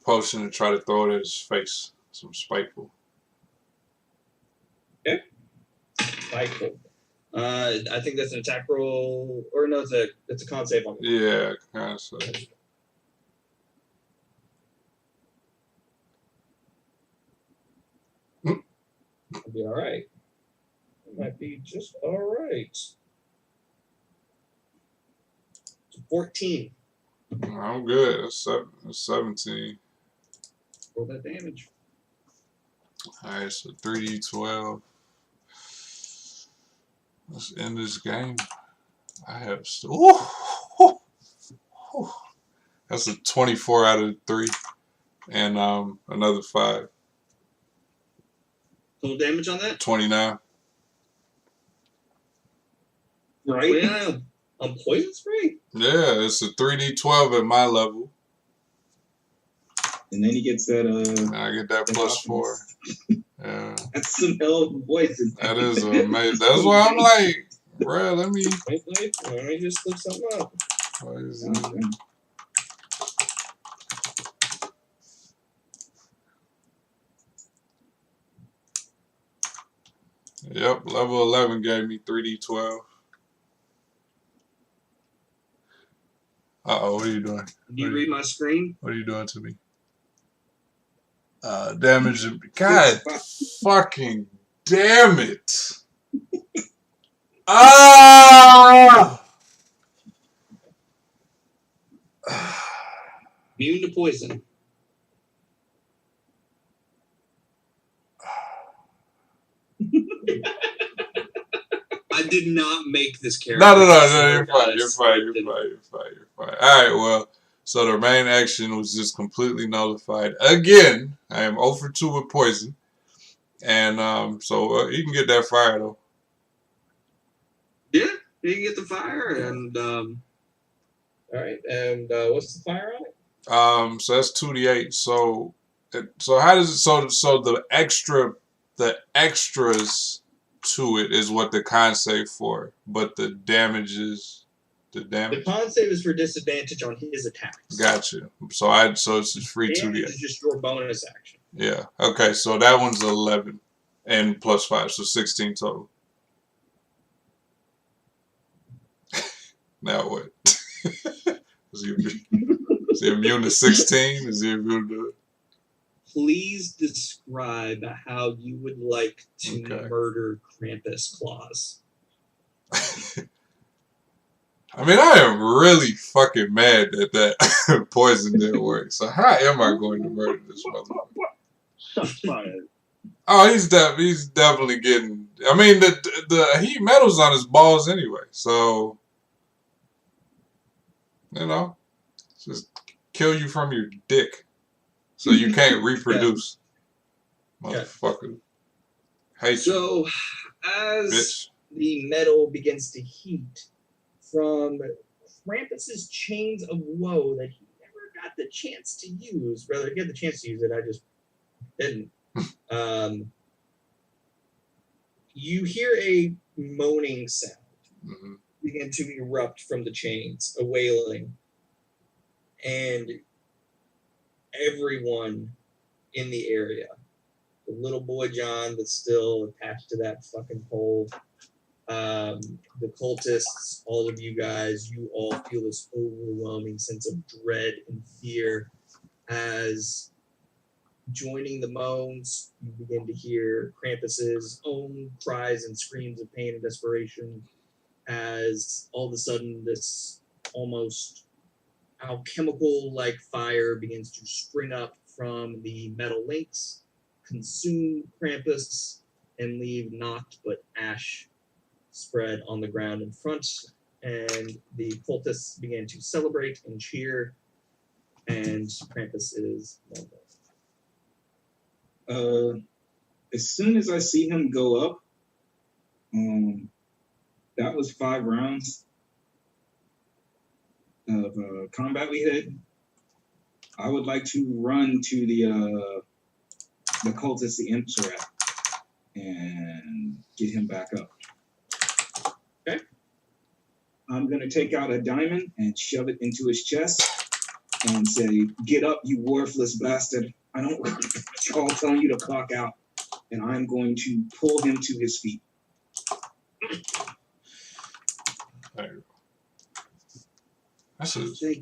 potion and try to throw it at his face. Some spiteful. Okay. Spiteful. I think that's an attack roll, or no, it's a con save on me. Yeah, kind of so. It'll be all right. It might be just all right. 14. I'm good. That's 17. Roll that damage. Alright, so 3d12. Let's end this game. I have that's a 24 out of 3. And another 5. Total damage on that? 29. Right. Yeah. On poison spray? Yeah, it's a 3d12 at my level. And then he gets that And I get that plus 4. Yeah. That's some hell of a poison. That is amazing. That's why I'm like, bruh, let me just look something up. poison. Okay. Yep, level 11 gave me 3d12. Uh-oh, what are you doing? Can you read my screen? What are you doing to me? Damage. God fucking damn it. Ah! Immune to poison. did not make this character. No, you're fine. All right, well, so the main action was just completely nullified. Again, I am 0 for 2 with poison. And so you can get that fire, though. Yeah, you can get the fire, and All right, and what's the fire on it? So that's 2d8. So how does it? So the extras to it is what the con save for, but the damage is the damage. The con save is for disadvantage on his attacks. Gotcha. So it's just free 2d8. Damage is just your bonus action. Yeah. Okay. So that one's 11 and plus 5, so 16 total. Now what? Is he immune to 16? Is he immune to? please describe how you would like to murder Krampus Claus. I mean, I am really fucking mad that that poison didn't work. So how am I going to murder this motherfucker? Shots fired. Oh, he's definitely getting. I mean, the heat metal's on his balls anyway. So you know, just kill you from your dick, so you can't reproduce, motherfucker. Hate so, as bitch. the metal begins to heat from Krampus's chains of woe that he never got the chance to use, rather, he had the chance to use it, I just didn't. You hear a moaning sound begin to erupt from the chains, a wailing, and everyone in the area, the little boy John that's still attached to that fucking pole, the cultists, all of you guys, you all feel this overwhelming sense of dread and fear as joining the moans, you begin to hear Krampus's own cries and screams of pain and desperation as all of a sudden this almost alchemical-like fire begins to spring up from the metal links, consume Krampus, and leave naught but ash spread on the ground in front. And the cultists begin to celebrate and cheer, and Krampus is no more. As soon as I see him go up, that was 5 rounds of combat we had. I would like to run to the cultist the imps are at and get him back up. Okay. I'm gonna take out a diamond and shove it into his chest and say, "Get up, you worthless bastard! I don't recall telling you to clock out." And I'm going to pull him to his feet. Thank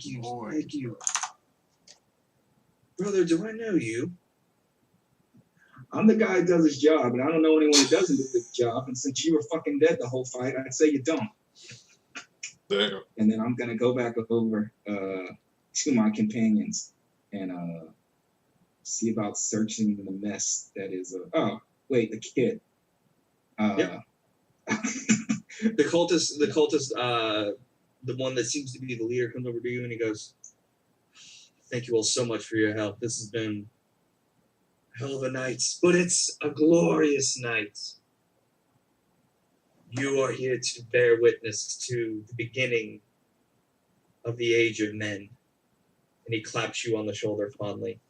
you. Thank you. Brother, do I know you? I'm the guy who does his job, and I don't know anyone who doesn't do his job. And since you were fucking dead the whole fight, I'd say you don't. Damn. And then I'm gonna go back over to my companions and see about searching the mess that is. Oh, wait, the kid. Yep. The cultist, the one that seems to be the leader, comes over to you and he goes, "Thank you all so much for your help. This has been a hell of a night, but it's a glorious night. You are here to bear witness to the beginning of the age of men." And he claps you on the shoulder fondly.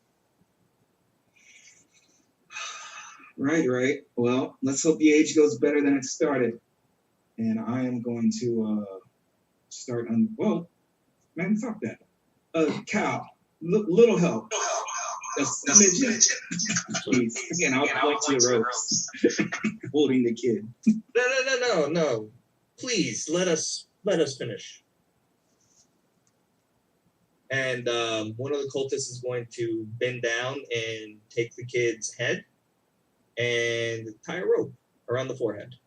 Right. Well, let's hope the age goes better than it started. And I am going to start on. Well, man, fuck that. Cal, little help. A smidgen. Again, I'll collect your ropes. Holding the kid. No. Please let us finish. And one of the cultists is going to bend down and take the kid's head and tie a rope around the forehead.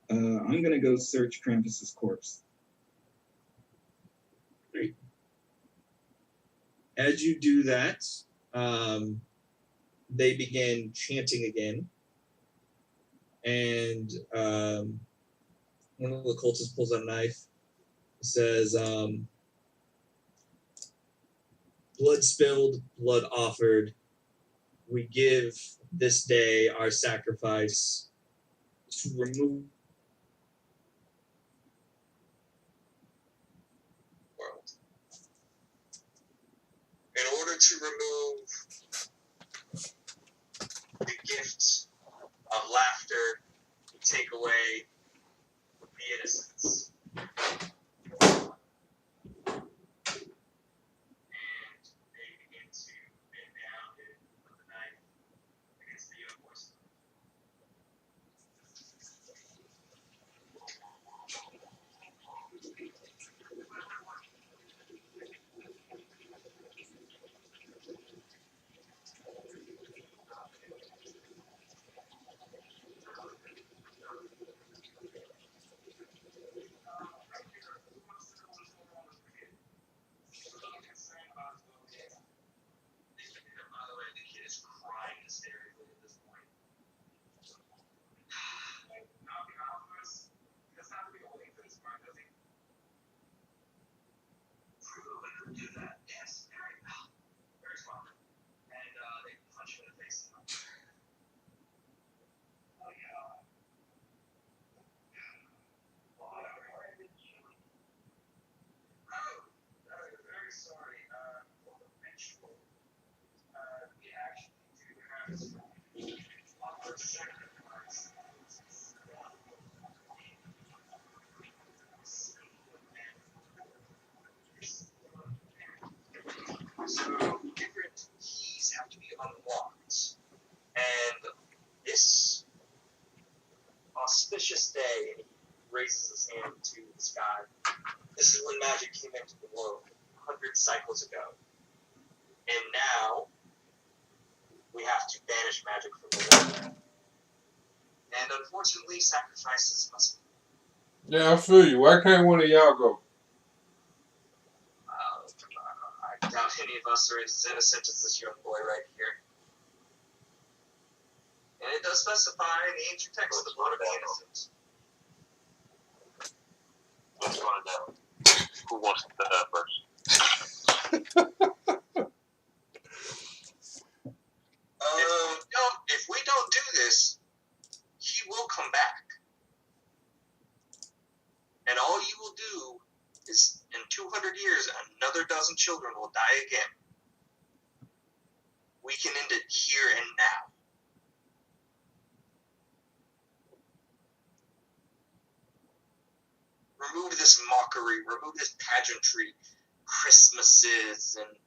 I'm gonna go search Krampus's corpse. Great. As you do that, they begin chanting again, and one of the cultists pulls out a knife, says, blood spilled, blood offered. We give this day our sacrifice to remove the world. In order to remove the gift of laughter, we take away the innocence. And they begin to bend down and put the knife against the young horse. By the way, the kid is crying hysterically at this point. Not the office. He doesn't have to be holding for this part, does he? True, I could do that. Yes, very well. Very smart. And they punch him in the face. Oh, yeah. Oh, very sorry. For the ritual, we actually do have some offer sacrifice. So different keys have to be unlocked. And this auspicious day, and he raises his hand to the sky. This is when magic came into the world, 100 cycles ago. And now, we have to banish magic from the world. And unfortunately, sacrifices must be. Yeah, I feel you. Why can't one of y'all go? I doubt any of us are as innocent as this young boy right here. And it does specify in the ancient text the blood of the innocent. Let's go down. Who wants to do that first? If we don't do this, he will come back. And all you will do is, in 200 years, another dozen children will die again. We can end it here and now. Remove this mockery, remove this pageantry, Christmases and